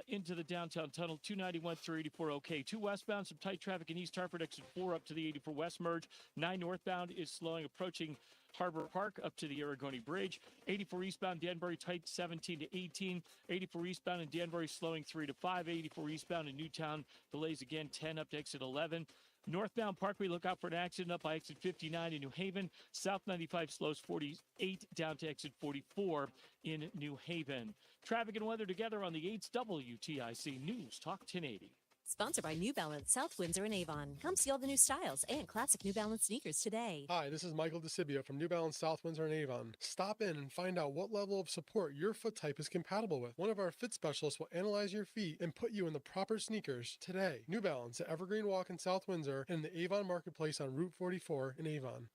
[SPEAKER 4] into the downtown tunnel. 291 through 84 okay. 2 westbound, some tight traffic in East Hartford. Exit 4 up to the 84 West merge. 9 northbound is slowing approaching Harbor Park up to the Aragoni Bridge. 84 eastbound Danbury tight 17 to 18. 84 eastbound in Danbury slowing 3 to 5. 84 eastbound in Newtown delays again 10 up to exit 11. Northbound Parkway, look out for an accident up by exit 59 in New Haven. South 95 slows 48 down to exit 44 in New Haven. Traffic and weather together on the 8th WTIC News Talk 1080.
[SPEAKER 17] Sponsored by New Balance, South Windsor and Avon. Come see all the new styles and classic New Balance sneakers today.
[SPEAKER 18] Hi, this is Michael DeCibio from New Balance, South Windsor and Avon. Stop in and find out what level of support your foot type is compatible with. One of our fit specialists will analyze your feet and put you in the proper sneakers today. New Balance at Evergreen Walk in South Windsor and the Avon Marketplace on Route 44 in Avon.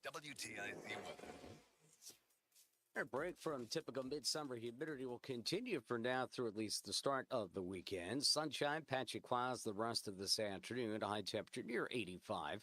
[SPEAKER 14] WTIC weather.
[SPEAKER 19] Our break from typical midsummer humidity will continue for now through at least the start of the weekend. Sunshine, patchy clouds the rest of this afternoon. A high temperature near 85.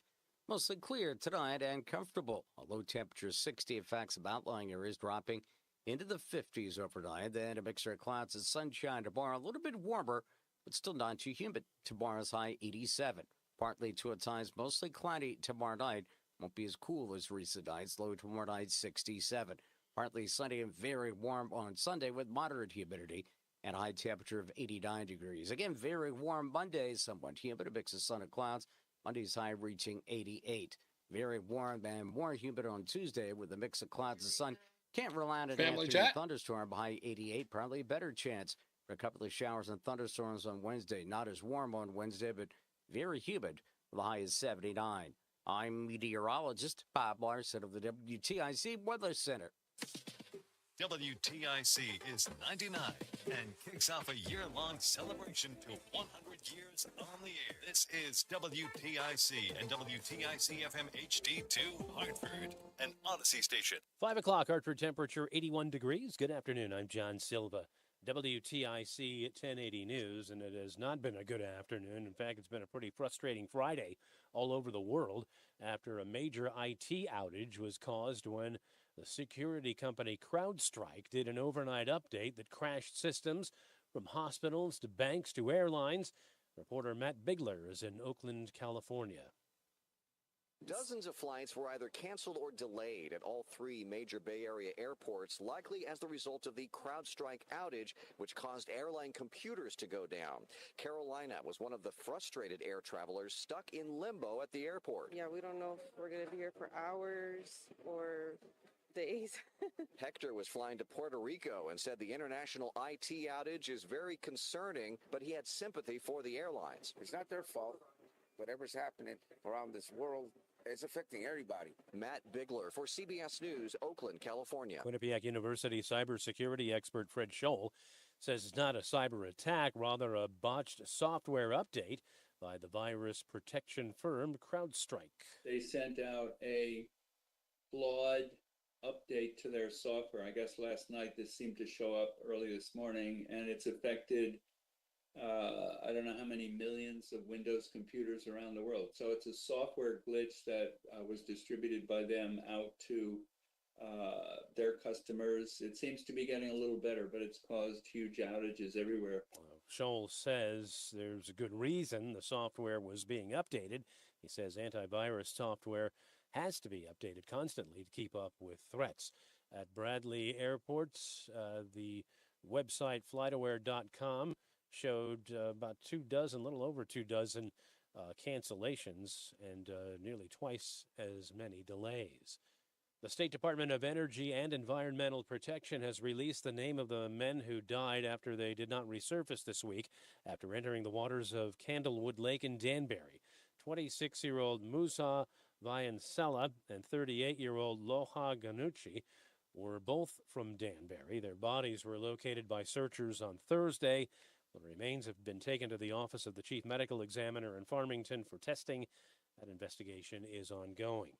[SPEAKER 19] Mostly clear tonight and comfortable. A low temperature 60. In fact, some outlying areas dropping into the 50s overnight. Then a mixture of clouds and sunshine tomorrow. A little bit warmer, but still not too humid. Tomorrow's high 87. Partly to at times mostly cloudy tomorrow night. Won't be as cool as recent nights. Low tomorrow night 67. Partly sunny and very warm on Sunday with moderate humidity and a high temperature of 89 degrees. Again, very warm Monday, somewhat humid, a mix of sun and clouds. Monday's high reaching 88. Very warm and more humid on Tuesday with a mix of clouds and sun. Can't rely on an afternoon thunderstorm, high 88. Probably a better chance for a couple of showers and thunderstorms on Wednesday. Not as warm on Wednesday, but very humid. The high is 79. I'm meteorologist Bob Larson of the WTIC Weather Center.
[SPEAKER 14] WTIC is 99 and kicks off a year-long celebration to 100 years on the air. This is WTIC and WTIC FM HD2 Hartford, an Odyssey station.
[SPEAKER 25] 5 o'clock, Hartford temperature 81 degrees. Good afternoon. I'm John Silva. WTIC 1080 News, and it has not been a good afternoon. In fact, it's been a pretty frustrating Friday all over the world after a major IT outage was caused when the security company CrowdStrike did an overnight update that crashed systems from hospitals to banks to airlines. Reporter Matt Bigler is in Oakland, California.
[SPEAKER 1] Dozens of flights were either canceled or delayed at all three major Bay Area airports, likely as the result of the CrowdStrike outage, which caused airline computers to go down. Carolina was one of the frustrated air travelers stuck in limbo at the airport.
[SPEAKER 20] Yeah, we don't know if we're going to be here for hours or days.
[SPEAKER 1] Hector was flying to Puerto Rico and said the international IT outage is very concerning, but he had sympathy for the airlines.
[SPEAKER 21] It's not their fault. Whatever's happening around this world, it's affecting everybody.
[SPEAKER 1] Matt Bigler for CBS News, Oakland, California.
[SPEAKER 25] Quinnipiac University cybersecurity expert Fred Scholl says it's not a cyber attack, rather a botched software update by the virus protection firm CrowdStrike.
[SPEAKER 23] They sent out a flawed update to their software. I guess last night this seemed to show up early this morning, and it's affected I don't know how many millions of Windows computers around the world. So it's a software glitch that was distributed by them out to their customers. It seems to be getting a little better, but it's caused huge outages everywhere.
[SPEAKER 25] Scholl says there's a good reason the software was being updated. He says antivirus software has to be updated constantly to keep up with threats. At Bradley Airport, the website flightaware.com showed about a little over 24 cancellations and nearly twice as many delays. The State Department of Energy and Environmental Protection has released the name of the men who died after they did not resurface this week after entering the waters of Candlewood Lake in Danbury. 26-year-old Musa Vayansela and 38-year-old Loha Ganucci were both from Danbury. Their bodies were located by searchers on Thursday. The remains have been taken to the office of the chief medical examiner in Farmington for testing. That investigation is ongoing.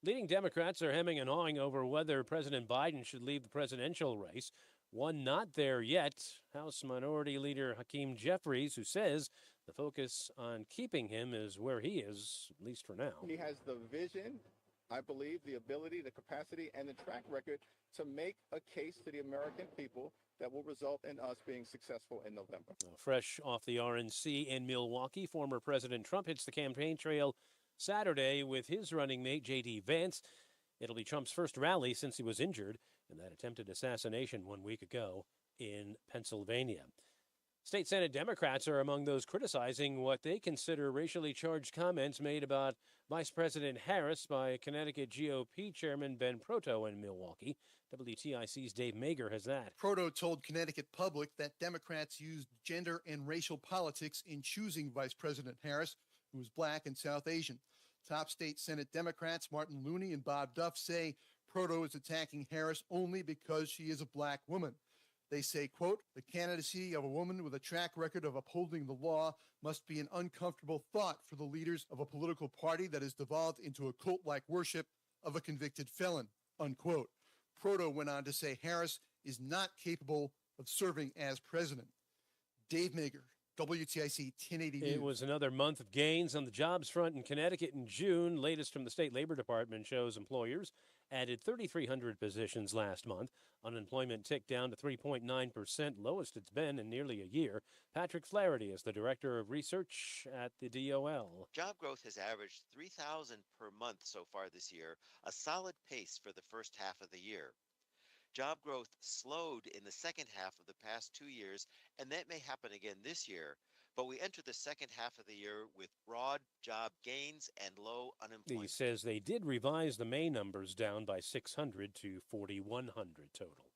[SPEAKER 25] Leading Democrats are hemming and hawing over whether President Biden should leave the presidential race. One not there yet, House Minority Leader Hakeem Jeffries, who says the focus on keeping him is where he is, at least for now.
[SPEAKER 24] He has the vision, I believe, the ability, the capacity, and the track record to make a case to the American people that will result in us being successful in November.
[SPEAKER 25] Fresh off the RNC in Milwaukee, former President Trump hits the campaign trail Saturday with his running mate, J.D. Vance. It'll be Trump's first rally since he was injured in that attempted assassination 1 week ago in Pennsylvania. State Senate Democrats are among those criticizing what they consider racially charged comments made about Vice President Harris by Connecticut GOP Chairman Ben Proto in Milwaukee. WTIC's Dave Mager has that.
[SPEAKER 26] Proto told Connecticut Public that Democrats used gender and racial politics in choosing Vice President Harris, who is black and South Asian. Top state Senate Democrats Martin Looney and Bob Duff say Proto is attacking Harris only because she is a black woman. They say, quote, the candidacy of a woman with a track record of upholding the law must be an uncomfortable thought for the leaders of a political party that has devolved into a cult-like worship of a convicted felon, unquote. Proto went on to say Harris is not capable of serving as president. Dave Mager, WTIC 1080 News.
[SPEAKER 25] It was another month of gains on the jobs front in Connecticut in June. Latest from the state labor department shows employers added 3,300 positions last month. Unemployment ticked down to 3.9%, lowest it's been in nearly a year. Patrick Flaherty is the director of research at the DOL.
[SPEAKER 27] Job growth has averaged 3,000 per month so far this year, a solid pace for the first half of the year. Job growth slowed in the second half of the past 2 years, and that may happen again this year. But we enter the second half of the year with broad job gains and low unemployment.
[SPEAKER 25] He says they did revise the May numbers down by 600 to 4,100 total.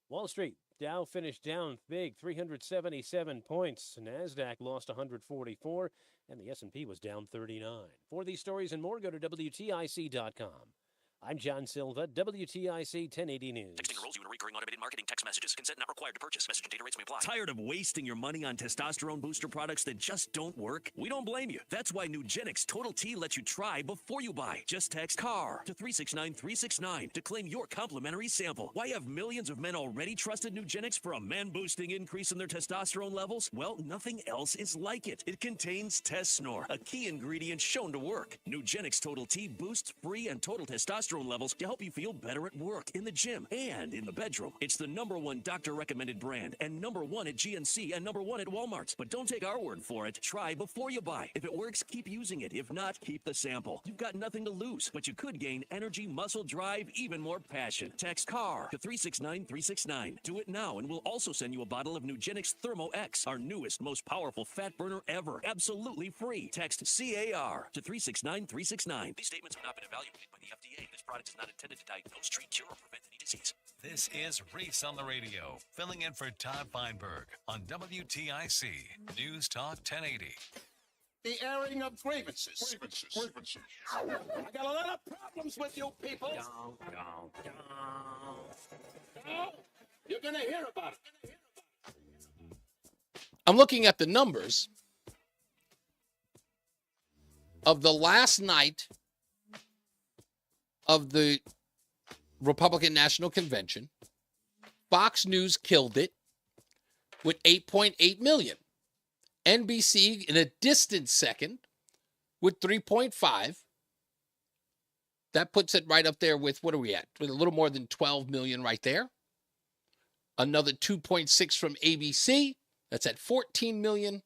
[SPEAKER 25] Wall Street, Dow finished down big, 377 points. NASDAQ lost 144, and the S&P was down 39. For these stories and more, go to WTIC.com. I'm John Silva, WTIC 1080 News.
[SPEAKER 28] Texting enrolls you in recurring automated marketing text messages. Consent not required to purchase. Message and data rates may apply. Tired of wasting your money on testosterone booster products that just don't work? We don't blame you. That's why Nugenix Total T lets you try before you buy. Just text CAR to 369-369 to claim your complimentary sample. Why have millions of men already trusted Nugenix for a man-boosting increase in their testosterone levels? Well, nothing else is like it. It contains Tesnor, a key ingredient shown to work. Nugenix Total T boosts free and total testosterone testosterone levels to help you feel better at work, in the gym, and in the bedroom. It's the #1 doctor-recommended brand and #1 at GNC and #1 at Walmart. But don't take our word for it. Try before you buy. If it works, keep using it. If not, keep the sample. You've got nothing to lose, but you could gain energy, muscle, drive, even more passion. Text CAR to 369-369. Do it now, and we'll also send you a bottle of Nugenix Thermo X, our newest, most powerful fat burner ever. Absolutely free. Text CAR to 369-369. These statements have not been evaluated by the FDA. This product is not intended to diagnose, treat, cure, or prevent any disease.
[SPEAKER 14] This is Reese on the Radio, filling in for Todd Feinberg on WTIC News Talk 1080.
[SPEAKER 6] The airing of grievances. I got a lot of problems with you people. You're going to hear about it.
[SPEAKER 2] I'm looking at the numbers of the last night of the Republican National Convention. Fox News killed it with 8.8 million. NBC in a distant second with 3.5. That puts it right up there with, what are we at? With a little more than 12 million right there. Another 2.6 from ABC. That's at 14 million.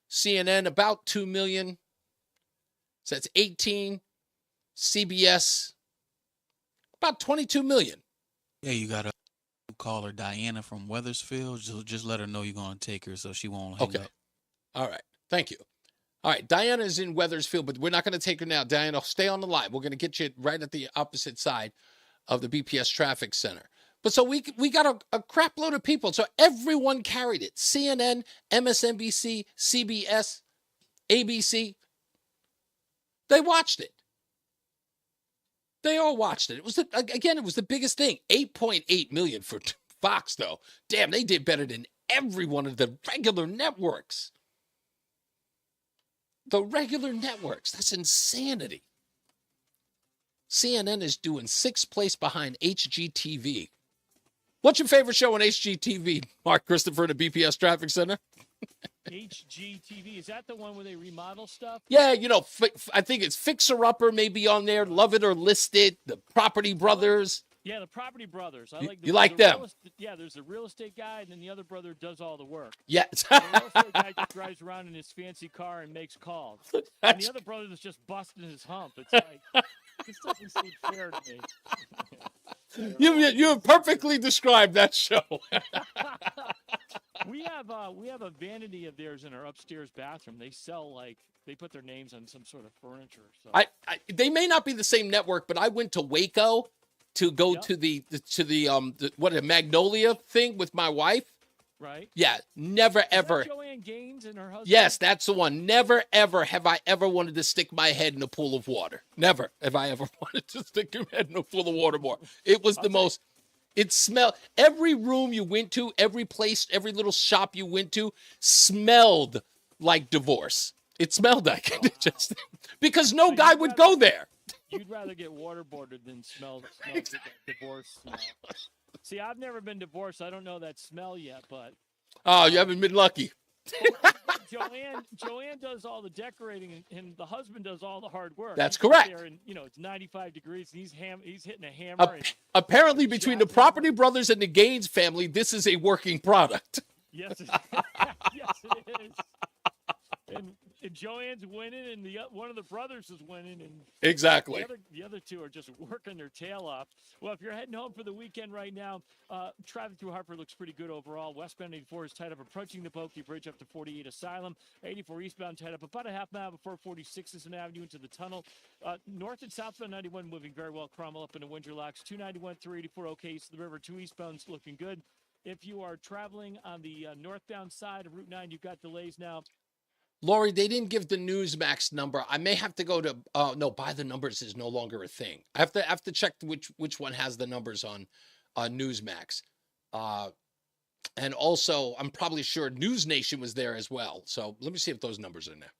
[SPEAKER 2] CNN about 2 million. So that's 18. CBS about 22 million.
[SPEAKER 5] Yeah, you got to call her Diana from Weathersfield. Just let her know you're going to take her so she won't hang up.
[SPEAKER 2] All right. Thank you. All right. Diana is in Weathersfield, but we're not going to take her now. Diana, stay on the line. We're going to get you right at the opposite side of the BPS Traffic Center. But so we got a crap load of people. So everyone carried it. CNN, MSNBC, CBS, ABC. They watched it. They all watched it. It was the biggest thing. 8.8 million for Fox, though. Damn, they did better than every one of the regular networks. The regular networks. That's insanity. CNN is doing 6th place behind HGTV. What's your favorite show on HGTV, Mark Christopher, in the BPS Traffic Center?
[SPEAKER 4] HGTV, is that the one where they remodel stuff?
[SPEAKER 2] Yeah, I think it's Fixer Upper maybe on there, Love It or List It, the Property Brothers.
[SPEAKER 4] Yeah, the Property Brothers. I like
[SPEAKER 2] you like them?
[SPEAKER 4] There's the real estate guy, and then the other brother does all the work.
[SPEAKER 2] Yeah.
[SPEAKER 4] The real estate guy just drives around in his fancy car and makes calls. And the other brother is just busting his hump. It's like, this doesn't seem fair to me.
[SPEAKER 2] You have perfectly described that show.
[SPEAKER 4] We have a vanity of theirs in our upstairs bathroom. They sell they put their names on some sort of furniture. So
[SPEAKER 2] they may not be the same network, but I went to Waco to go to the Magnolia thing with my wife.
[SPEAKER 4] Right.
[SPEAKER 2] Yeah, never ever.
[SPEAKER 4] Joanne Gaines and her husband.
[SPEAKER 2] Yes, that's the one. Never ever have I ever wanted to stick my head in a pool of water. Never have I ever wanted to stick your head in a pool of water more. It was the most. It smelled. Every room you went to, every place, every little shop you went to, smelled like divorce. It smelled like it just because no guy would go there.
[SPEAKER 4] You'd rather get waterboarded than smell divorce smell. See, I've never been divorced. I don't know that smell yet, but.
[SPEAKER 2] Oh, you haven't been lucky.
[SPEAKER 4] Joanne does all the decorating, and the husband does all the hard work.
[SPEAKER 2] That's correct.
[SPEAKER 4] There and, it's 95 degrees, and he's hitting a hammer.
[SPEAKER 2] Apparently, between the Property Brothers and the Gaines family, this is a working product.
[SPEAKER 4] Yes, yes, it is. And Joanne's winning, and one of the brothers is winning, and
[SPEAKER 2] exactly.
[SPEAKER 4] The other two are just working their tail off. Well, if you're heading home for the weekend right now, traffic through Hartford looks pretty good overall. Westbound 84 is tied up approaching the Pokey Bridge up to 48 Asylum. 84 eastbound tied up about a half mile before 46th Avenue into the tunnel. North and southbound 91 moving very well. Cromwell up into Windsor Locks. 291 through 84 okay east of the river. 2 eastbound's looking good. If you are traveling on the northbound side of Route 9, you've got delays now.
[SPEAKER 2] Lori, they didn't give the Newsmax number. I may have to go to no, by the numbers is no longer a thing. I have to check which one has the numbers on Newsmax. And also, I'm probably sure News Nation was there as well. So let me see if those numbers are in there.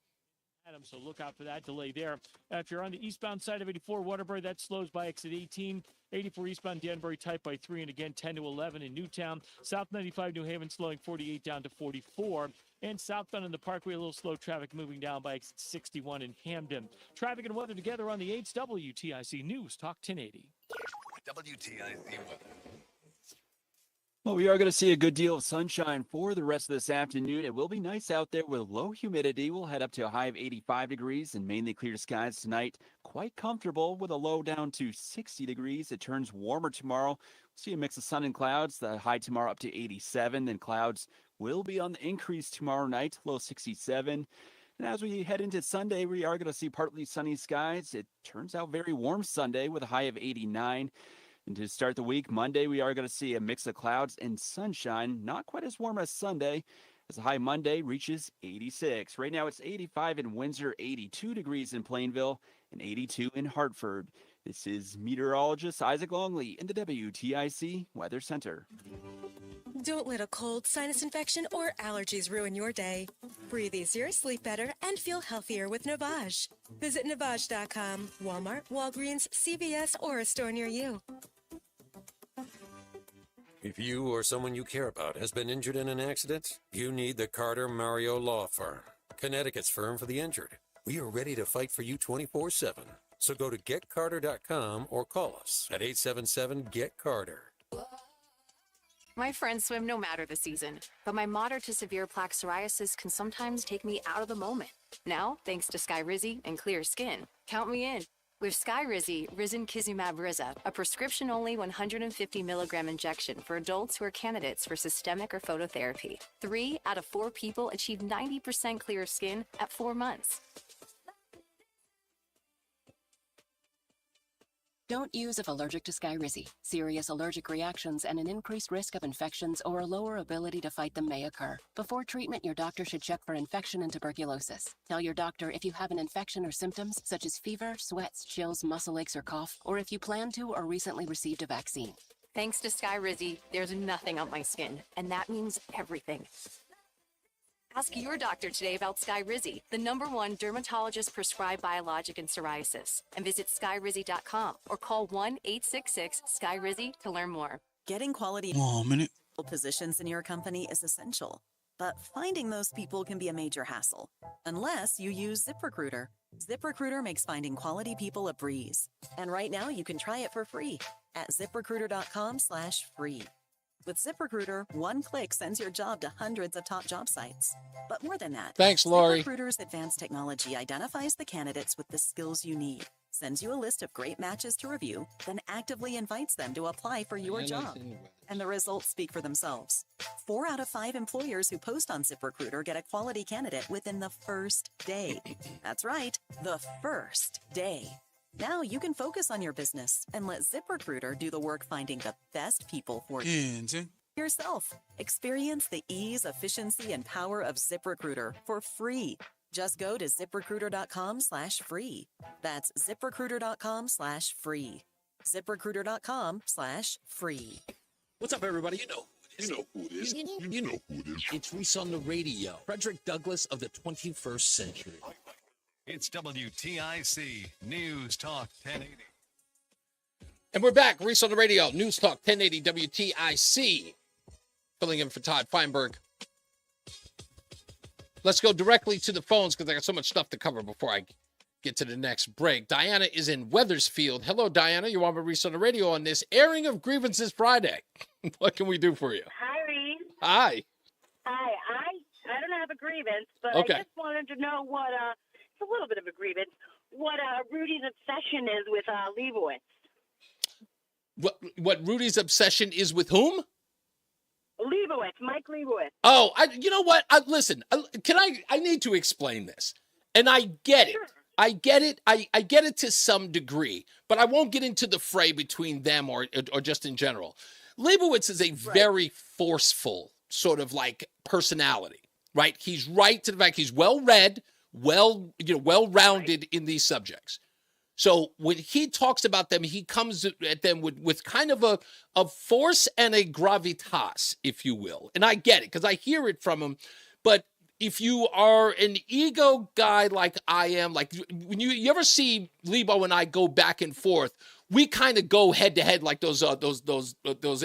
[SPEAKER 4] So look out for that delay there. If you're on the eastbound side of 84 Waterbury, that slows by exit 18. 84 eastbound Danbury tight by 3, and again 10 to 11 in Newtown. South 95 New Haven slowing 48 down to 44. And southbound in the Parkway, a little slow traffic moving down by exit 61 in Hamden. Traffic and weather together on the 8's WTIC News Talk 1080.
[SPEAKER 28] WTIC weather.
[SPEAKER 7] Well, we are going to see a good deal of sunshine for the rest of this afternoon. It will be nice out there with low humidity. We'll head up to a high of 85 degrees and mainly clear skies tonight. Quite comfortable with a low down to 60 degrees. It turns warmer tomorrow. We'll see a mix of sun and clouds. The high tomorrow up to 87. Then clouds will be on the increase tomorrow night, low 67. And as we head into Sunday, we are going to see partly sunny skies. It turns out very warm Sunday with a high of 89. And to start the week, Monday, we are going to see a mix of clouds and sunshine. Not quite as warm as Sunday, as the high Monday reaches 86. Right now, it's 85 in Windsor, 82 degrees in Plainville, and 82 in Hartford. This is meteorologist Isaac Longley in the WTIC Weather Center.
[SPEAKER 9] Don't let a cold, sinus infection, or allergies ruin your day. Breathe easier, sleep better, and feel healthier with Navage. Visit Navage.com, Walmart, Walgreens, CVS, or a store near you.
[SPEAKER 10] If you or someone you care about has been injured in an accident, you need the Carter Mario Law Firm, Connecticut's firm for the injured. We are ready to fight for you 24/7. So go to getcarter.com or call us at 877-GET-CARTER.
[SPEAKER 11] My friends swim no matter the season, but my moderate to severe plaque psoriasis can sometimes take me out of the moment. Now, thanks to Skyrizi and clear skin, count me in. With Skyrizi, Risankizumab Riza, a prescription-only 150 milligram injection for adults who are candidates for systemic or phototherapy. 3 out of 4 people achieve 90% clear skin at 4 months.
[SPEAKER 12] Don't use if allergic to Skyrizi. Serious allergic reactions and an increased risk of infections or a lower ability to fight them may occur. Before treatment, your doctor should check for infection and tuberculosis. Tell your doctor if you have an infection or symptoms such as fever, sweats, chills, muscle aches, or cough, or if you plan to or recently received a vaccine.
[SPEAKER 11] Thanks to Skyrizi, there's nothing on my skin, and that means everything. Ask your doctor today about Skyrizi, the #1 dermatologist-prescribed biologic in psoriasis, and visit skyrizi.com or call 1-866-SKYRIZI to learn more.
[SPEAKER 13] Getting quality positions in your company is essential, but finding those people can be a major hassle, unless you use ZipRecruiter. ZipRecruiter makes finding quality people a breeze, and right now you can try it for free at ZipRecruiter.com/free. With ZipRecruiter, one click sends your job to hundreds of top job sites. But more than that,
[SPEAKER 2] thanks, Lori.
[SPEAKER 13] ZipRecruiter's advanced technology identifies the candidates with the skills you need, sends you a list of great matches to review, then actively invites them to apply for your job. And the results speak for themselves. 4 out of 5 employers who post on ZipRecruiter get a quality candidate within the first day. That's right, the first day. Now you can focus on your business and let ZipRecruiter do the work finding the best people for yourself. Experience the ease, efficiency, and power of ZipRecruiter for free. Just go to ZipRecruiter.com/free. That's ZipRecruiter.com/free. ZipRecruiter.com/free.
[SPEAKER 2] What's up, everybody? You know who it is. You know who it is. It's Reese on the Radio. Frederick Douglass of the 21st century.
[SPEAKER 14] It's WTIC News Talk 1080.
[SPEAKER 2] And we're back. Reese on the Radio. News Talk 1080 WTIC. Filling in for Todd Feinberg. Let's go directly to the phones because I got so much stuff to cover before I get to the next break. Diana is in Wethersfield. Hello, Diana. You're on Reese on the Radio on this airing of grievances Friday. What can we do for you?
[SPEAKER 15] Hi, Reese.
[SPEAKER 2] Hi.
[SPEAKER 15] Hi. I don't have a grievance, but
[SPEAKER 2] Okay.
[SPEAKER 15] I just wanted to know what it's a little bit of a grievance. What Rudy's obsession is with Leibowitz.
[SPEAKER 2] What Rudy's obsession is with whom?
[SPEAKER 15] Leibowitz, Mike Leibowitz.
[SPEAKER 2] Oh, you know what? Listen, I need to explain this. And I get it. Sure. I get it. I get it to some degree, but I won't get into the fray between them or just in general. Leibowitz is a very forceful sort of like personality, right? He's right to the fact he's well-read, well-rounded in these subjects. So when he talks about them, he comes at them with kind of a force and a gravitas, if you will. And I get it because I hear it from him. But if you are an ego guy like I am, like when you ever see Lebo and I go back and forth, we kind of go head to head like those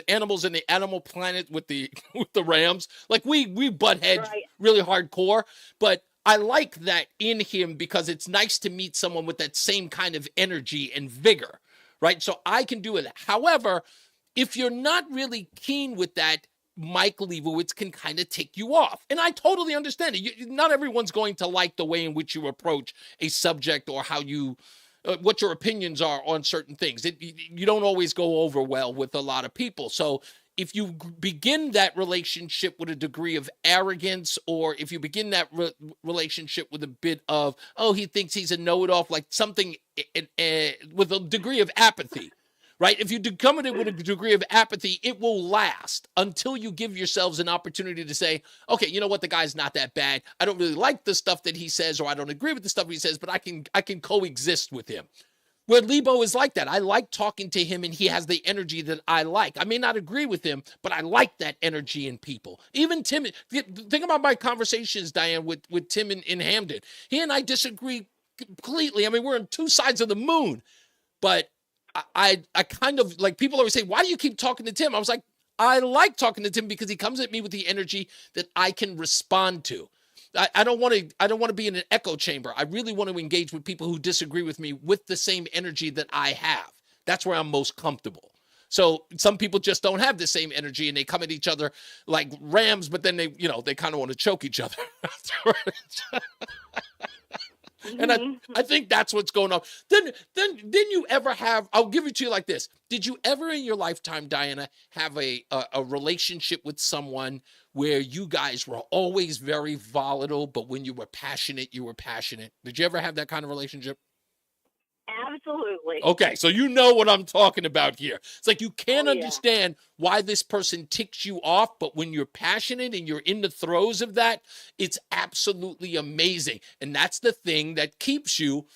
[SPEAKER 2] animals in the Animal Planet with the with the Rams. Like we butt heads really hardcore, but I like that in him because it's nice to meet someone with that same kind of energy and vigor, right? So I can do it. However, if you're not really keen with that, Mike Leibowitz can kind of tick you off. And I totally understand it. Not everyone's going to like the way in which you approach a subject or how you, what your opinions are on certain things. You don't always go over well with a lot of people. So if you begin that relationship with a degree of arrogance, or if you begin that relationship with a bit of, oh, he thinks he's a know-it-all, like something with a degree of apathy, right? If you come at it with a degree of apathy, it will last until you give yourselves an opportunity to say, okay, you know what? The guy's not that bad. I don't really like the stuff that he says, or I don't agree with the stuff he says, but I can coexist with him. Where Lebo is like that. I like talking to him, and he has the energy that I like. I may not agree with him, but I like that energy in people. Even Tim, think about my conversations, Diane, with Tim in Hamden. He and I disagree completely. I mean, we're on two sides of the moon, but I kind of, like, people always say, why do you keep talking to Tim? I was like, I like talking to Tim because he comes at me with the energy that I can respond to. I don't want to be in an echo chamber. I really want to engage with people who disagree with me with the same energy that I have. That's where I'm most comfortable. So some people just don't have the same energy, and they come at each other like rams, but then they kind of want to choke each other. And I think that's what's going on. Then didn't you ever have, I'll give it to you like this. Did you ever in your lifetime, Diana, have a relationship with someone where you guys were always very volatile, but when you were passionate, you were passionate? Did you ever have that kind of relationship?
[SPEAKER 15] Absolutely.
[SPEAKER 2] Okay, so you know what I'm talking about here. It's like you can't understand why this person ticks you off, but when you're passionate and you're in the throes of that, it's absolutely amazing. And that's the thing that keeps you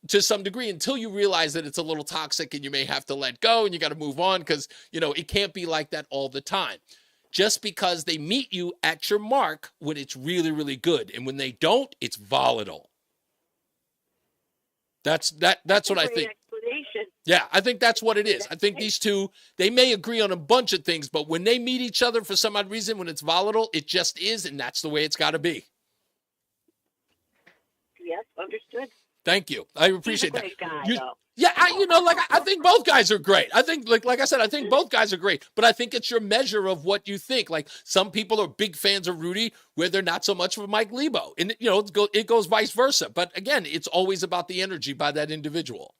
[SPEAKER 2] to some degree until you realize that it's a little toxic and you may have to let go and you got to move on because, it can't be like that all the time. Just because they meet you at your mark when it's really, really good. And when they don't, it's volatile. That's what I think. Yeah, I think that's what it is. I think these two, they may agree on a bunch of things, but when they meet each other for some odd reason, when it's volatile, it just is, and that's the way it's got to be.
[SPEAKER 15] Yes, understood.
[SPEAKER 2] Thank you. I appreciate that.
[SPEAKER 15] He's a great guy, though.
[SPEAKER 2] Yeah, I think both guys are great. I think, like I said, I think both guys are great, but I think it's your measure of what you think. Like, some people are big fans of Rudy where they're not so much of Mike Lebo. And, it goes vice versa. But again, it's always about the energy by that individual.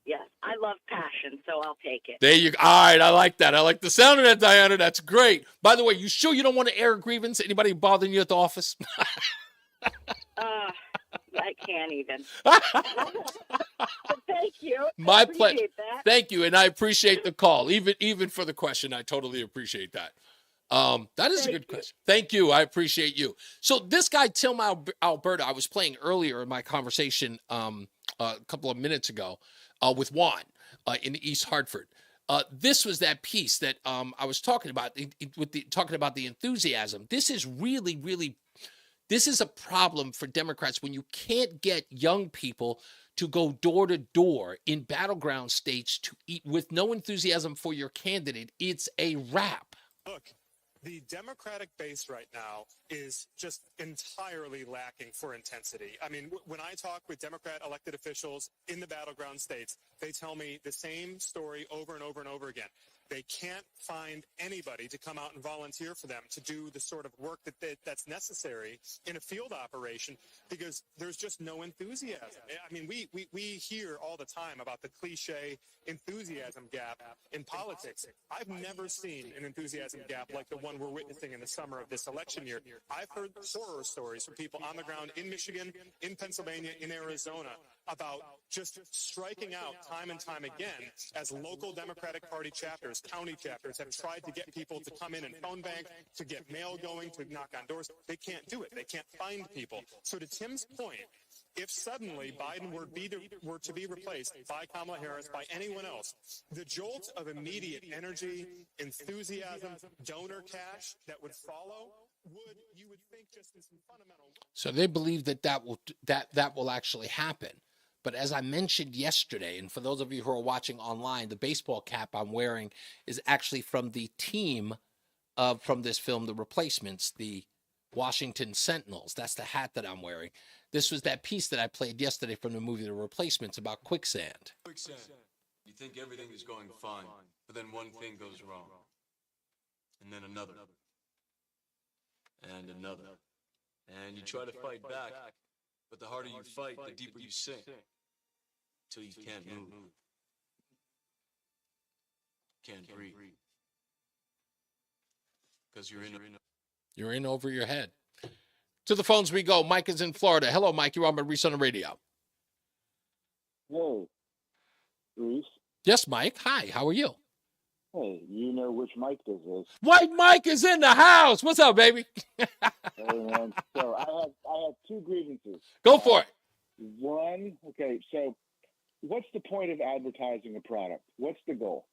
[SPEAKER 15] Yes, I love passion, so I'll take it.
[SPEAKER 2] There you go. All right, I like that. I like the sound of that, Diana. That's great. By the way, you sure you don't want to air a grievance? Anybody bothering you at the office?
[SPEAKER 15] I can't even. Thank you.
[SPEAKER 2] My pleasure. Thank you, and I appreciate the call. Even for the question, I totally appreciate that. That is a good question. Thank you. I appreciate you. So this guy, Tim Alberta, I was playing earlier in my conversation a couple of minutes ago with Juan in East Hartford. This was that piece that I was talking about talking about the enthusiasm. This is really, really. This is a problem for Democrats when you can't get young people to go door to door in battleground states to eat with no enthusiasm for your candidate. It's a wrap.
[SPEAKER 3] Look, the Democratic base right now is just entirely lacking for intensity. I mean, when I talk with Democrat elected officials in the battleground states, they tell me the same story over and over and over again. They can't find anybody to come out and volunteer for them to do the sort of work that's necessary in a field operation because there's just no enthusiasm. I mean, we hear all the time about the cliche enthusiasm gap in politics. I've never seen an enthusiasm gap like the one we're witnessing in the summer of this election year. I've heard horror stories from people on the ground in Michigan, in Pennsylvania, in Arizona about just striking out time and time again as local Democratic Party chapters, county chapters have tried to get people to come in and phone bank, to get mail going, to knock on doors. They can't do it. They can't find people. So to Tim's point, if suddenly Biden were to be replaced by Kamala Harris, by anyone else, the jolt of immediate energy, enthusiasm, donor cash that would follow you would think just as fundamental.
[SPEAKER 2] So they believe that will actually happen. But as I mentioned yesterday, and for those of you who are watching online, the baseball cap I'm wearing is actually from the team from this film, The Replacements, the Washington Sentinels. That's the hat that I'm wearing. This was that piece that I played yesterday from the movie The Replacements about quicksand.
[SPEAKER 8] Quicksand. You think everything is going fine, but then one thing goes wrong. And then another. And another. And you try to fight back, but the harder you fight, the deeper you sink. Till you can't move. Can't breathe. Because
[SPEAKER 2] You're in over your head. To the phones we go. Mike is in Florida. Hello, Mike. You're on with Reese on the Radio.
[SPEAKER 16] Hey, Reese.
[SPEAKER 2] Yes, Mike. Hi. How are you?
[SPEAKER 16] Hey, you know which Mike this is.
[SPEAKER 2] White Mike is in the house. What's up, baby?
[SPEAKER 16] Hey, man. So I have two grievances.
[SPEAKER 2] Go for it.
[SPEAKER 16] One, okay, so what's the point of advertising a product? What's the goal?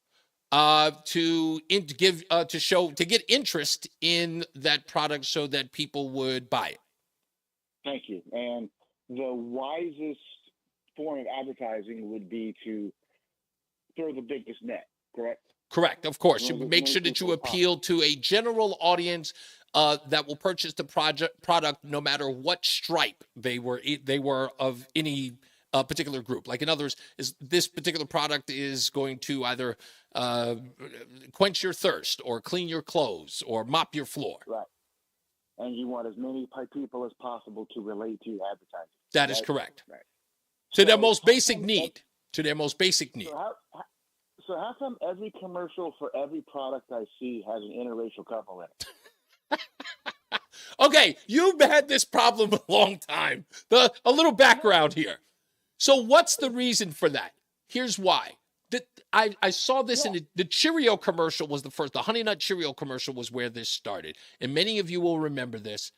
[SPEAKER 2] To get interest in that product so that people would buy it.
[SPEAKER 16] Thank you. And the wisest form of advertising would be to throw the biggest net, correct?
[SPEAKER 2] Correct, of course. You make sure that you appeal to a general audience that will purchase the product no matter what stripe they were of any particular group. Like in others, is this particular product is going to either quench your thirst or clean your clothes or mop your floor.
[SPEAKER 16] Right. And you want as many people as possible to relate to advertising.
[SPEAKER 2] That is correct.
[SPEAKER 16] Right.
[SPEAKER 2] To their most basic need. To their most basic need.
[SPEAKER 16] So how come every commercial for every product I see has an interracial couple in it?
[SPEAKER 2] Okay, you've had this problem a long time. A little background here. So what's the reason for that? Here's why. I saw this in the Cheerio commercial was the first. The Honey Nut Cheerio commercial was where this started. And many of you will remember this,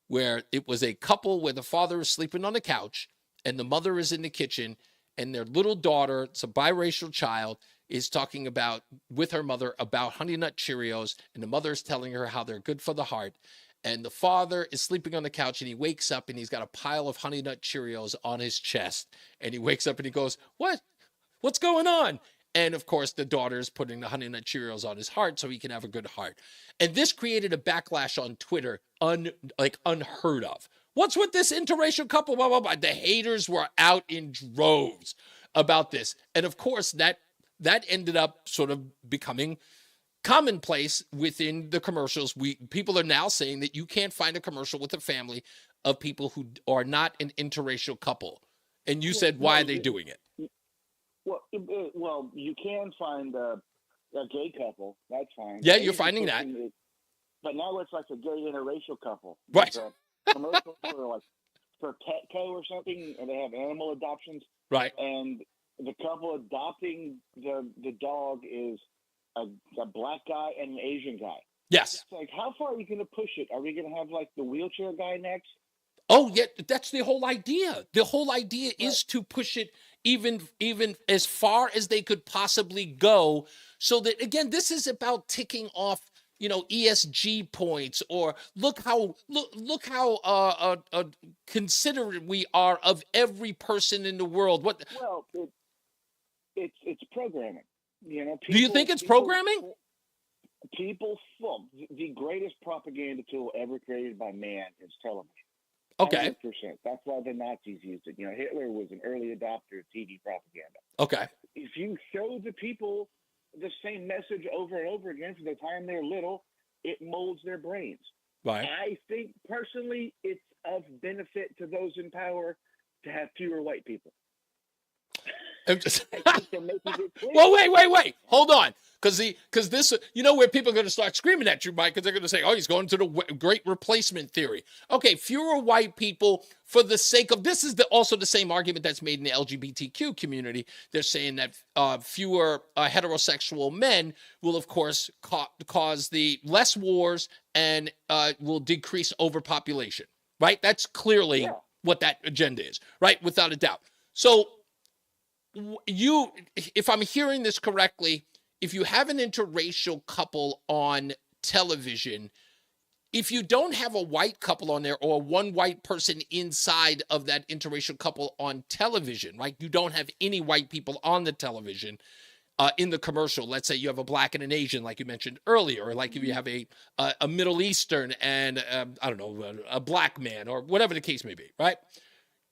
[SPEAKER 2] where it was a couple where the father is sleeping on the couch and the mother is in the kitchen and their little daughter, it's a biracial child, is talking about with her mother about Honey Nut Cheerios, and the mother is telling her how they're good for the heart. And the father is sleeping on the couch and he wakes up and he's got a pile of Honey Nut Cheerios on his chest. And he wakes up and he goes, "What? What's going on?" And of course, the daughter is putting the Honey Nut Cheerios on his heart so he can have a good heart. And this created a backlash on Twitter unheard of. What's with this interracial couple? Blah, blah, blah. The haters were out in droves about this. And of course, that ended up sort of becoming commonplace within the commercials. People are now saying that you can't find a commercial with a family of people who are not an interracial couple. And you said, why are they doing it?
[SPEAKER 16] Well, you can find a gay couple. That's fine.
[SPEAKER 2] Yeah, you're finding that.
[SPEAKER 16] But now it's like a gay interracial couple.
[SPEAKER 2] Right.
[SPEAKER 16] There's a commercial for Petco or something, and they have animal adoptions.
[SPEAKER 2] Right.
[SPEAKER 16] And the couple adopting the dog is a black guy and an Asian guy.
[SPEAKER 2] Yes.
[SPEAKER 16] It's like, how far are you going to push it? Are we going to have like the wheelchair guy next?
[SPEAKER 2] Oh, yeah, that's the whole idea. The whole idea is to push it even as far as they could possibly go, so that, again, this is about ticking off, ESG points, or look how considerate we are of every person in the world.
[SPEAKER 16] Well, it's programming.
[SPEAKER 2] Do you think it's programming?
[SPEAKER 16] The greatest propaganda tool ever created by man is television.
[SPEAKER 2] Okay.
[SPEAKER 16] 100%. That's why the Nazis used it. Hitler was an early adopter of TV propaganda.
[SPEAKER 2] Okay.
[SPEAKER 16] If you show the people the same message over and over again from the time they're little, it molds their brains.
[SPEAKER 2] Right.
[SPEAKER 16] I think personally it's of benefit to those in power to have fewer white people.
[SPEAKER 2] Well, wait. Hold on. Because this, where people are going to start screaming at you, Mike, because they're going to say, oh, he's going to the great replacement theory. Okay, fewer white people for the sake of, this is also the same argument that's made in the LGBTQ community. They're saying that fewer heterosexual men will, of course, cause the less wars and will decrease overpopulation, right? That's clearly what that agenda is, right? Without a doubt. So if I'm hearing this correctly, if you have an interracial couple on television, if you don't have a white couple on there or one white person inside of that interracial couple on television, right? You don't have any white people on the television in the commercial. Let's say you have a black and an Asian, like you mentioned earlier, or like if you have a Middle Eastern and, I don't know, a black man or whatever the case may be, right?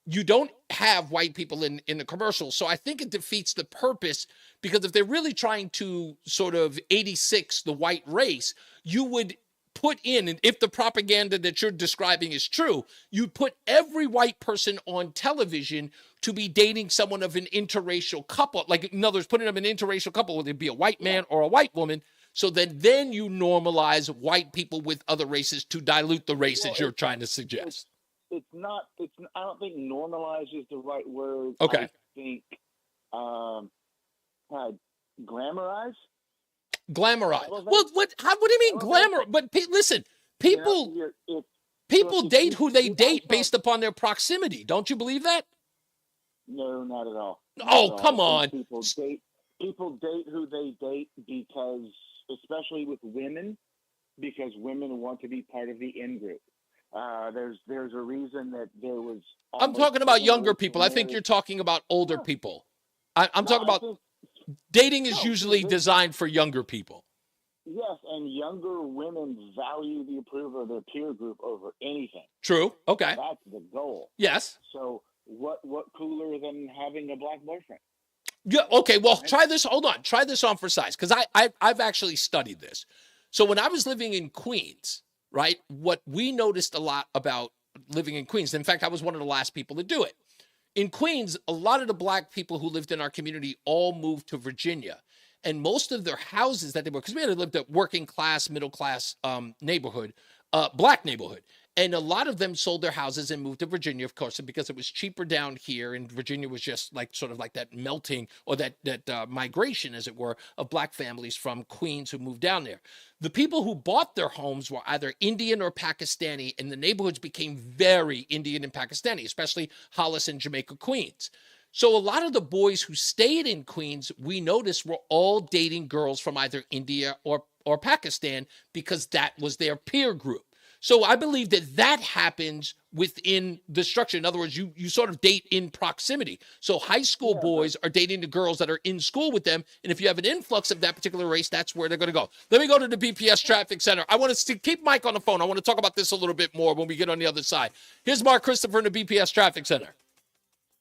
[SPEAKER 2] You don't have white people in the commercial. So I think it defeats the purpose, because if they're really trying to sort of 86 the white race, you would put in, and if the propaganda that you're describing is true, you put every white person on television to be dating someone of an interracial couple. Like, in other words, putting them in an interracial couple, whether it be a white man or a white woman. So then you normalize white people with other races to dilute the races you're trying to suggest.
[SPEAKER 16] It's not. I don't think normalize is the right word.
[SPEAKER 2] Okay.
[SPEAKER 16] I think glamorize.
[SPEAKER 2] Glamorize. Well, what do you mean glamour? But listen, people date who they date based upon their proximity. Don't you believe that?
[SPEAKER 16] No, not at all.
[SPEAKER 2] Oh, come on.
[SPEAKER 16] People date who they date because, especially with women, because women want to be part of the in group. There's a reason that there was.
[SPEAKER 2] I'm talking about younger people. I think you're talking about older people. I'm talking about dating is usually designed for younger people.
[SPEAKER 16] Yes, and younger women value the approval of their peer group over anything.
[SPEAKER 2] True. Okay.
[SPEAKER 16] That's the goal.
[SPEAKER 2] Yes.
[SPEAKER 16] So what cooler than having a black boyfriend?
[SPEAKER 2] Yeah. Okay. Well, try this. Hold on. Try this on for size, because I've actually studied this. So when I was living in Queens, right, what we noticed a lot about living in Queens, in fact, I was one of the last people to do it. In Queens, a lot of the black people who lived in our community all moved to Virginia. And most of their houses that they were, because we had lived a working class, middle class neighborhood, black neighborhood. And a lot of them sold their houses and moved to Virginia, of course, because it was cheaper down here. And Virginia was just like sort of like that melting or that migration, as it were, of black families from Queens who moved down there. The people who bought their homes were either Indian or Pakistani, and the neighborhoods became very Indian and Pakistani, especially Hollis and Jamaica, Queens. So a lot of the boys who stayed in Queens, we noticed, were all dating girls from either India or Pakistan, because that was their peer group. So I believe that happens within the structure. In other words, you sort of date in proximity. So high school boys are dating the girls that are in school with them. And if you have an influx of that particular race, that's where they're going to go. Let me go to the BPS Traffic Center. I want to keep Mike on the phone. I want to talk about this a little bit more when we get on the other side. Here's Mark Christopher in the BPS Traffic Center.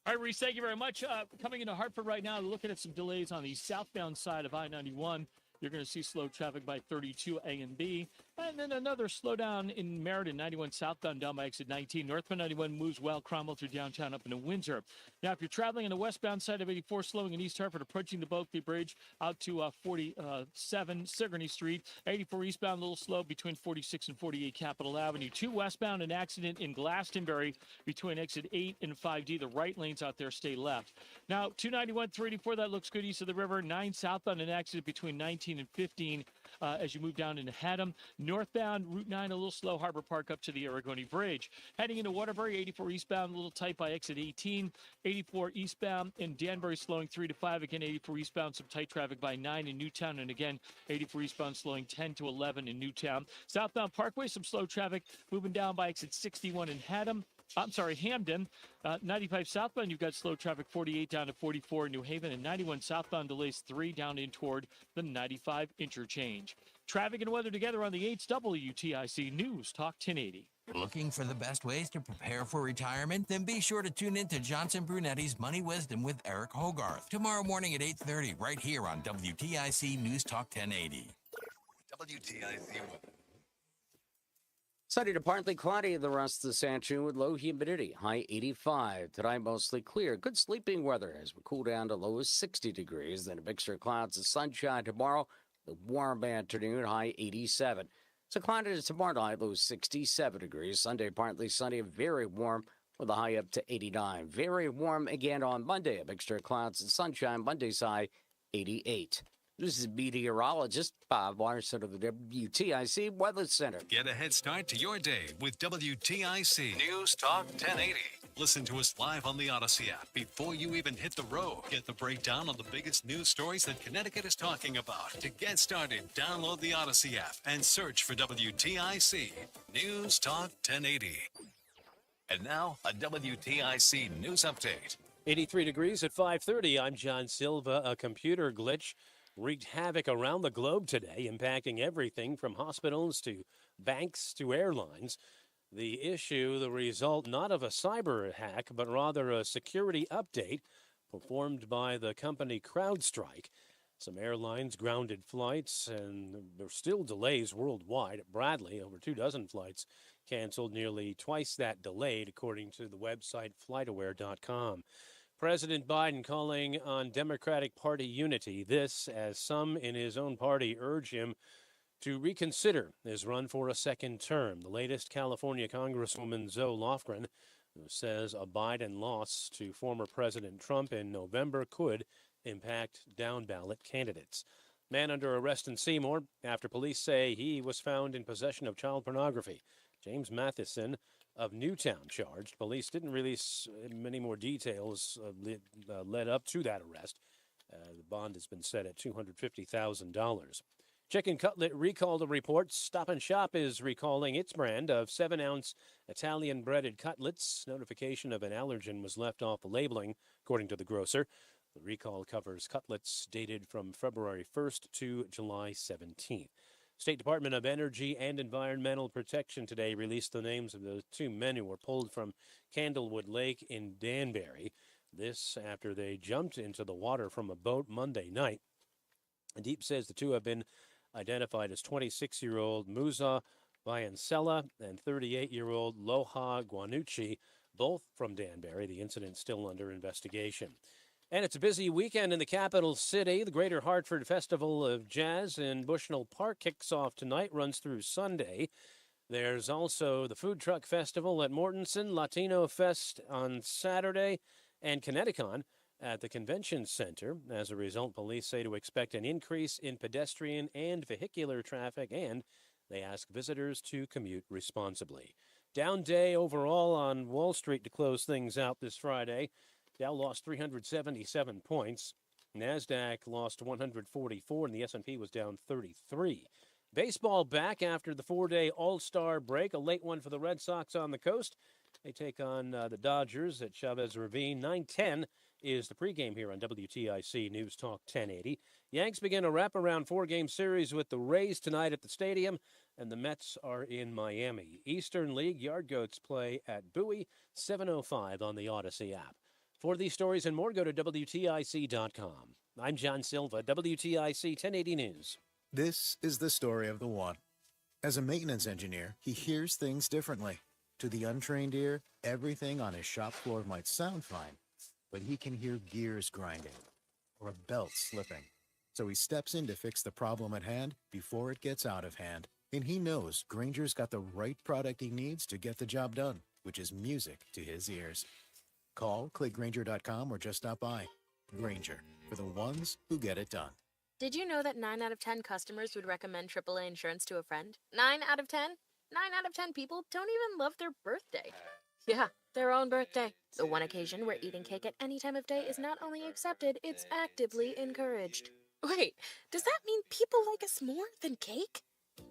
[SPEAKER 4] All right, Reese, thank you very much. Coming into Hartford right now, looking at some delays on the southbound side of I-91. You're going to see slow traffic by 32 A and B. And then another slowdown in Meriden, 91 southbound down by exit 19. Northbound 91 moves well, Cromwell through downtown up into Windsor. Now, if you're traveling on the westbound side of 84, slowing in East Hartford, approaching the Bulkley Bridge out to 47 Sigourney Street. 84 eastbound, a little slow between 46 and 48 Capitol Avenue. 2 westbound, an accident in Glastonbury between exit 8 and 5D. The right lanes out there stay left. Now, 291, 384, that looks good east of the river. 9 southbound, an accident between 19 and 15 as you move down into Haddam. Northbound, Route 9, a little slow, Harbor Park up to the Aragoni Bridge. Heading into Waterbury, 84 eastbound, a little tight by exit 18. 84 eastbound in Danbury, slowing 3 to 5. Again, 84 eastbound, some tight traffic by 9 in Newtown. And again, 84 eastbound, slowing 10 to 11 in Newtown. Southbound Parkway, some slow traffic moving down by exit 61 in Hamden. 95 southbound, you've got slow traffic 48 down to 44 in New Haven, and 91 southbound delays 3 down in toward the 95 interchange. Traffic and weather together on the 8th WTIC News Talk 1080.
[SPEAKER 1] Looking for the best ways to prepare for retirement? Then be sure to tune in to Johnson Brunetti's Money Wisdom with Eric Hogarth tomorrow morning at 8:30 right here on WTIC News Talk 1080.
[SPEAKER 14] WTIC weather.
[SPEAKER 17] Sunny to partly cloudy the rest of this afternoon with low humidity, high 85. Tonight, mostly clear. Good sleeping weather as we cool down to low 60 degrees. Then a mixture of clouds and sunshine tomorrow. The warm afternoon, high 87. So cloudy tomorrow night, low 67 degrees. Sunday, partly sunny and very warm with a high up to 89. Very warm again on Monday. A mixture of clouds and sunshine. Monday's high 88. This is meteorologist Bob Larson of the WTIC Weather Center.
[SPEAKER 14] Get a head start to your day with WTIC News Talk 1080. Listen to us live on the Odyssey app before you even hit the road. Get the breakdown on the biggest news stories that Connecticut is talking about. To get started, download the Odyssey app and search for WTIC News Talk 1080. And now, a WTIC news update.
[SPEAKER 25] 83 degrees at 5:30. I'm John Silva. A computer glitch wreaked havoc around the globe today, impacting everything from hospitals to banks to airlines. The issue, the result not of a cyber hack, but rather a security update performed by the company CrowdStrike. Some airlines grounded flights, and there are still delays worldwide. At Bradley, over 24 flights canceled, nearly twice that delayed, according to the website FlightAware.com. President Biden calling on Democratic Party unity. This, as some in his own party urge him to reconsider his run for a second term. The latest, California Congresswoman Zoe Lofgren, who says a Biden loss to former President Trump in November could impact down-ballot candidates. Man under arrest in Seymour after police say he was found in possession of child pornography. James Matheson of Newtown charged. Police didn't release many more details led up to that arrest. The bond has been set at $250,000. Chicken Cutlet recalled a report. Stop and Shop is recalling its brand of 7-ounce Italian breaded cutlets. Notification of an allergen was left off the labeling, according to the grocer. The recall covers cutlets dated from February 1st to July 17th. State Department of Energy and Environmental Protection today released the names of the two men who were pulled from Candlewood Lake in Danbury. This after they jumped into the water from a boat Monday night. Deep says the two have been identified as 26-year-old Musa Viancella and 38-year-old Loha Guanucci, both from Danbury. The incident still under investigation. And it's a busy weekend in the capital city. The Greater Hartford Festival of Jazz in Bushnell Park kicks off tonight, runs through Sunday. There's also the Food Truck Festival at Mortensen, Latino Fest on Saturday, and Connecticut at the Convention Center. As a result, police say to expect an increase in pedestrian and vehicular traffic, and they ask visitors to commute responsibly. Down day overall on Wall Street to close things out this Friday. Dow lost 377 points. NASDAQ lost 144, and the S&P was down 33. Baseball back after the 4-day All-Star break. A late one for the Red Sox on the coast. They take on the Dodgers at Chavez Ravine. 9:10 is the pregame here on WTIC News Talk 1080. Yanks begin a wraparound 4-game series with the Rays tonight at the stadium, and the Mets are in Miami. Eastern League Yard Goats play at Bowie, 7:05 on the Odyssey app. For these stories and more, go to WTIC.com. I'm John Silva, WTIC 1080 News.
[SPEAKER 18] This is the story of the one. As a maintenance engineer, he hears things differently. To the untrained ear, everything on his shop floor might sound fine, but he can hear gears grinding or a belt slipping. So he steps in to fix the problem at hand before it gets out of hand. And he knows Grainger's got the right product he needs to get the job done, which is music to his ears. Call, click Grainger.com, or just stop by. Grainger, for the ones who get it done.
[SPEAKER 19] Did you know that 9 out of 10 customers would recommend AAA insurance to a friend? 9 out of 10? 9 out of 10 people don't even love their birthday. Yeah, their own birthday. The one occasion where eating cake at any time of day is not only accepted, it's actively encouraged. Wait, does that mean people like us more than cake?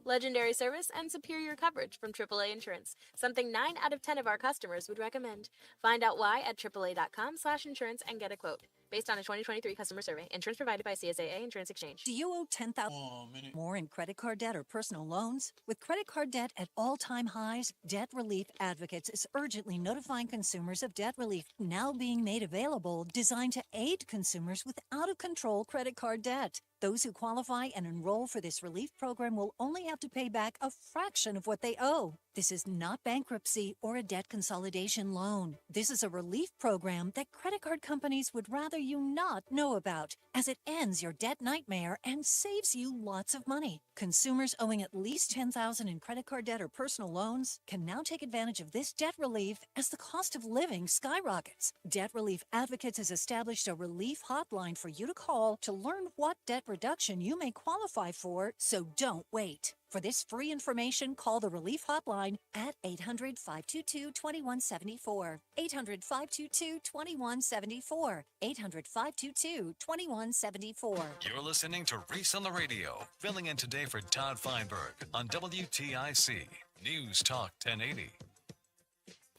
[SPEAKER 19] Legendary service and superior coverage from AAA Insurance. Something 9 out of 10 of our customers would recommend. Find out why at AAA.com/insurance and get a quote. Based on a 2023 customer survey. Insurance provided by CSAA Insurance Exchange.
[SPEAKER 20] Do you owe $10,000 more in credit card debt or personal loans? With credit card debt at all-time highs, Debt Relief Advocates is urgently notifying consumers of debt relief now being made available, designed to aid consumers with out-of-control credit card debt. Those who qualify and enroll for this relief program will only have to pay back a fraction of what they owe. This is not bankruptcy or a debt consolidation loan. This is a relief program that credit card companies would rather you not know about, as it ends your debt nightmare and saves you lots of money. Consumers owing at least $10,000 in credit card debt or personal loans can now take advantage of this debt relief as the cost of living skyrockets. Debt Relief Advocates has established a relief hotline for you to call to learn what debt reduction you may qualify for, so don't wait. For this free information, call the Relief Hotline at 800-522-2174. 800-522-2174. 800-522-2174.
[SPEAKER 14] You're listening to Reese on the Radio, filling in today for Todd Feinberg on WTIC News Talk 1080.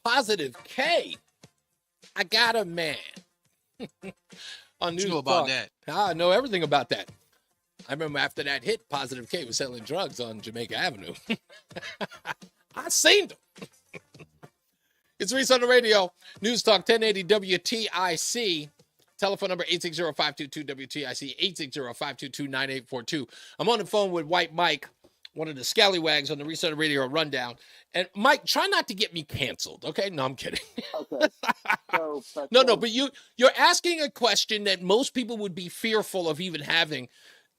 [SPEAKER 2] Positive K. I got a man. On News
[SPEAKER 5] you know about
[SPEAKER 2] Talk.
[SPEAKER 5] that?
[SPEAKER 2] I know everything about that. I remember after that hit, Positive K was selling drugs on Jamaica Avenue. I seen them. It's Reese on the Radio. News Talk 1080 WTIC. Telephone number 860-522-WTIC, 860-522-9842. I'm on the phone with White Mike, one of the scallywags on the Reese on the Radio Rundown. And Mike, try not to get me canceled, okay? No, I'm kidding.
[SPEAKER 16] Okay.
[SPEAKER 2] But you're asking a question that most people would be fearful of even having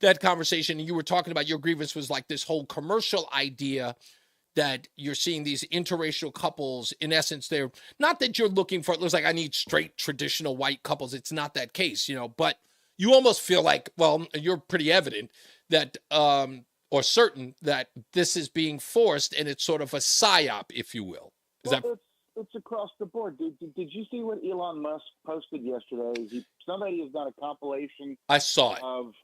[SPEAKER 2] that conversation. And you were talking about your grievance was like this whole commercial idea that you're seeing these interracial couples. In essence, they're not that you're looking for, it looks like I need straight traditional white couples. It's not that case, but you almost feel like, well, you're pretty evident that, or certain that this is being forced and it's sort of a psyop, if you will.
[SPEAKER 16] It's across the board. Did you see what Elon Musk posted yesterday? Somebody has done a compilation.
[SPEAKER 2] I saw it.
[SPEAKER 16] Of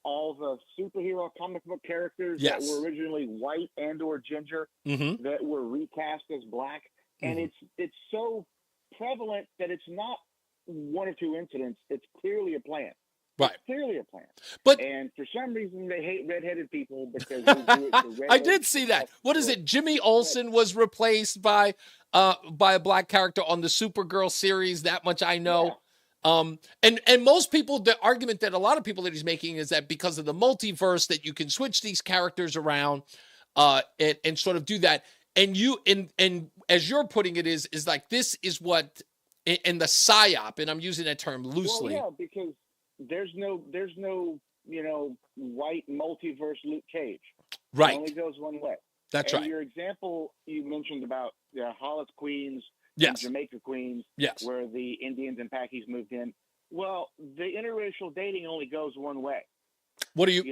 [SPEAKER 16] all the superhero comic book characters
[SPEAKER 2] Yes.
[SPEAKER 16] that were originally white and or ginger
[SPEAKER 2] Mm-hmm.
[SPEAKER 16] that were recast as black. And it's so prevalent that it's not one or two incidents. It's clearly a plan.
[SPEAKER 2] Right.
[SPEAKER 16] It's clearly a plan. And for some reason, they hate redheaded people because they do it to
[SPEAKER 2] I did see that. What is it? Jimmy Olsen was replaced by a black character on the Supergirl series. That much I know. And most people, the argument that a lot of people that he's making is that because of the multiverse, that you can switch these characters around, and sort of do that. And and as you're putting it is like, this is what in the psyop, and I'm using that term loosely.
[SPEAKER 16] Well, yeah, because there's no white multiverse Luke Cage.
[SPEAKER 2] Right.
[SPEAKER 16] It only goes one way.
[SPEAKER 2] That's
[SPEAKER 16] and
[SPEAKER 2] right.
[SPEAKER 16] Your example you mentioned about Hollis Queens,
[SPEAKER 2] Yes.
[SPEAKER 16] and Jamaica Queens,
[SPEAKER 2] Yes.
[SPEAKER 16] where the Indians and Pakis moved in. Well, the interracial dating only goes one way.
[SPEAKER 2] What are you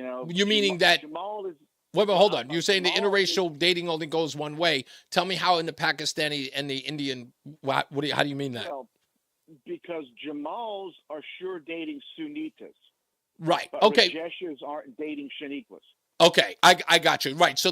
[SPEAKER 2] meaning that?
[SPEAKER 16] Jamal is.
[SPEAKER 2] Wait, but hold on. You're saying the interracial dating only goes one way. Tell me how in the Pakistani and the Indian. How do you mean that?
[SPEAKER 16] Well, because Jamals are sure dating Sunnitas.
[SPEAKER 2] Right.
[SPEAKER 16] But
[SPEAKER 2] Okay.
[SPEAKER 16] Rajeshas aren't dating Shaniquas.
[SPEAKER 2] Okay, I got you. Right. So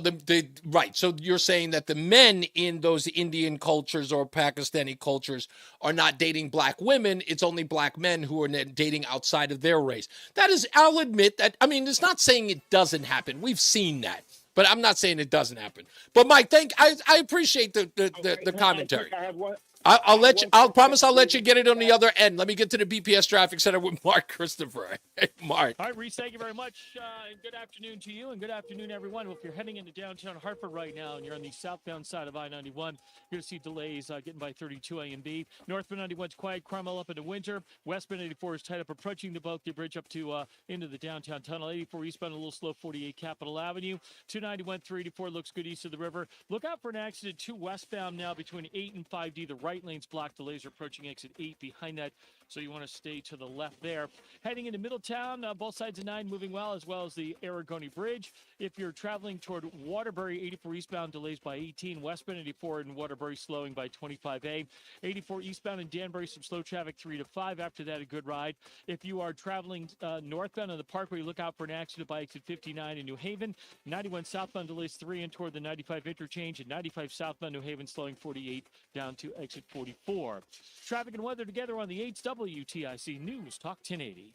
[SPEAKER 2] So you're saying that the men in those Indian cultures or Pakistani cultures are not dating black women. It's only black men who are dating outside of their race. That is, I'll admit that. I mean, it's not saying it doesn't happen. We've seen that, but I'm not saying it doesn't happen. But Mike, I appreciate the commentary.
[SPEAKER 16] I have one.
[SPEAKER 2] I'll promise I'll let you get it on the other end. Let me get to the BPS Traffic Center with Mark Christopher. Hey, Mark.
[SPEAKER 4] All right, Reese, thank you very much. And good afternoon to you, and good afternoon, everyone. Well, if you're heading into downtown Hartford right now and you're on the southbound side of I-91, you're going to see delays getting by 32 A and B. Northbound 91's quiet, Cromwell up into Windsor. Westbound 84 is tied up approaching the Bulkley Bridge up to into the downtown tunnel. 84 eastbound a little slow, 48 Capitol Avenue. 291, 384 looks good east of the river. Look out for an accident 2 westbound now between 8 and 5D. The right lane's blocked. Delays are approaching exit 8 behind that, so you want to stay to the left there. Heading into Middletown, both sides of 9 moving well, as well as the Aragoni Bridge. If you're traveling toward Waterbury, 84 eastbound delays by 18. Westbound 84 in Waterbury slowing by 25A. 84 eastbound in Danbury, some slow traffic 3 to 5. After that, a good ride. If you are traveling northbound on the Parkway, look out for an accident by exit 59 in New Haven. 91 southbound delays 3 in toward the 95 interchange, and 95 southbound New Haven slowing 48 down to exit 44. Traffic and weather together on the 8th WTIC News Talk 1080.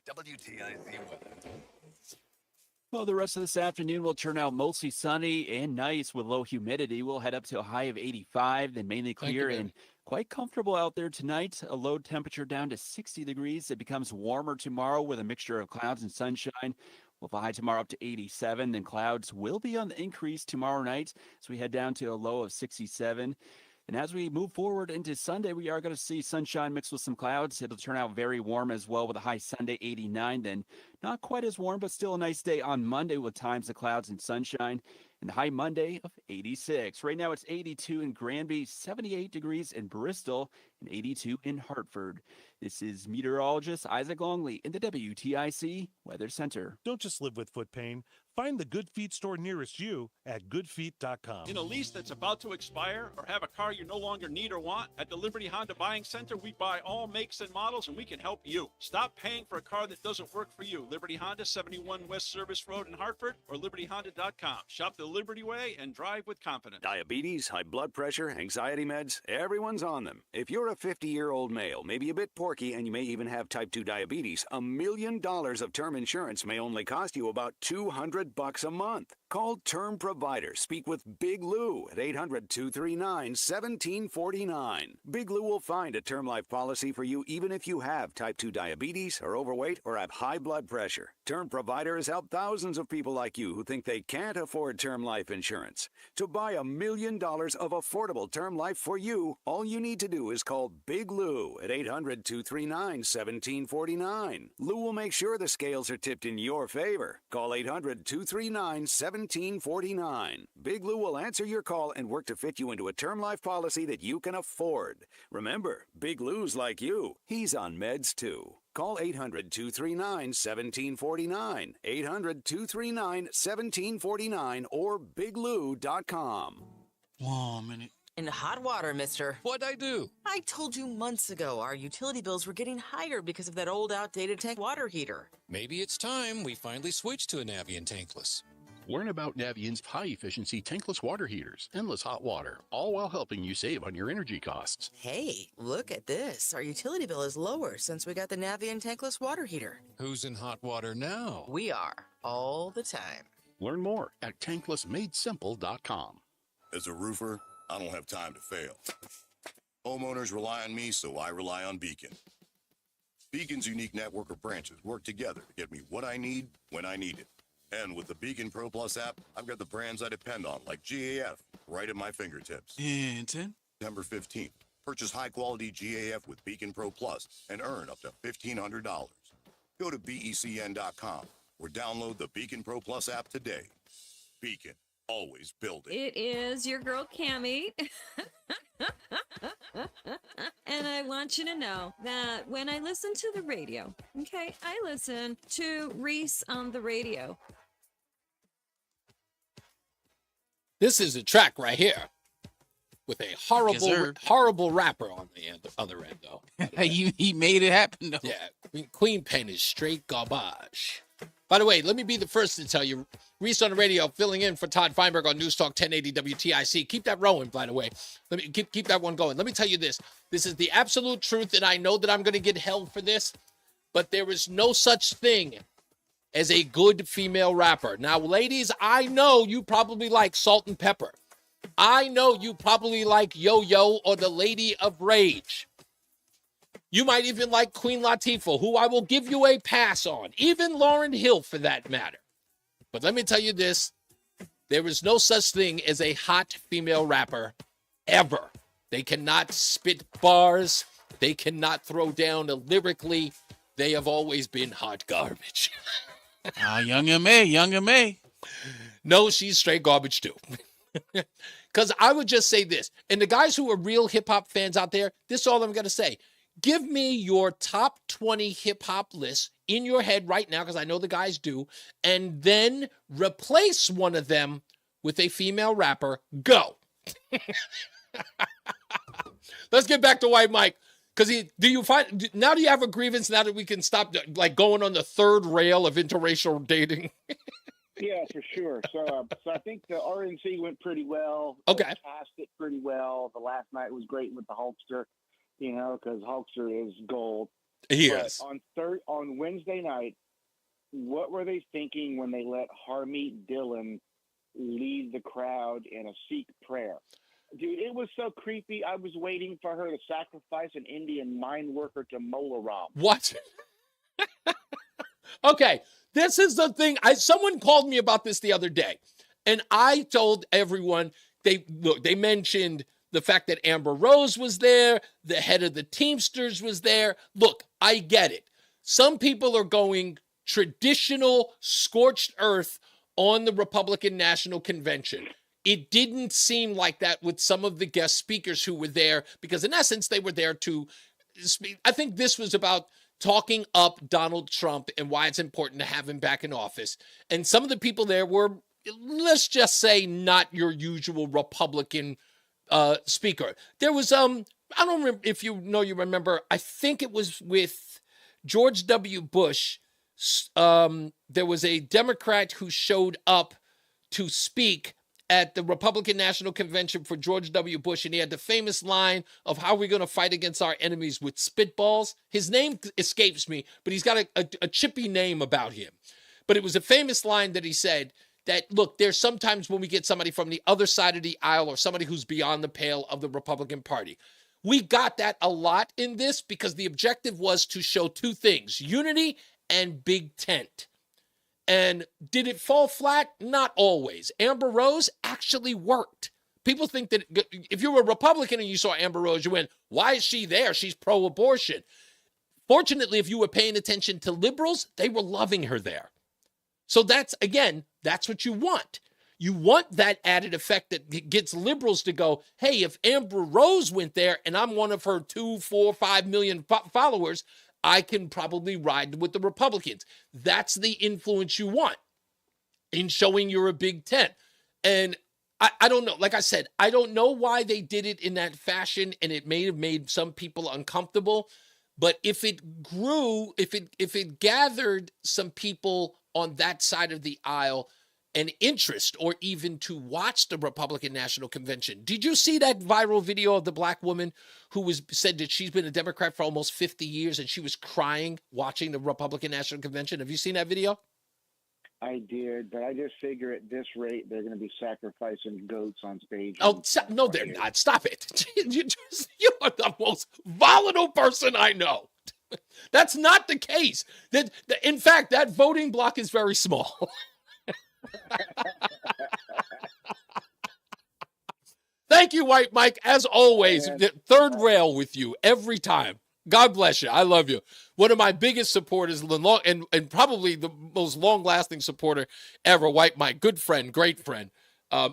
[SPEAKER 14] WTIC weather.
[SPEAKER 7] Well, the rest of this afternoon will turn out mostly sunny and nice with low humidity. We'll head up to a high of 85, then mainly clear and quite comfortable out there tonight. A low temperature down to 60 degrees. It becomes warmer tomorrow with a mixture of clouds and sunshine. We'll have a high tomorrow up to 87. Then clouds will be on the increase tomorrow night. So we head down to a low of 67. And as we move forward into Sunday, we are going to see sunshine mixed with some clouds. It'll turn out very warm as well with a high Sunday 89, then Not quite as warm, but still a nice day on Monday with times of clouds and sunshine. And the high Monday of 86. Right now it's 82 in Granby, 78 degrees in Bristol, and 82 in Hartford. This is meteorologist Isaac Longley in the WTIC Weather Center.
[SPEAKER 5] Don't just live with foot pain. Find the Good Feet store nearest you at goodfeet.com.
[SPEAKER 6] In a lease that's about to expire or have a car you no longer need or want, at the Liberty Honda Buying Center, we buy all makes and models and we can help you. Stop paying for a car that doesn't work for you. Liberty Honda, 71 West Service Road in Hartford or libertyhonda.com. Shop the Liberty way and drive with confidence.
[SPEAKER 21] Diabetes, high blood pressure, anxiety meds, everyone's on them. If you're a 50-year-old male, maybe a bit porky, and you may even have type 2 diabetes, $1 million of term insurance may only cost you about $200 a month. Call Term Provider. Speak with Big Lou at 800-239-1749. Big Lou will find a term life policy for you even if you have type 2 diabetes, are overweight, or have high blood pressure. Term Provider has helped thousands of people like you who think they can't afford term life insurance. To buy $1 million of affordable term life for you, all you need to do is call Big Lou at 800-239-1749. Lou will make sure the scales are tipped in your favor. Call 800-239-1749. Big Lou will answer your call and work to fit you into a term life policy that you can afford. Remember, Big Lou's like you. He's on meds too. Call 800-239-1749, 800-239-1749, or biglou.com.
[SPEAKER 22] 1 minute. In hot water, mister.
[SPEAKER 23] What'd I do?
[SPEAKER 22] I told you months ago our utility bills were getting higher because of that old outdated tank water heater.
[SPEAKER 23] Maybe it's time we finally switch to a Navien tankless.
[SPEAKER 24] Learn about Navient's high-efficiency tankless water heaters, endless hot water, all while helping you save on your energy costs.
[SPEAKER 22] Hey, look at this. Our utility bill is lower since we got the Navien tankless water heater.
[SPEAKER 23] Who's in hot water now?
[SPEAKER 22] We are, all the time.
[SPEAKER 24] Learn more at tanklessmadesimple.com.
[SPEAKER 26] As a roofer, I don't have time to fail. Homeowners rely on me, so I rely on Beacon. Beacon's unique network of branches work together to get me what I need when I need it. And with the Beacon Pro Plus app, I've got the brands I depend on, like GAF, right at my fingertips.
[SPEAKER 22] And
[SPEAKER 26] September 15th, purchase high-quality GAF with Beacon Pro Plus and earn up to $1,500. Go to BECN.com or download the Beacon Pro Plus app today. Beacon, always building.
[SPEAKER 27] It is your girl, Cammie. And I want you to know that when I listen to the radio, okay, I listen to Reese on the radio.
[SPEAKER 2] This is a track right here with a horrible rapper on the other end, though.
[SPEAKER 23] He made it happen, though.
[SPEAKER 2] Yeah, Queen Pen is straight garbage. By the way, let me be the first to tell you, Reese on the Radio, filling in for Todd Feinberg on News Talk 1080 WTIC. Keep that rolling, by the way. Let me keep that one going. Let me tell you this. This is the absolute truth, and I know that I'm going to get held for this, but there is no such thing as a good female rapper. Now, ladies, I know you probably like Salt and Pepper. I know you probably like Yo-Yo or the Lady of Rage. You might even like Queen Latifah, who I will give you a pass on. Even Lauryn Hill, for that matter. But let me tell you this. There is no such thing as a hot female rapper ever. They cannot spit bars. They cannot throw down lyrically. They have always been hot garbage.
[SPEAKER 23] Young M.A.
[SPEAKER 2] No, she's straight garbage too. Because I would just say this. And the guys who are real hip-hop fans out there, this is all I'm going to say. Give me your top 20 hip-hop lists in your head right now, because I know the guys do, and then replace one of them with a female rapper. Go. Let's get back to White Mike. Because do you have a grievance now that we can stop like going on the third rail of interracial dating?
[SPEAKER 16] Yeah, for sure. So I think the RNC went pretty well.
[SPEAKER 2] Okay.
[SPEAKER 16] Passed it pretty well. The last night was great with the Hulkster, because Hulkster is gold.
[SPEAKER 2] He is.
[SPEAKER 16] On Wednesday night, what were they thinking when they let Harmeet Dillon lead the crowd in a Sikh prayer? Dude, it was so creepy. I was waiting for her to sacrifice an Indian mine worker to Mola Ram.
[SPEAKER 2] What? Okay, this is the thing. Someone called me about this the other day, and I told everyone, they mentioned the fact that Amber Rose was there, the head of the Teamsters was there. Look, I get it. Some people are going traditional scorched earth on the Republican National Convention. It didn't seem like that with some of the guest speakers who were there, because in essence, they were there to speak. I think this was about talking up Donald Trump and why it's important to have him back in office. And some of the people there were, let's just say, not your usual Republican speaker. There was, I don't remember if you remember, I think it was with George W. Bush. There was a Democrat who showed up to speak at the Republican National Convention for George W. Bush, and he had the famous line of how we're going to fight against our enemies with spitballs. His name escapes me, but he's got a chippy name about him. But it was a famous line that he said that, look, there's sometimes when we get somebody from the other side of the aisle or somebody who's beyond the pale of the Republican Party. We got that a lot in this because the objective was to show two things: unity and big tent. And did it fall flat? Not always. Amber Rose actually worked. People think that if you were a Republican and you saw Amber Rose, you went, why is she there? She's pro-abortion. Fortunately, if you were paying attention to liberals, they were loving her there. So that's what you want. You want that added effect that gets liberals to go, hey, if Amber Rose went there and I'm one of her 2, 4, 5 million followers, I can probably ride with the Republicans. That's the influence you want in showing you're a big tent. And I don't know. Like I said, I don't know why they did it in that fashion, and it may have made some people uncomfortable. But if it grew, if it gathered some people on that side of the aisle an interest or even to watch the Republican National Convention. Did you see that viral video of the black woman who said that she's been a Democrat for almost 50 years and she was crying watching the Republican National Convention? Have you seen that video?
[SPEAKER 16] I did, but I just figure at this rate, they're going to be sacrificing goats on stage.
[SPEAKER 2] Oh, no, they're not. Stop it. You are the most volatile person I know. That's not the case. In fact, that voting block is very small. Thank you, White Mike. As always, the third rail with you every time. God bless you. I love you. One of my biggest supporters and probably the most long-lasting supporter ever, White Mike. Good friend, great friend.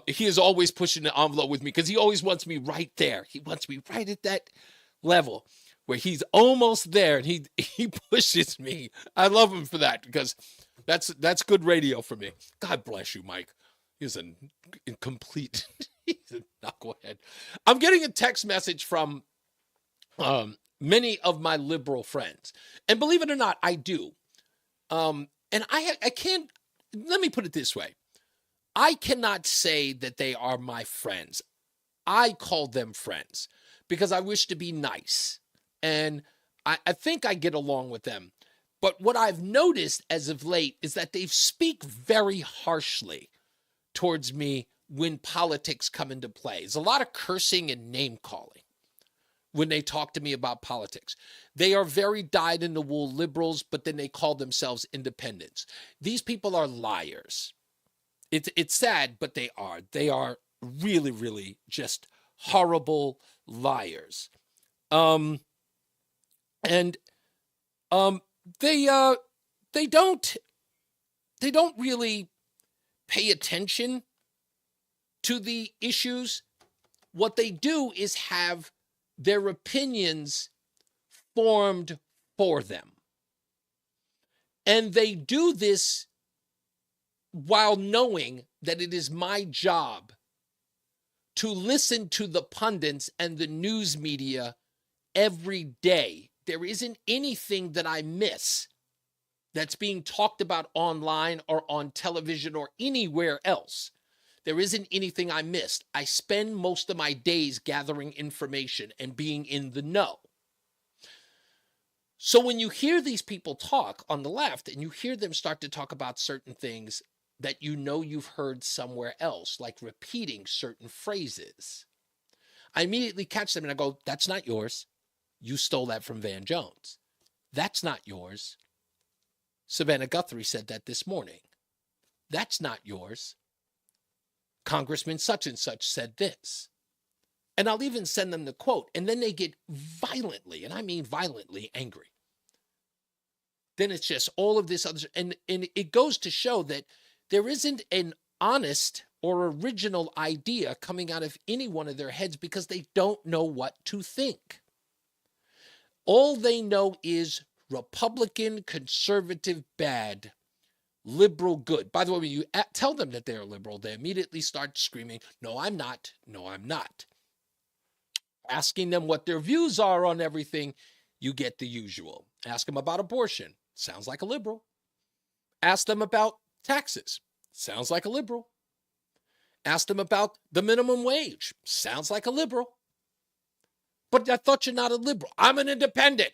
[SPEAKER 2] He is always pushing the envelope with me because he always wants me right there. He wants me right at that level where he's almost there, and he pushes me. I love him for that because that's good radio for me. God bless you, Mike. He's a complete he's a knucklehead. I'm getting a text message from many of my liberal friends, and believe it or not, I do. And I can't. Let me put it this way: I cannot say that they are my friends. I call them friends because I wish to be nice, and I think I get along with them. But what I've noticed as of late is that they speak very harshly towards me when politics come into play. There's a lot of cursing and name-calling when they talk to me about politics. They are very dyed-in-the-wool liberals, but then they call themselves independents. These people are liars. It's sad, but they are. They are really, really just horrible liars. They don't really pay attention to the issues. What they do is have their opinions formed for them. And they do this while knowing that it is my job to listen to the pundits and the news media every day. There isn't anything that I miss that's being talked about online or on television or anywhere else. There isn't anything I missed. I spend most of my days gathering information and being in the know. So when you hear these people talk on the left and you hear them start to talk about certain things that you know you've heard somewhere else, like repeating certain phrases, I immediately catch them and I go, that's not yours. You stole that from Van Jones. That's not yours. Savannah Guthrie said that this morning. That's not yours. Congressman such and such said this. And I'll even send them the quote. And then they get violently, and I mean violently, angry. then it's just all of this other. And it goes to show that there isn't an honest or original idea coming out of any one of their heads because they don't know what to think. All they know is Republican, conservative, bad, liberal, good. By the way, when you tell them that they're liberal, they immediately start screaming, no, I'm not. No, I'm not. Asking them what their views are on everything, you get the usual. Ask them about abortion. Sounds like a liberal. Ask them about taxes. Sounds like a liberal. Ask them about the minimum wage. Sounds like a liberal. But I thought you're not a liberal. I'm an independent.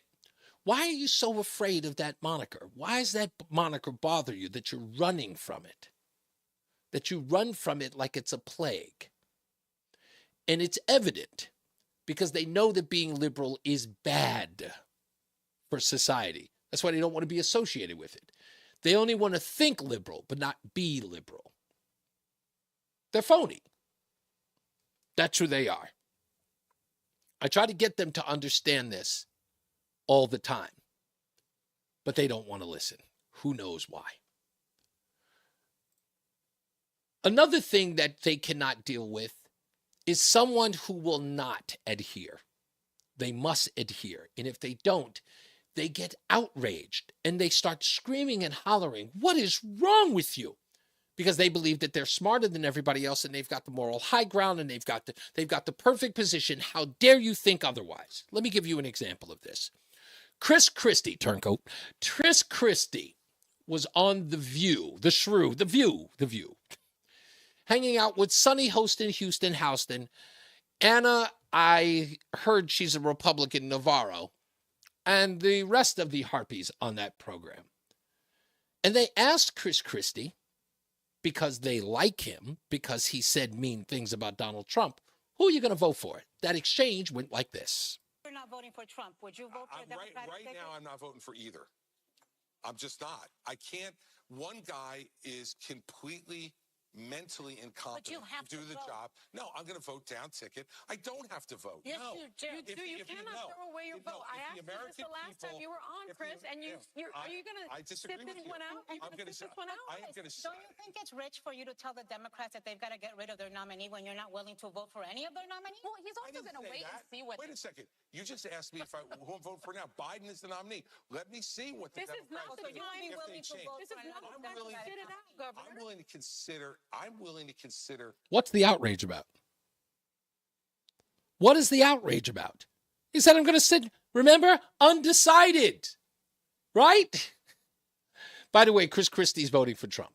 [SPEAKER 2] Why are you so afraid of that moniker? Why does that moniker bother you that you're running from it? That you run from it like it's a plague. And it's evident because they know that being liberal is bad for society. That's why they don't want to be associated with it. They only want to think liberal, but not be liberal. They're phony. That's who they are. I try to get them to understand this all the time, but they don't want to listen. Who knows why? Another thing that they cannot deal with is someone who will not adhere. They must adhere. And if they don't, they get outraged and they start screaming and hollering, what is wrong with you? Because they believe that they're smarter than everybody else and they've got the moral high ground and they've got the perfect position. How dare you think otherwise? Let me give you an example of this. Chris Christie, turncoat. Chris Christie was on The View, The View, hanging out with Sunny Hostin, Houston. Anna, I heard she's a Republican, Navarro, and the rest of the harpies on that program. And they asked Chris Christie, because they like him, because he said mean things about Donald Trump, who are you going to vote for? That exchange went like this.
[SPEAKER 3] You're not voting for Trump. Would you vote for a Democratic
[SPEAKER 9] right now, I'm not voting for either. I'm just not. I can't. One guy is completely mentally incompetent to do the job. No, I'm going to vote down ticket. I don't have to vote.
[SPEAKER 3] Yes,
[SPEAKER 9] no.
[SPEAKER 3] you do. You cannot throw away your vote. I asked you this the last time you were on, Chris, and are you going to sit this one out?
[SPEAKER 9] I'm going to sit this one out. I am going to.
[SPEAKER 3] Don't you think it's rich for you to tell the Democrats that they've got to get rid of their nominee when you're not willing to vote for any of their nominees? Well, he's also going to wait and see what.
[SPEAKER 9] Wait a second. You just asked me who I'm voting for now. Biden is the nominee. Let me see what the Democrats do. I'm willing to consider.
[SPEAKER 2] What's the outrage about? What is the outrage about? He said, I'm going to sit, remember, undecided, right? By the way, Chris Christie's voting for Trump.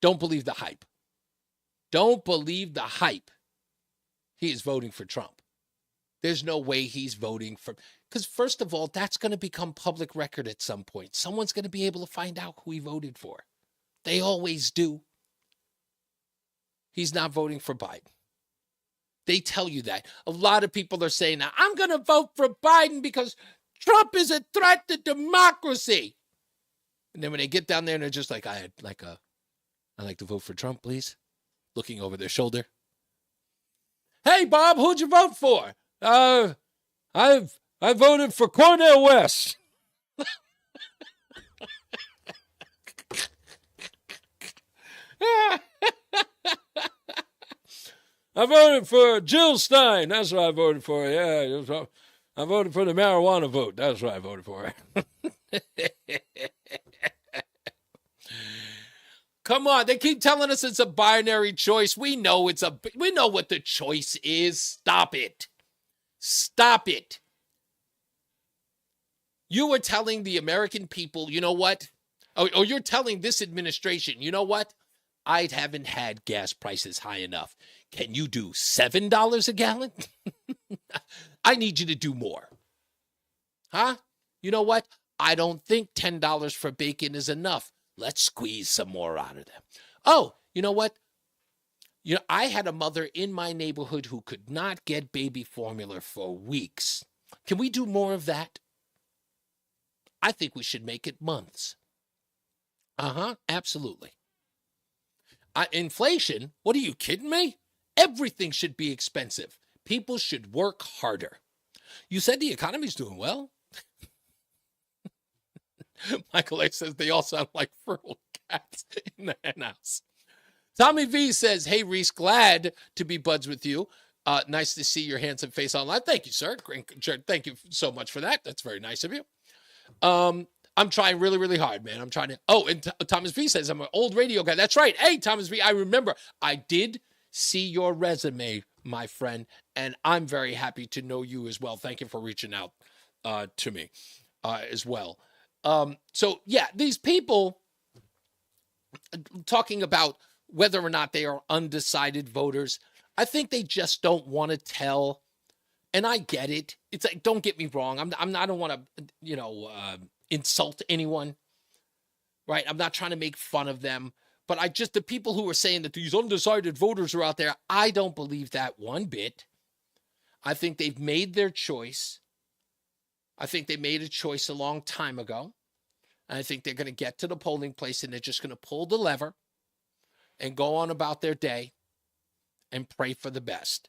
[SPEAKER 2] Don't believe the hype. Don't believe the hype. He is voting for Trump. There's no way he's voting for, because first of all, that's going to become public record at some point. Someone's going to be able to find out who he voted for. They always do. He's not voting for Biden. They tell you that. A lot of people are saying, now, I'm going to vote for Biden because Trump is a threat to democracy. And then when they get down there and they're just like, I'd like to vote for Trump, please. Looking over their shoulder. Hey, Bob, who'd you vote for? I voted for Cornel West. I voted for Jill Stein. That's what I voted for. Yeah, I voted for the marijuana vote. That's what I voted for. Come on, they keep telling us it's a binary choice. We know what the choice is. Stop it. Stop it. You are telling the American people, you know what? Or you're telling this administration, you know what? I haven't had gas prices high enough. Can you do $7 a gallon? I need you to do more. Huh? You know what? I don't think $10 for bacon is enough. Let's squeeze some more out of them. Oh, you know what? I had a mother in my neighborhood who could not get baby formula for weeks. Can we do more of that? I think we should make it months. Absolutely. Inflation? What are you kidding me? Everything should be expensive. People should work harder. You said the economy's doing well. Michael A. says they all sound like feral cats in the henhouse. Tommy V says, hey, Reese, glad to be buds with you. Nice to see your handsome face online. Thank you, sir. Thank you so much for that. That's very nice of you. I'm trying really, really hard, man. I'm trying to. Oh, and Thomas V says, I'm an old radio guy. That's right. Hey, Thomas V, I remember. I did see your resume, my friend, and I'm very happy to know you as well. Thank you for reaching out to me as well. So, yeah, these people talking about whether or not they are undecided voters, I think they just don't want to tell. And I get it. It's like, don't get me wrong. I don't want to, insult anyone, right? I'm not trying to make fun of them, but the people who are saying that these undecided voters are out there, I don't believe that one bit. I think they've made their choice. I think they made a choice a long time ago. And I think they're going to get to the polling place and they're just going to pull the lever and go on about their day and pray for the best.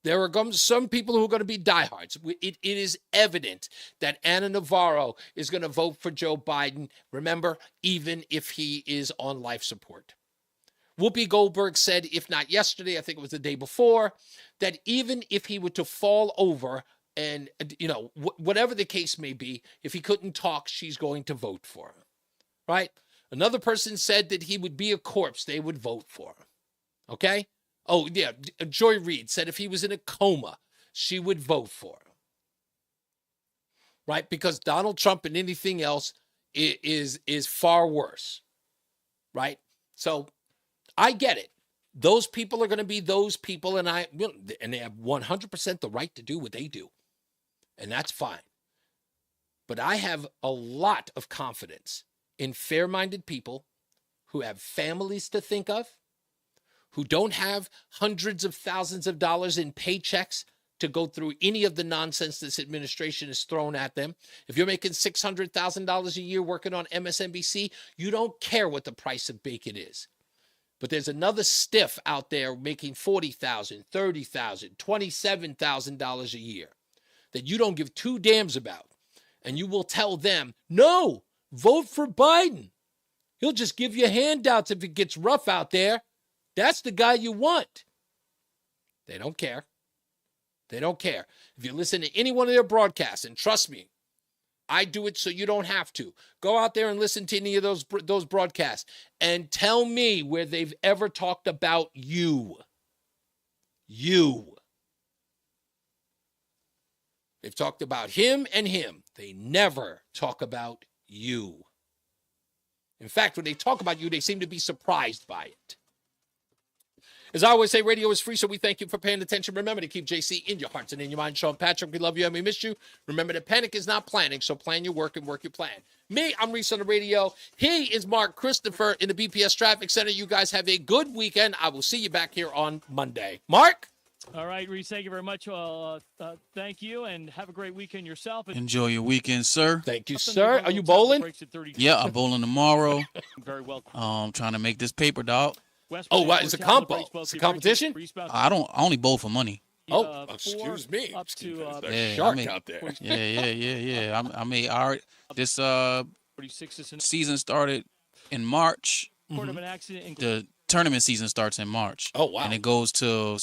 [SPEAKER 2] There are some people who are going to be diehards. It is evident that Ana Navarro is going to vote for Joe Biden, remember, even if he is on life support. Whoopi Goldberg said, if not yesterday, I think it was the day before, that even if he were to fall over and, whatever the case may be, if he couldn't talk, she's going to vote for him, right? Another person said that he would be a corpse. They would vote for him, okay? Oh, yeah, Joy Reid said if he was in a coma, she would vote for him. Right? Because Donald Trump and anything else is far worse. Right? So I get it. Those people are going to be those people, and they have 100% the right to do what they do. And that's fine. But I have a lot of confidence in fair-minded people who have families to think of, who don't have hundreds of thousands of dollars in paychecks to go through any of the nonsense this administration has thrown at them. If you're making $600,000 a year working on MSNBC, you don't care what the price of bacon is. But there's another stiff out there making $40,000, $30,000, $27,000 a year that you don't give two damns about. And you will tell them, no, vote for Biden. He'll just give you handouts if it gets rough out there. That's the guy you want. They don't care. They don't care. If you listen to any one of their broadcasts, and trust me, I do it so you don't have to. Go out there and listen to any of those broadcasts and tell me where they've ever talked about you. You. They've talked about him and him. They never talk about you. In fact, when they talk about you, they seem to be surprised by it. As I always say, radio is free, so we thank you for paying attention. Remember to keep JC in your hearts and in your mind. Sean Patrick, we love you and we miss you. Remember that panic is not planning, so plan your work and work your plan. Me, I'm Reese on the radio. He is Mark Christopher in the BPS Traffic Center. You guys have a good weekend. I will see you back here on Monday. Mark?
[SPEAKER 4] All right, Reese, thank you very much. Thank you, and have a great weekend yourself.
[SPEAKER 1] Enjoy your weekend, sir.
[SPEAKER 2] Thank you, sir. Are you bowling?
[SPEAKER 1] Yeah, I'm bowling tomorrow.
[SPEAKER 4] Very well.
[SPEAKER 1] Trying to make this paper, dog.
[SPEAKER 2] Oh, wow. It's a combo. It's a competition?
[SPEAKER 1] I only bowl for money.
[SPEAKER 2] Oh, excuse me. There's a shark out there.
[SPEAKER 1] Yeah. This season started in March. The tournament season starts in March.
[SPEAKER 2] Oh, wow.
[SPEAKER 1] And it goes till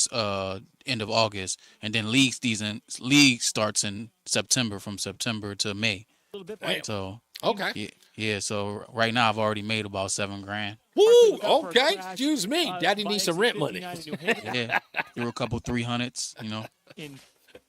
[SPEAKER 1] end of August. And then league starts in September, from September to May. So
[SPEAKER 2] okay.
[SPEAKER 1] Yeah, so right now I've already made about $7,000.
[SPEAKER 2] Woo! Okay. Excuse me. Daddy needs some rent money.
[SPEAKER 1] Yeah. Threw a couple 300s,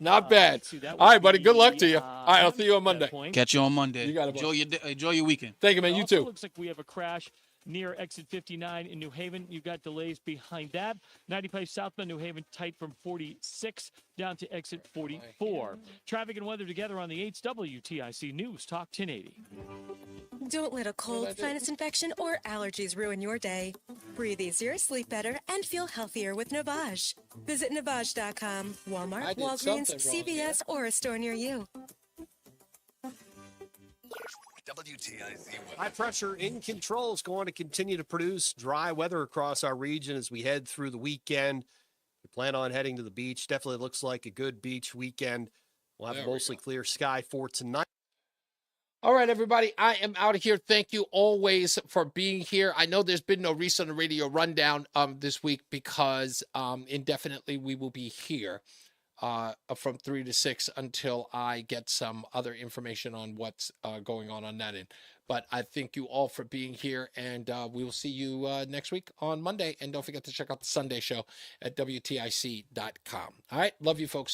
[SPEAKER 2] Not bad. All right, buddy. Good luck to you. All right, I'll see you on Monday.
[SPEAKER 1] Catch you on Monday.
[SPEAKER 2] You got it,
[SPEAKER 1] enjoy your weekend.
[SPEAKER 2] Thank you, man. You too.
[SPEAKER 4] Looks like we have a crash near exit 59 in New Haven. You've got delays behind that. 95 southbound New Haven tight from 46 down to exit 44. Traffic and weather together on the 8th WTIC News Talk 1080.
[SPEAKER 8] Don't let a cold, sinus infection, or allergies ruin your day. Breathe easier, sleep better, and feel healthier with Navage. Visit Navage.com, Walmart, Walgreens, CVS, or a store near you.
[SPEAKER 14] WTIC.
[SPEAKER 10] High pressure in control is going to continue to produce dry weather across our region as we head through the weekend. We plan on heading to the beach. Definitely looks like a good beach weekend. We'll have a mostly clear sky for tonight.
[SPEAKER 2] All right, everybody, I am out of here. Thank you always for being here. I know there's been no Reese on the Radio rundown this week because indefinitely we will be here from 3 to 6 until I get some other information on what's going on that end. But I thank you all for being here, and we will see you next week on Monday. And don't forget to check out the Sunday show at WTIC.com. All right, love you, folks.